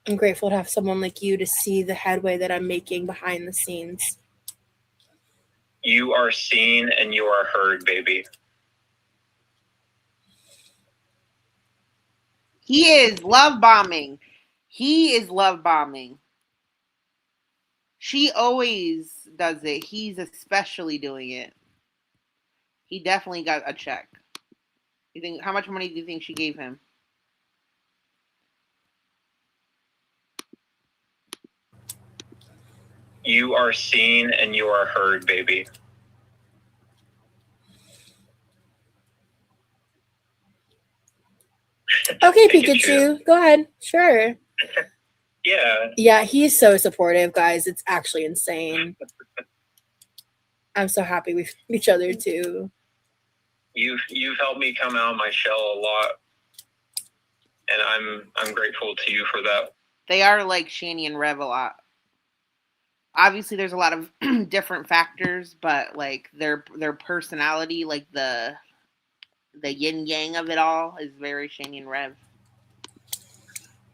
I'm grateful to have someone like you to see the headway that I'm making behind the scenes. You are seen and you are heard, baby. He is love bombing. He is love bombing. She always does it. He's especially doing it. He definitely got a check. You think, how much money do you think she gave him? You are seen and you are heard, baby. Okay, Pikachu. Go ahead. Sure. Yeah. Yeah, he's so supportive, guys. It's actually insane. I'm so happy with each other too. You've helped me come out of my shell a lot, and I'm grateful to you for that. They are like Shani and Rev a lot. Obviously, there's a lot of different factors, but like their personality, like the yin yang of it all, is very Shani and Rev.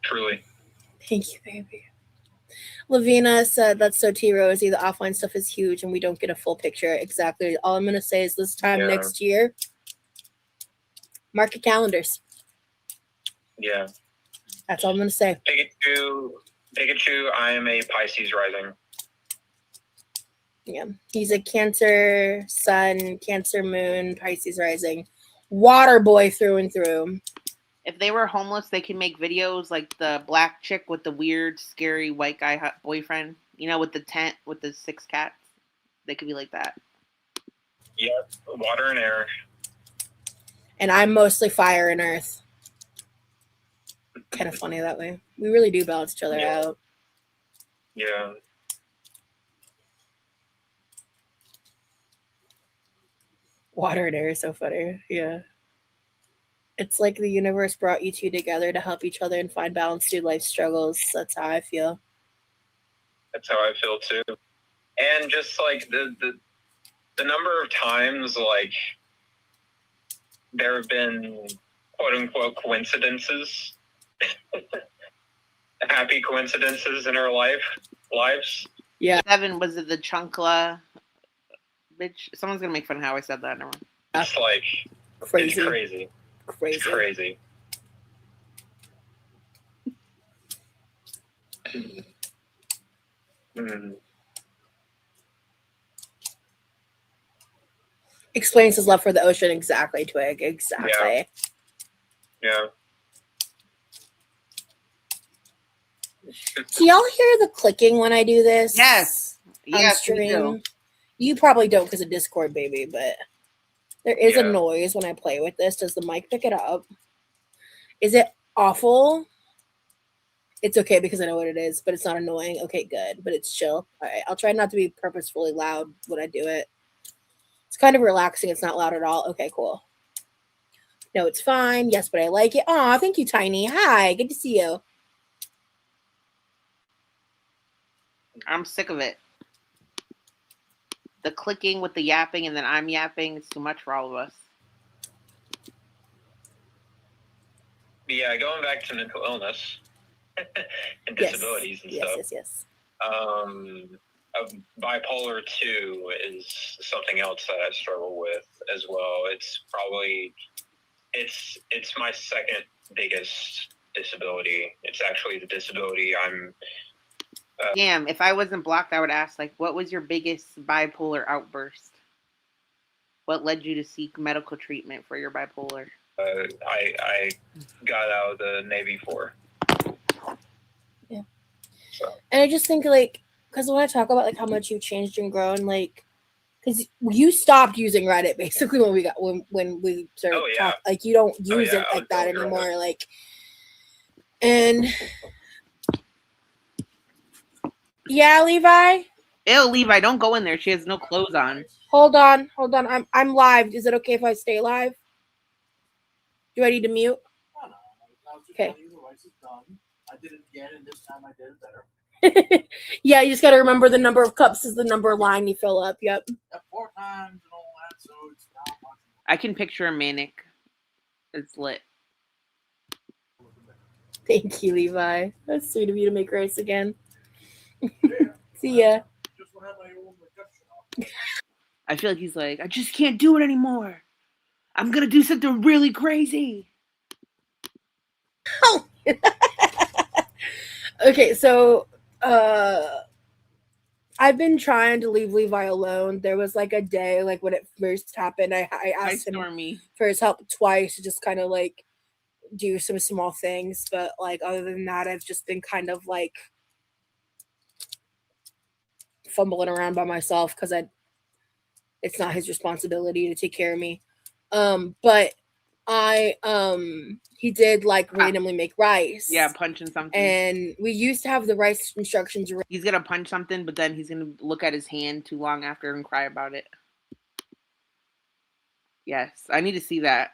Truly. Thank you, baby. Lavina said, "That's so T, Rosie. The offline stuff is huge, and we don't get a full picture." Exactly. All I'm gonna say is this time next year, mark your calendars. Yeah. That's all I'm gonna say. Pikachu, I am a Pisces rising. Yeah, he's a Cancer Sun, Cancer Moon, Pisces rising, water boy through and through. If they were homeless, they could make videos like the black chick with the weird, scary white guy boyfriend. With the tent with the 6 cats. They could be like that. Yep, water and air. And I'm mostly fire and earth. Kind of funny that way. We really do balance each other out. Yeah. Water and air is so funny. Yeah. It's like the universe brought you two together to help each other and find balance through life's struggles. That's how I feel. That's how I feel too. And just like the number of times, like, there have been quote unquote coincidences, happy coincidences in our lives. Yeah. 7, was it the Chunkla bitch? Someone's gonna make fun of how I said that. Never mind. It's like crazy. It's crazy. Crazy. It's crazy. Explains his love for the ocean. Exactly, Twig. Exactly. Yeah. Do y'all hear the clicking when I do this? Yes. Yes, stream? we do. You probably don't because of Discord, baby, but there is a Yeah. noise when I play with this. Does the mic pick it up? Is it awful? It's okay because I know what it is, but it's not annoying. Okay, good. But it's chill. All right. I'll try not to be purposefully loud when I do it. It's kind of relaxing. It's not loud at all. Okay, cool. No, it's fine. Yes, but I like it. Aw, thank you, Tiny. Hi, good to see you. I'm sick of it. The clicking with the yapping and then I'm yapping is too much for all of us. Yeah, going back to mental illness and disabilities and stuff. Yes. Bipolar 2 is something else that I struggle with as well. It's probably it's my second biggest disability. It's actually the disability I'm. Damn, if I wasn't blocked, I would ask, like, what was your biggest bipolar outburst? What led you to seek medical treatment for your bipolar? I got out of the Navy for. Yeah. So. And I just think, like, because when I talk about, like, how much you've changed and grown, like, because you stopped using Reddit basically when we started talking. Like, you don't use it like that anymore. Reddit. Like, and yeah, Levi. Ew, Levi, don't go in there. She has no clothes on. Hold on. I'm live. Is it okay if I stay live? Do I need to mute? No. Okay. I did it again, and this time I did it better. Yeah, you just got to remember the number of cups is the number of line you fill up. Yep. 4 times and all that, so it's not much. I can picture a manic. It's lit. Thank you, Levi. That's sweet of you to make rice again. Yeah. See ya. Just want to have my own reception off. I feel like he's like, I just can't do it anymore. I'm going to do something really crazy. Oh. Okay, so I've been trying to leave Levi alone. There was like a day, like when it first happened, I asked him for his help twice to just kind of like do some small things, but like other than that, I've just been kind of like fumbling around by myself because it's not his responsibility to take care of me. But he did like randomly make rice. Yeah, punching something. And we used to have the rice instructions. He's gonna punch something, but then he's gonna look at his hand too long after and cry about it. Yes, I need to see that.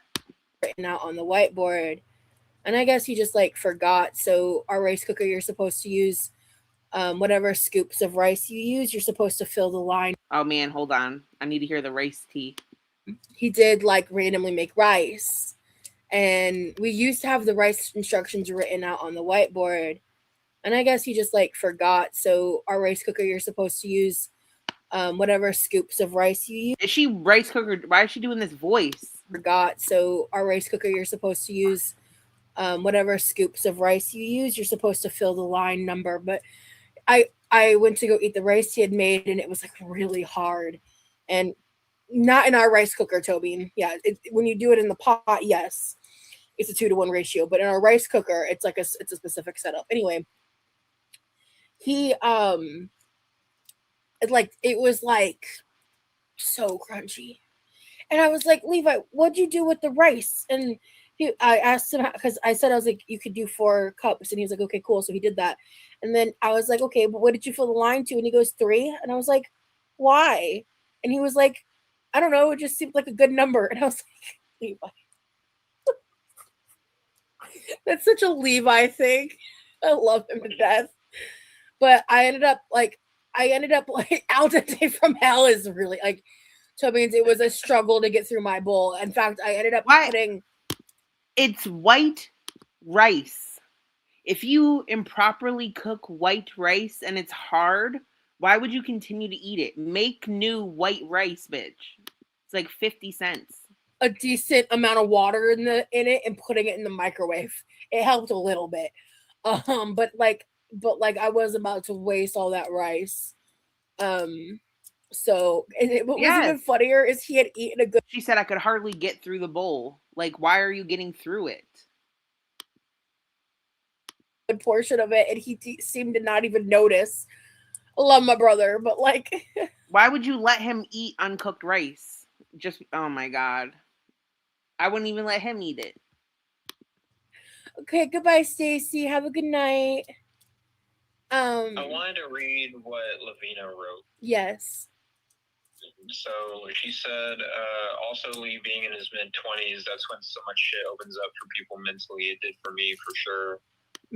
Written out on the whiteboard. And I guess he just like forgot. So our rice cooker, you're supposed to use whatever scoops of rice you use, you're supposed to fill the line. Oh man, hold on. I need to hear the rice tea. He did like randomly make rice. And we used to have the rice instructions written out on the whiteboard. And I guess he just like forgot. So our rice cooker, you're supposed to use whatever scoops of rice you use. Is she rice cooker? Why is she doing this voice? Forgot. So our rice cooker, you're supposed to use whatever scoops of rice you use. You're supposed to fill the line number. But I went to go eat the rice he had made, and it was like really hard. And not in our rice cooker, Toby. Yeah, when you do it in the pot, yes, it's a 2-to-1 ratio. But in our rice cooker, it's a specific setup. Anyway, he it was like so crunchy, and I was like, Levi, what'd you do with the rice? And I asked him because I was like, you could do 4 cups, and he was like, okay, cool. So he did that, and then I was like, okay, but what did you fill the line to? And he goes 3, and I was like, why? And he was like, I don't know, it just seemed like a good number. And I was like, Levi. That's such a Levi thing. I love him to death. But I ended up like al dente from hell is really like, so it means it was a struggle to get through my bowl. In fact, I ended up putting. It's white rice. If you improperly cook white rice and it's hard, why would you continue to eat it? Make new white rice, bitch. It's like 50 cents. A decent amount of water in it and putting it in the microwave. It helped a little bit. But I was about to waste all that rice. So what was even funnier is he had eaten a good. She said I could hardly get through the bowl. Like, why are you getting through it? Good portion of it, and he seemed to not even notice. I love my brother, but like, why would you let him eat uncooked rice? Just, oh my God. I wouldn't even let him eat it. Okay, goodbye, Stacy. Have a good night. I wanted to read what Lavina wrote. Yes. So she said, also Lee being in his mid-20s, that's when so much shit opens up for people mentally. It did for me, for sure.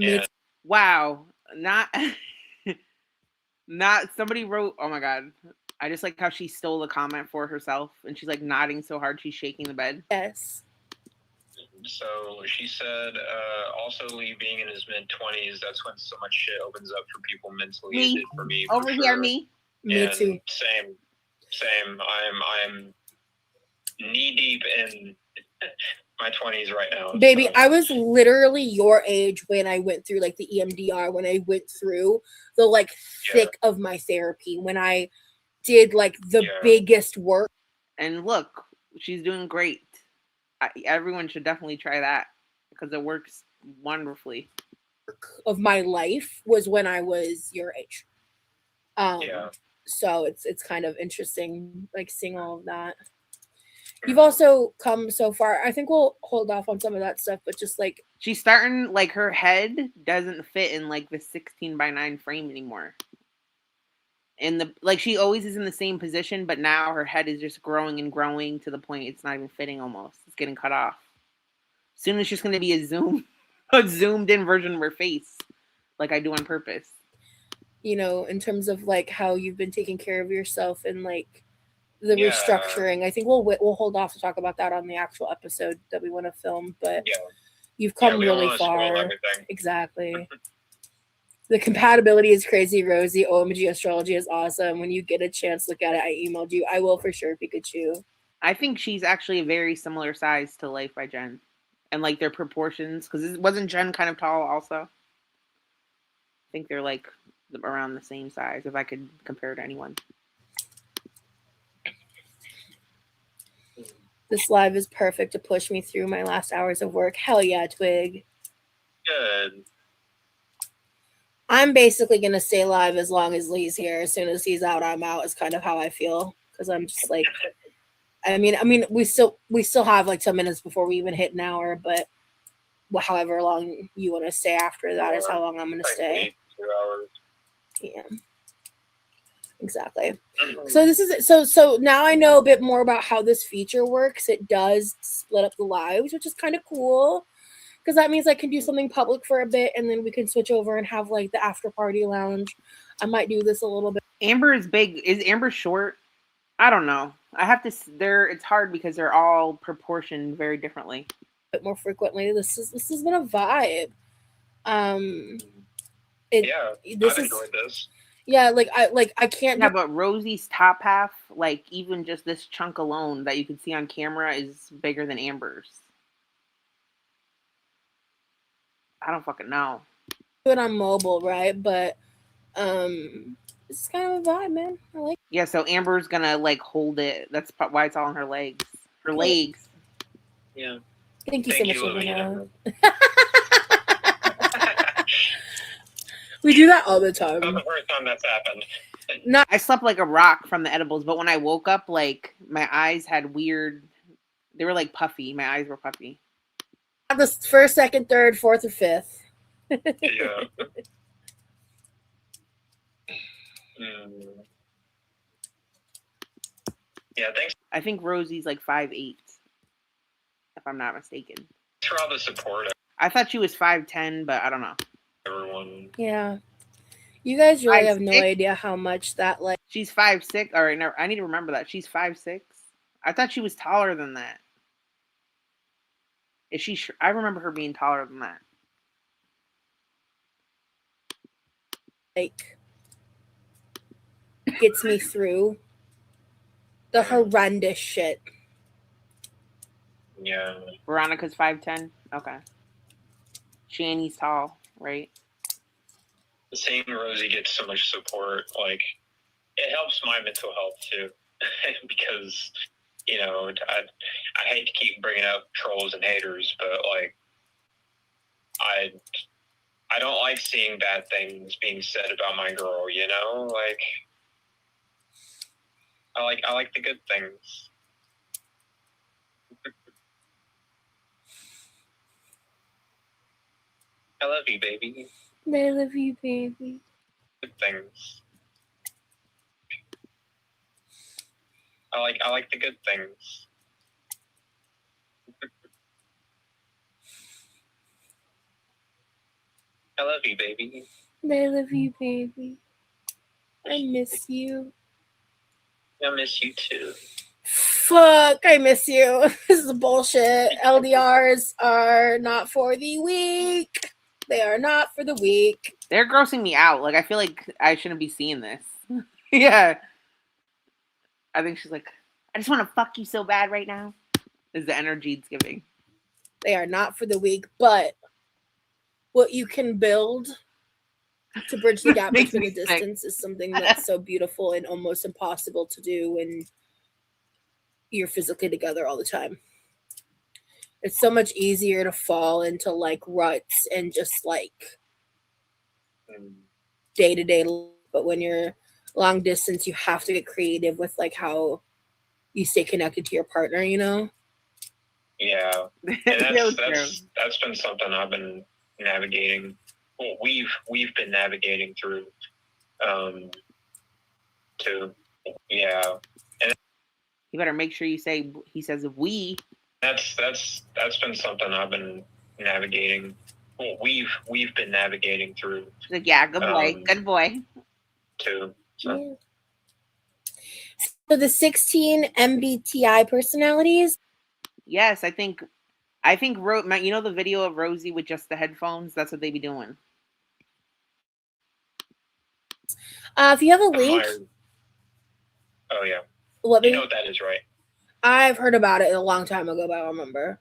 And wow. Not somebody wrote, oh my God. I just like how she stole the comment for herself and she's like nodding so hard she's shaking the bed. Yes. So she said, also Lee being in his mid-20s, that's when so much shit opens up for people mentally. Me. It did for me. Over for here, sure. me. Me And too. Same. I'm knee deep in my 20s right now. Baby, so. I was literally your age when I went through like the EMDR, when I went through the like thick of my therapy, when I did like the biggest work. And look, she's doing great. Everyone should definitely try that because it works wonderfully. Of my life was when I was your age. So it's kind of interesting, like seeing all of that. You've also come so far. I think we'll hold off on some of that stuff, but just like she's starting, like her head doesn't fit in like the 16:9 frame anymore. And the like she always is in the same position, but now her head is just growing and growing to the point it's not even fitting almost. It's getting cut off. Soon it's just gonna be a zoomed in version of her face. Like I do on purpose. You know, in terms of like how you've been taking care of yourself and like the restructuring. I think we'll hold off to talk about that on the actual episode that we want to film, but you've come really far. Exactly. The compatibility is crazy, Rosie. OMG, astrology is awesome. When you get a chance, look at it. I emailed you. I will for sure, Pikachu. I think she's actually a very similar size to Life by Jen. And like their proportions, because wasn't Jen kind of tall also? I think they're like around the same size if I could compare to anyone. This live is perfect to push me through my last hours of work. Hell yeah, Twig. Good. I'm basically going to stay live as long as Lee's here. As soon as he's out, I'm out, is kind of how I feel. Because I'm just like, I mean, we still have like 10 minutes before we even hit an hour, but however long you want to stay after that is how long I'm going to stay. 2 hours. Yeah. Exactly. So this is so now I know a bit more about how this feature works. It does split up the lives, which is kind of cool because that means I can do something public for a bit and then we can switch over and have like the after party lounge. I might do this a little bit. Amber is big. Is Amber short? I don't know. I have to. It's hard because they're all proportioned very differently. A bit more frequently. This has been a vibe. I've enjoyed this. Yeah, I can't. Yeah, but Rosie's top half, like even just this chunk alone that you can see on camera, is bigger than Amber's. I don't fucking know. Do it on mobile, right? But it's kind of a vibe, man. I like. Yeah, so Amber's gonna like hold it. That's why it's all on her legs. Her legs. Yeah. Thank you so much, Lena. We do that all the time. Not the first time that's happened. No, I slept like a rock from the edibles, but when I woke up, like my eyes had weird. They were like puffy. My eyes were puffy. The first, second, third, fourth, or fifth. Yeah. Yeah, thanks. I think Rosie's like 5'8", if I'm not mistaken. Thanks for all the support. I thought she was 5'10", but I don't know. Everyone. Yeah. You guys really 5'6"? have no idea how much that like. She's 5'6". All right, no, I need to remember that. She's 5'6". I thought she was taller than that. Is she? I remember her being taller than that. Like gets me through the horrendous shit. Yeah. Veronica's 5'10". Okay. Shani's tall, right? Seeing Rosie get so much support, like, it helps my mental health too, because, you know, I hate to keep bringing up trolls and haters, but like, I don't like seeing bad things being said about my girl. You know, like, I like the good things. I love you, baby. I love you, baby. Good things. I like the good things. I love you, baby. I love you, baby. I miss you. I miss you too. Fuck, I miss you. This is bullshit. LDRs are not for the weak. They are not for the weak. They're grossing me out. Like, I feel like I shouldn't be seeing this. Yeah. I think she's like, I just want to fuck you so bad right now. Is the energy it's giving. They are not for the weak, but what you can build to bridge the gap Makes between me the sick. distance is something that's so beautiful and almost impossible to do when you're physically together all the time. It's so much easier to fall into like ruts and just like day-to-day life. But when you're long distance, you have to get creative with like how you stay connected to your partner, you know? Yeah. And that's been something I've been navigating. Well, we've been navigating through too. Yeah. And You better make sure you say, he says we. that's been something I've been navigating. Well, we've been navigating through She's like, yeah, good boy, good boy. too. So. Yeah. So the 16 MBTI personalities. Yes, I think you know the video of Rosie with just the headphones? That's what they be doing. If you have a link, Oh yeah. what You know what that is, right? I've heard about it a long time ago, but I don't remember.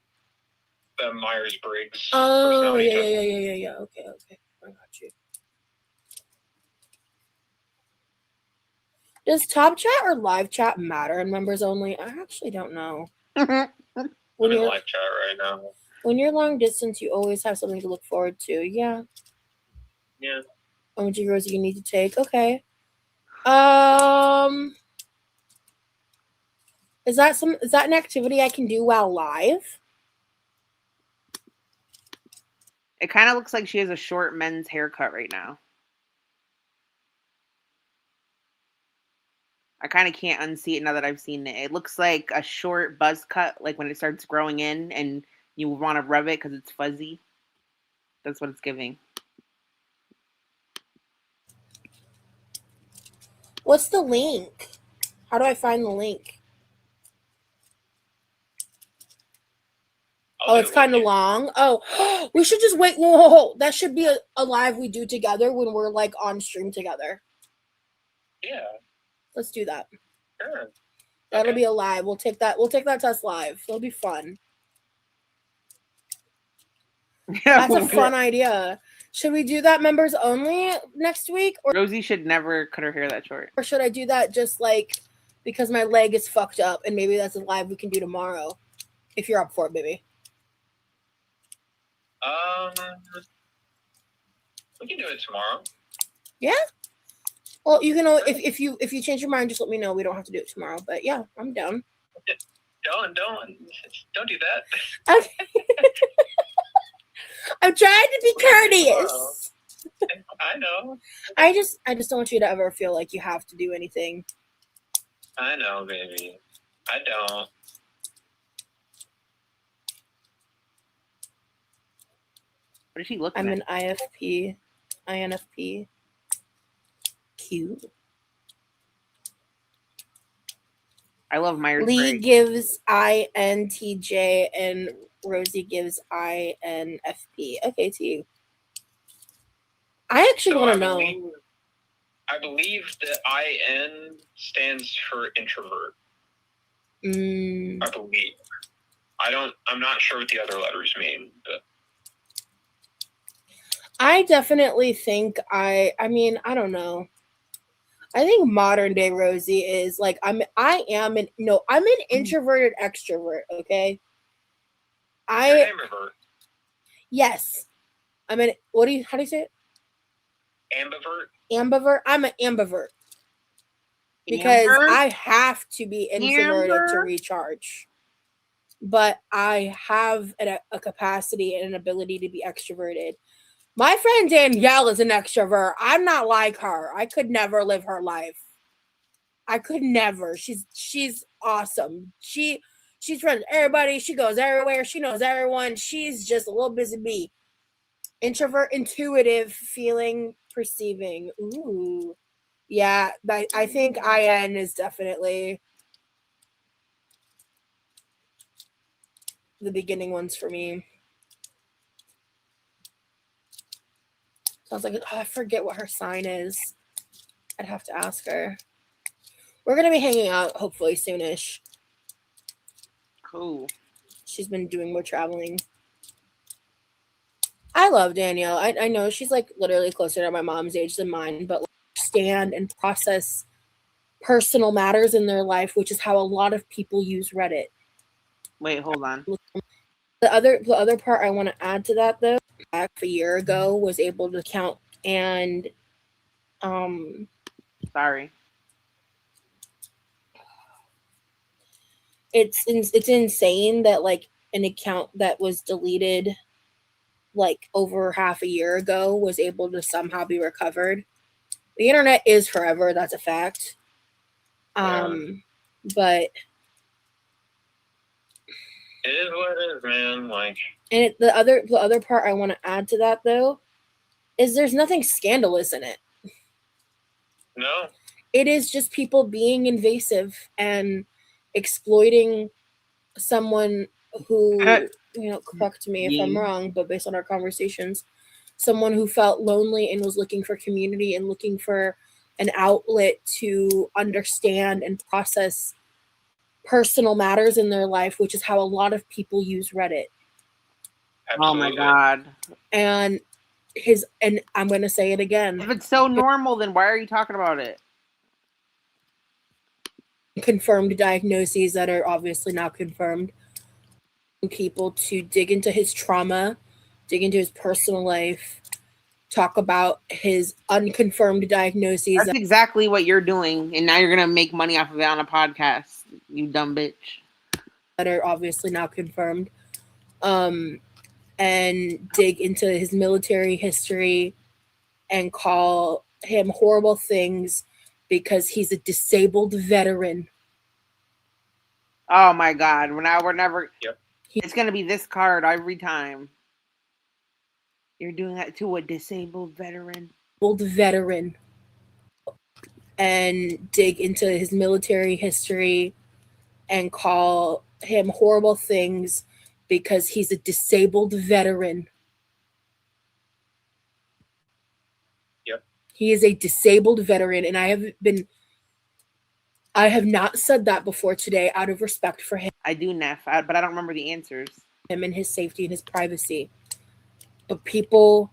The Myers-Briggs. Oh, personality yeah. type. Okay. I got you. Does top chat or live chat matter in members only? I actually don't know. I'm in live chat right now. When you're long distance, you always have something to look forward to. Yeah. Yeah. Emoji Rosie you need to take. Okay. Is that an activity I can do while live? It kind of looks like she has a short men's haircut right now. I kind of can't unsee it now that I've seen it. It looks like a short buzz cut, like when it starts growing in and you want to rub it because it's fuzzy. That's what it's giving. What's the link? How do I find the link? Oh, it's kind of long. Oh, we should just wait. Whoa, that should be a live we do together when we're like on stream together. Yeah. Let's do that. Sure. That'll be a live. We'll take that test live. It'll be fun. That's a fun idea. Should we do that members only next week? Or Rosie should never cut her hair that short. Or should I do that just like because my leg is fucked up and maybe that's a live we can do tomorrow? If you're up for it, baby. We can do it tomorrow. Yeah. Well, you can if you change your mind, just let me know. We don't have to do it tomorrow, but yeah, I'm down. Don't do that. Okay. I'm trying to be courteous. I know. I just don't want you to ever feel like you have to do anything. I know, baby. I don't. What is she looking I'm at? an INFP. Cute. I love Myers. Lee gives INTJ and Rosie gives INFP. Okay, to you. I actually want to know. I believe that IN stands for introvert. I believe. I'm not sure what the other letters mean, but I definitely think I don't know. I think modern day Rosie is like I'm an introverted extrovert, okay? You're an ambivert. Yes. how do you say it? Ambivert? I'm an ambivert. Because I have to be introverted to recharge. But I have a capacity and an ability to be extroverted. My friend Danielle is an extrovert. I'm not like her. I could never live her life. I could never. She's awesome. She's friends with everybody. She goes everywhere. She knows everyone. She's just a little busy bee. Introvert, intuitive, feeling, perceiving. Ooh. Yeah, I think IN is definitely the beginning ones for me. Sounds like I forget what her sign is. I'd have to ask her. We're gonna be hanging out hopefully soonish. Cool. She's been doing more traveling. I love Danielle. I know she's like literally closer to my mom's age than mine, but like, understand and process personal matters in their life, which is how a lot of people use Reddit. Wait, hold on. The other part I want to add to that though, back a year ago was able to count and Sorry. it's insane that like an account that was deleted like over half a year ago was able to somehow be recovered. The internet is forever, that's a fact. But it is what it is, man. Like, and the other part I want to add to that though is there's nothing scandalous in it. no. It is just people being invasive and exploiting someone who, correct me if I'm wrong, but based on our conversations, someone who felt lonely and was looking for community and looking for an outlet to understand and process personal matters in their life, which is how a lot of people use Reddit. Absolutely. Oh my god. And I'm going to say it again. If it's so normal, then why are you talking about it? Confirmed diagnoses that are obviously now confirmed. People to dig into his trauma, dig into his personal life, talk about his unconfirmed diagnoses. That's exactly what you're doing, and now you're gonna make money off of it on a podcast, you dumb bitch. That are obviously now confirmed. And dig into his military history and call him horrible things because he's a disabled veteran. Oh my god, we're never. Yep. It's gonna be this card every time. You're doing that to a disabled veteran. And dig into his military history and call him horrible things because he's a disabled veteran. Yep. He is a disabled veteran, and I have not said that before today out of respect for him. I do, Neff, but I don't remember the answers. Him and his safety and his privacy. But people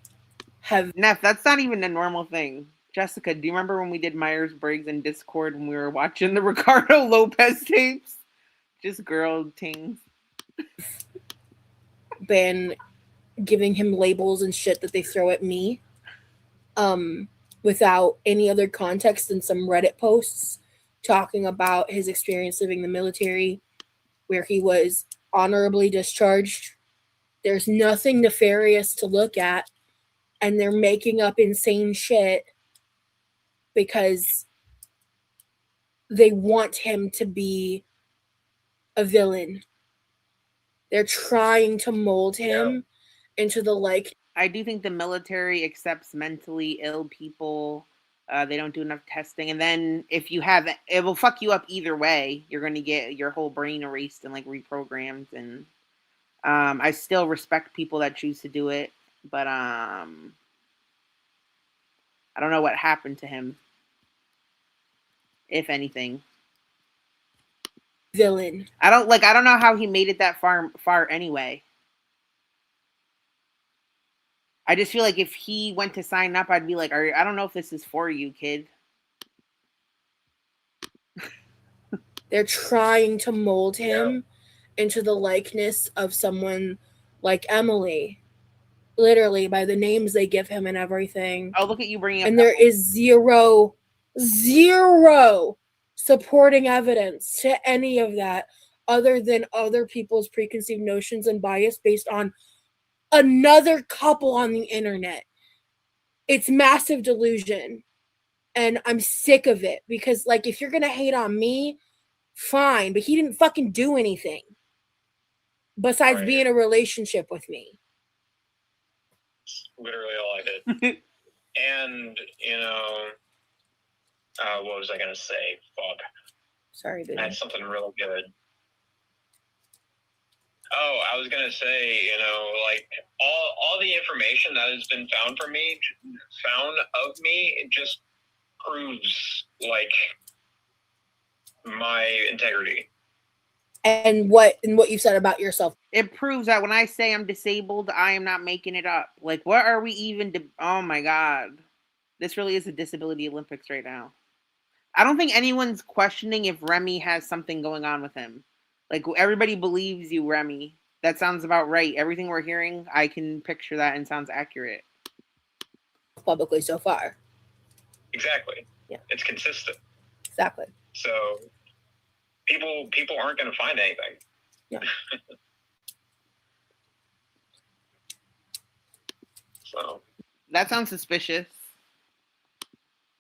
have... Neff, that's not even a normal thing. Jessica, do you remember when we did Myers-Briggs in Discord when we were watching the Ricardo Lopez tapes? Just girl things. Been giving him labels and shit that they throw at me. Without any other context than some Reddit posts talking about his experience living in the military, where he was honorably discharged. There's nothing nefarious to look at, and they're making up insane shit because they want him to be a villain. They're trying to mold him into the like. I do think the military accepts mentally ill people. They don't do enough testing. And then if you have it will fuck you up either way. You're going to get your whole brain erased and like reprogrammed. And I still respect people that choose to do it. But I don't know what happened to him, if anything. Villain. I don't know how he made it that far anyway. I just feel like if he went to sign up, I'd be like, I don't know if this is for you, kid. They're trying to mold him into the likeness of someone like Emily. Literally, by the names they give him and everything. Oh, look at you bringing up. And there is zero supporting evidence to any of that other than other people's preconceived notions and bias based on another couple on the internet. It's massive delusion. And I'm sick of it because, like, if you're going to hate on me, fine. But he didn't fucking do anything besides be in a relationship with me. Literally all I did. And, what was I going to say? Fuck. Sorry, baby. I had something real good. Oh, I was gonna say, you know, like all the information that has been found of me, it just proves like my integrity. And what you've said about yourself. It proves that when I say I'm disabled, I am not making it up. Like, what are we even? Oh my god, this really is a disability Olympics right now. I don't think anyone's questioning if Remy has something going on with him. Like, everybody believes you, Remy. That sounds about right. Everything we're hearing, I can picture that and sounds accurate. Publicly so far. Exactly. Yeah. It's consistent. Exactly. So people aren't going to find anything. Yeah. So that sounds suspicious.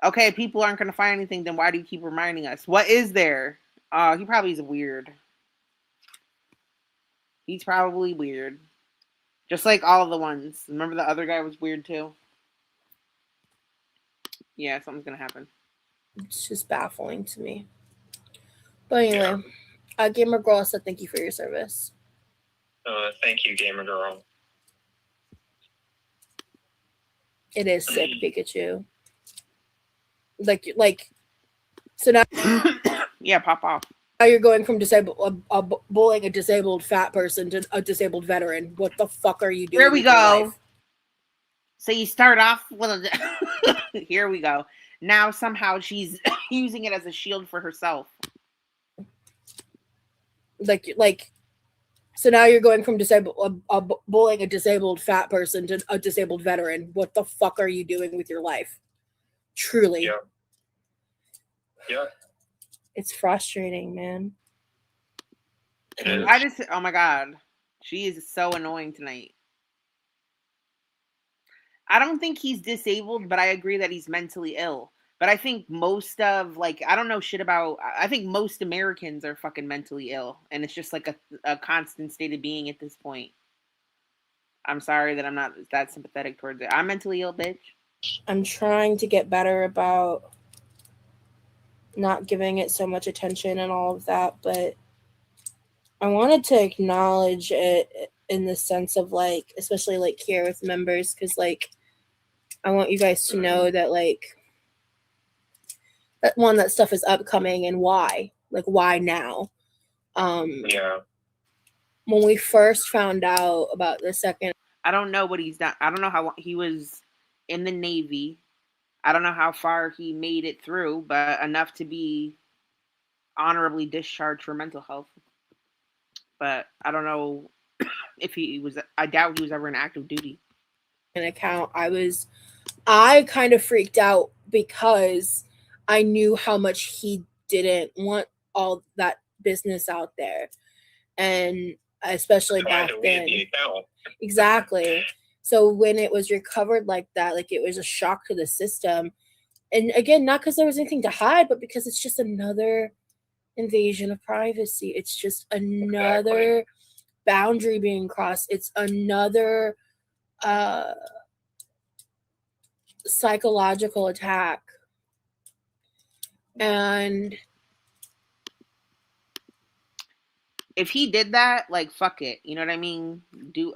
Okay, people aren't going to find anything, then why do you keep reminding us? What is there? He probably is weird. He's probably weird. Just like all of the ones. Remember the other guy was weird too? Yeah, something's going to happen. It's just baffling to me. But anyway, Gamer Girl said thank you for your service. Thank you, Gamer Girl. It is sick, Pikachu. Like, so now yeah, pop off. Now you're going from bullying a disabled fat person to a disabled veteran. What the fuck are you doing? Here we go. So you start off with a... Here we go. Now somehow she's using it as a shield for herself. Like, so now you're going from bullying a disabled fat person to a disabled veteran. What the fuck are you doing with your life? Truly. Yeah. Yeah. It's frustrating, man. Oh my god. She is so annoying tonight. I don't think he's disabled, but I agree that he's mentally ill. But I think most of, like, I don't know shit about, I think most Americans are fucking mentally ill. And it's just like a constant state of being at this point. I'm sorry that I'm not that sympathetic towards it. I'm mentally ill, bitch. I'm trying to get better about not giving it so much attention and all of that, but I wanted to acknowledge it in the sense of, like, especially like here with members, because like I want you guys to know that, like, that stuff is upcoming and why now. Yeah. When we first found out about the second, I don't know what he's done. I don't know how long he was in the Navy. I don't know how far he made it through, but enough to be honorably discharged for mental health. But I don't know if he was, I doubt he was ever in active duty. An account, I kind of freaked out because I knew how much he didn't want all that business out there. And especially back then. Exactly. So when it was recovered like that, like, it was a shock to the system. And again, not because there was anything to hide, but because it's just another invasion of privacy. It's just another boundary being crossed. It's another psychological attack. And if he did that, like, fuck it. You know what I mean?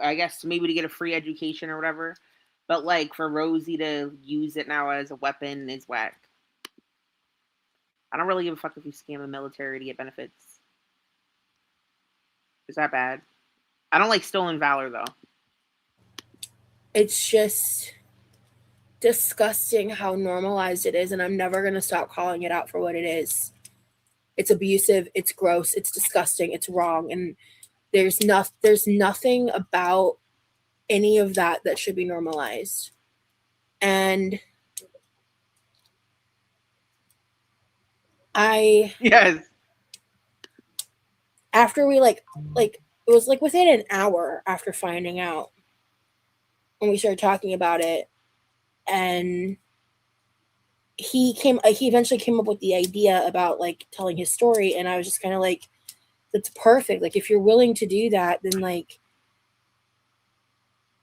I guess maybe to get a free education or whatever. But, like, for Rosie to use it now as a weapon is whack. I don't really give a fuck if you scam the military to get benefits. Is that bad? I don't like stolen valor, though. It's just disgusting how normalized it is, and I'm never going to stop calling it out for what it is. It's abusive, it's gross, it's disgusting, it's wrong, and there's nothing about any of that should be normalized. And Yes. After we like it was like within an hour after finding out, when we started talking about it, and he eventually came up with the idea about, like, telling his story, and I was just kind of like, that's perfect. Like, if you're willing to do that, then, like,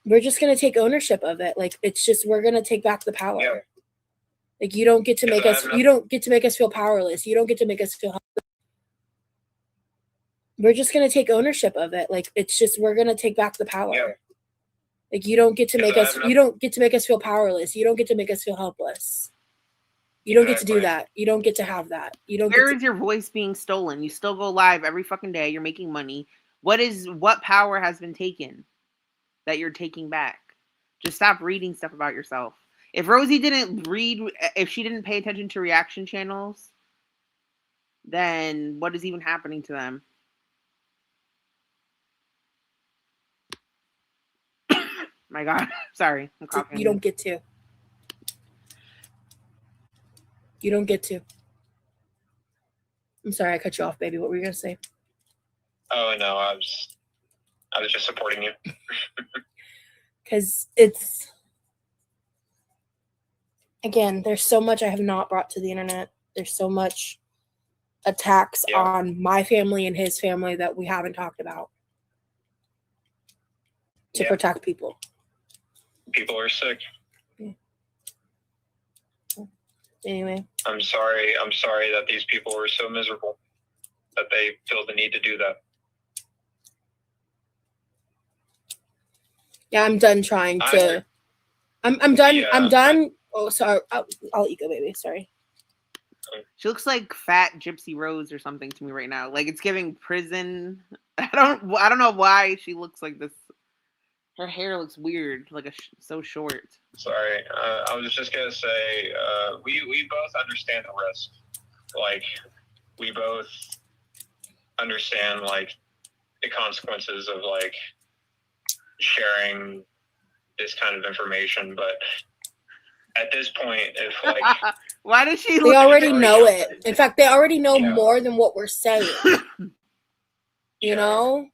we're just going to take ownership of it. Like, it's just, we're going to take back the power. Yeah. Like, you don't get to make us feel powerless. You don't get to make us feel helpless. we're just gonna take ownership of it. Like it's just we're gonna take back the power. Yeah. Like you don't get to make us. Because I have You don't get to make us feel powerless. You don't get to make us feel helpless. You don't get to do Exactly. that. You don't get to have that. You don't Where get is your voice being stolen? You still go live every fucking day. You're making money. What power has been taken that you're taking back? Just stop reading stuff about yourself. If Rosie didn't read, if she didn't pay attention to reaction channels, then what is even happening to them? My God, sorry, I'm to. coughing. You don't get to. You don't get to. I'm sorry, I cut you off, baby. What were you gonna say? Oh no, I was just supporting you. Because it's, again, there's so much I have not brought to the internet. There's so much attacks Yeah. on my family and his family that we haven't talked about to Yeah. protect people. People are sick. Anyway, I'm sorry that these people were so miserable that they feel the need to do that. yeah, I'm done trying to. I'm done. Yeah, I'm done. Oh, sorry. I'll let you go, baby. Sorry. She looks like fat Gypsy Rose or something to me right now. Like it's giving prison. I don't know why she looks like this. Her hair looks weird, like so short. Sorry, I was just gonna say we both understand the risk. Like we both understand like the consequences of like sharing this kind of information, but at this point, if like why does she? They already sorry, know yeah. it. In fact, they already know Yeah. more than what we're saying. You Yeah. know,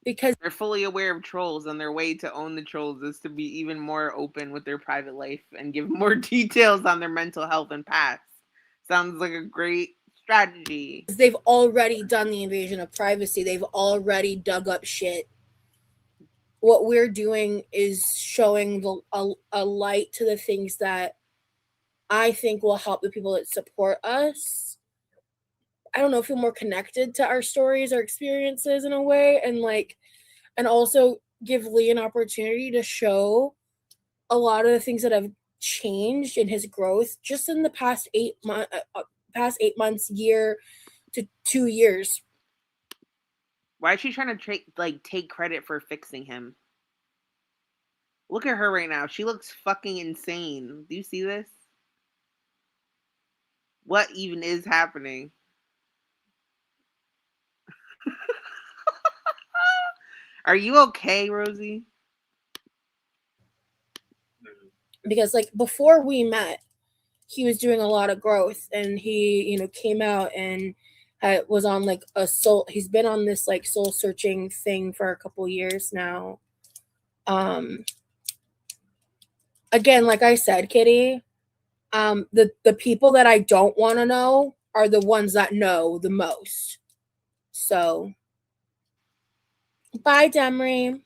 because they're fully aware of trolls, and their way to own the trolls is to be even more open with their private life and give more details on their mental health and past. Sounds like a great strategy. they've already done the invasion of privacy. They've already dug up shit. What we're doing is showing a light to the things that I think will help the people that support us. I don't know, feel more connected to our stories, our experiences in a way, and also give Lee an opportunity to show a lot of the things that have changed in his growth just in the past 8 months, year to 2 years. Why is she trying to take credit for fixing him? Look at her right now. She looks fucking insane. Do you see this? What even is happening? Are you okay, Rosie? Because like before we met, he was doing a lot of growth, and he came out and was on like a soul. He's been on this like soul searching thing for a couple years now. Again, like I said, Kitty, the people that I don't want to know are the ones that know the most. So bye, Demry.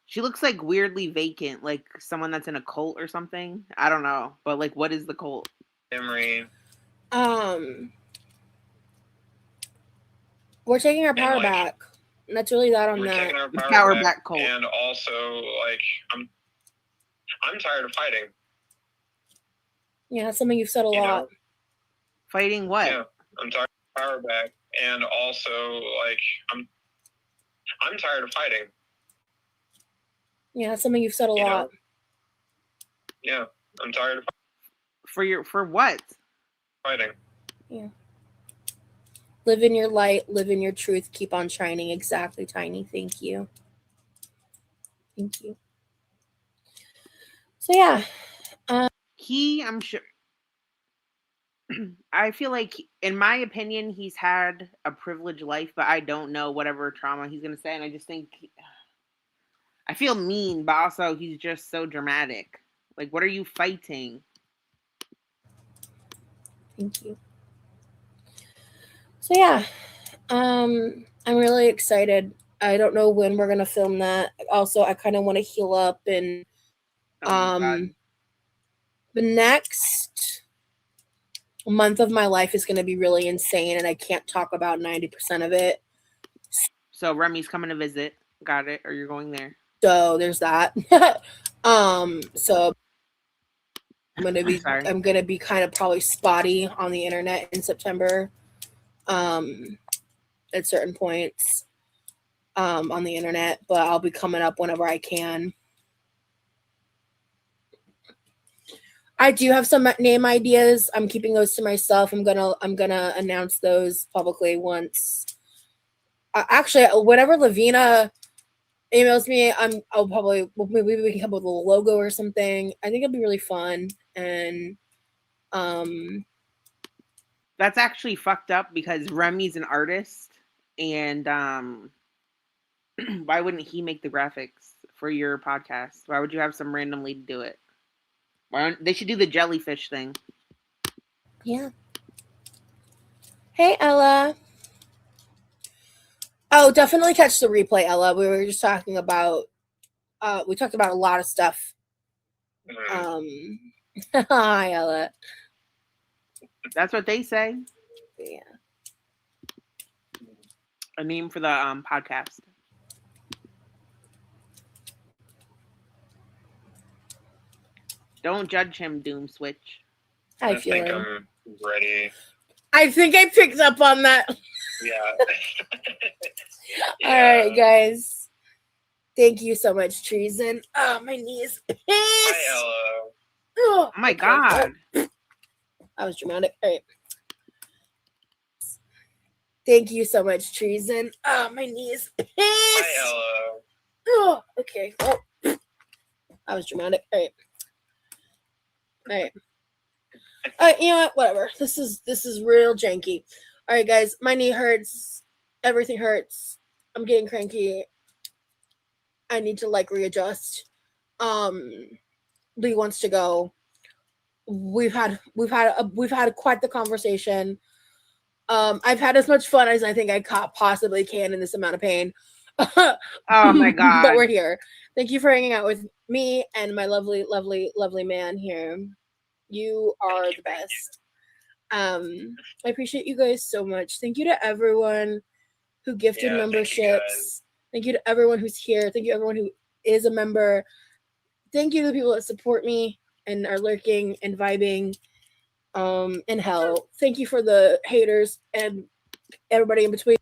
She looks like weirdly vacant, like someone that's in a cult or something. I don't know, but like, what is the cult? Emery. We're taking our power like, back. And that's really that on We're that. taking our The power, back, back cult. and also like I'm tired of fighting. Yeah, that's something you've said a You lot. know? Fighting what? Yeah, I'm tired of power back, and also like I'm tired of fighting. Yeah, that's something you've said a You lot. know? Yeah, I'm tired of For what? fighting. Yeah. Live in your light, live in your truth, keep on shining. Exactly, Tiny. Thank you. Thank you. So yeah. I'm sure. I feel like, in my opinion, he's had a privileged life, but I don't know whatever trauma he's gonna say, and I just think I feel mean, but also he's just so dramatic. Like, what are you fighting? Thank you. So yeah. I'm really excited. I don't know when we're gonna film that. Also, I kind of want to heal up and Oh my God. the next month of my life is going to be really insane, and I can't talk about 90% of it. So Remy's coming to visit. Got it? Or you're going there? So there's that. So Sorry. I'm gonna be kind of probably spotty on the internet in September. At certain points. On the internet, but I'll be coming up whenever I can. I do have some name ideas. I'm keeping those to myself. I'm gonna announce those publicly once. Actually, whenever Lavina emails me, I'll probably maybe we can come up with a logo or something. I think it'll be really fun, and that's actually fucked up because Remy's an artist, and why wouldn't he make the graphics for your podcast? Why would you have some random lady do it? Why don't, they should do the jellyfish thing. Yeah. Hey, Ella. Oh, definitely catch the replay, Ella. We were just talking about we talked about a lot of stuff. Hi, Ella. That's what they say. Yeah. A name for the podcast. Don't judge him, Doom Switch. I think I'm ready. I think I picked up on that. Yeah. All right, guys. Thank you so much, Treason. Oh, my knee is pissed. Hi, Ella. Oh my god. I was dramatic. All right. Thank you so much, Treason. Oh, my knee is pissed. Hi, Ella. Oh, okay. Oh. I was dramatic. All right. You know what? Whatever. This is real janky. All right, guys. My knee hurts. Everything hurts. I'm getting cranky. I need to readjust. Lee wants to go. We've had quite the conversation. I've had as much fun as I think I possibly can in this amount of pain. Oh my god. But we're here. Thank you for hanging out with me and my lovely, lovely, lovely man here. You are the best. I appreciate you guys so much. Thank you to everyone who gifted memberships. Thank you to everyone who's here. Thank you to everyone who is a member. Thank you to the people that support me and are lurking and vibing in hell. Thank you for the haters and everybody in between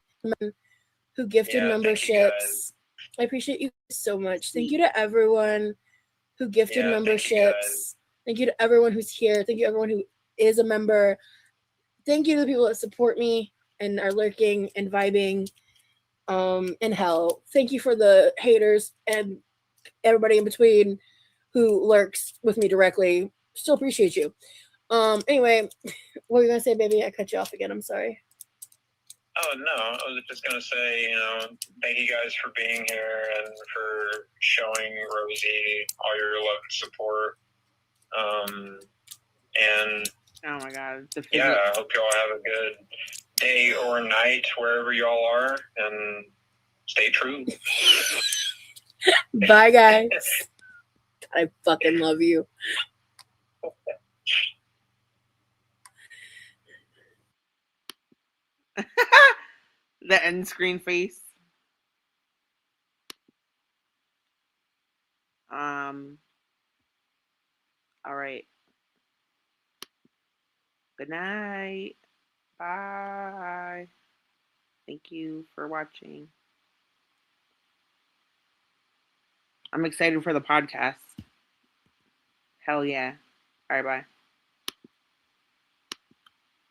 who gifted memberships. I appreciate you so much. Thank you to everyone who gifted memberships. Thank you to everyone who's here. Thank you to everyone who is a member. Thank you to the people that support me and are lurking and vibing in hell. Thank you for the haters and everybody in between who lurks with me directly. Still appreciate you. Anyway, what were you gonna say, baby? I cut you off again. I'm sorry. Oh no, I was just gonna say, thank you guys for being here and for showing Rosie all your love and support. And oh my god. Yeah, I hope y'all have a good day or night wherever y'all are, and stay true. Bye, guys. I fucking love you. The end screen face. All right. Good night. Bye. Thank you for watching. I'm excited for the podcast. Hell yeah. All right, bye.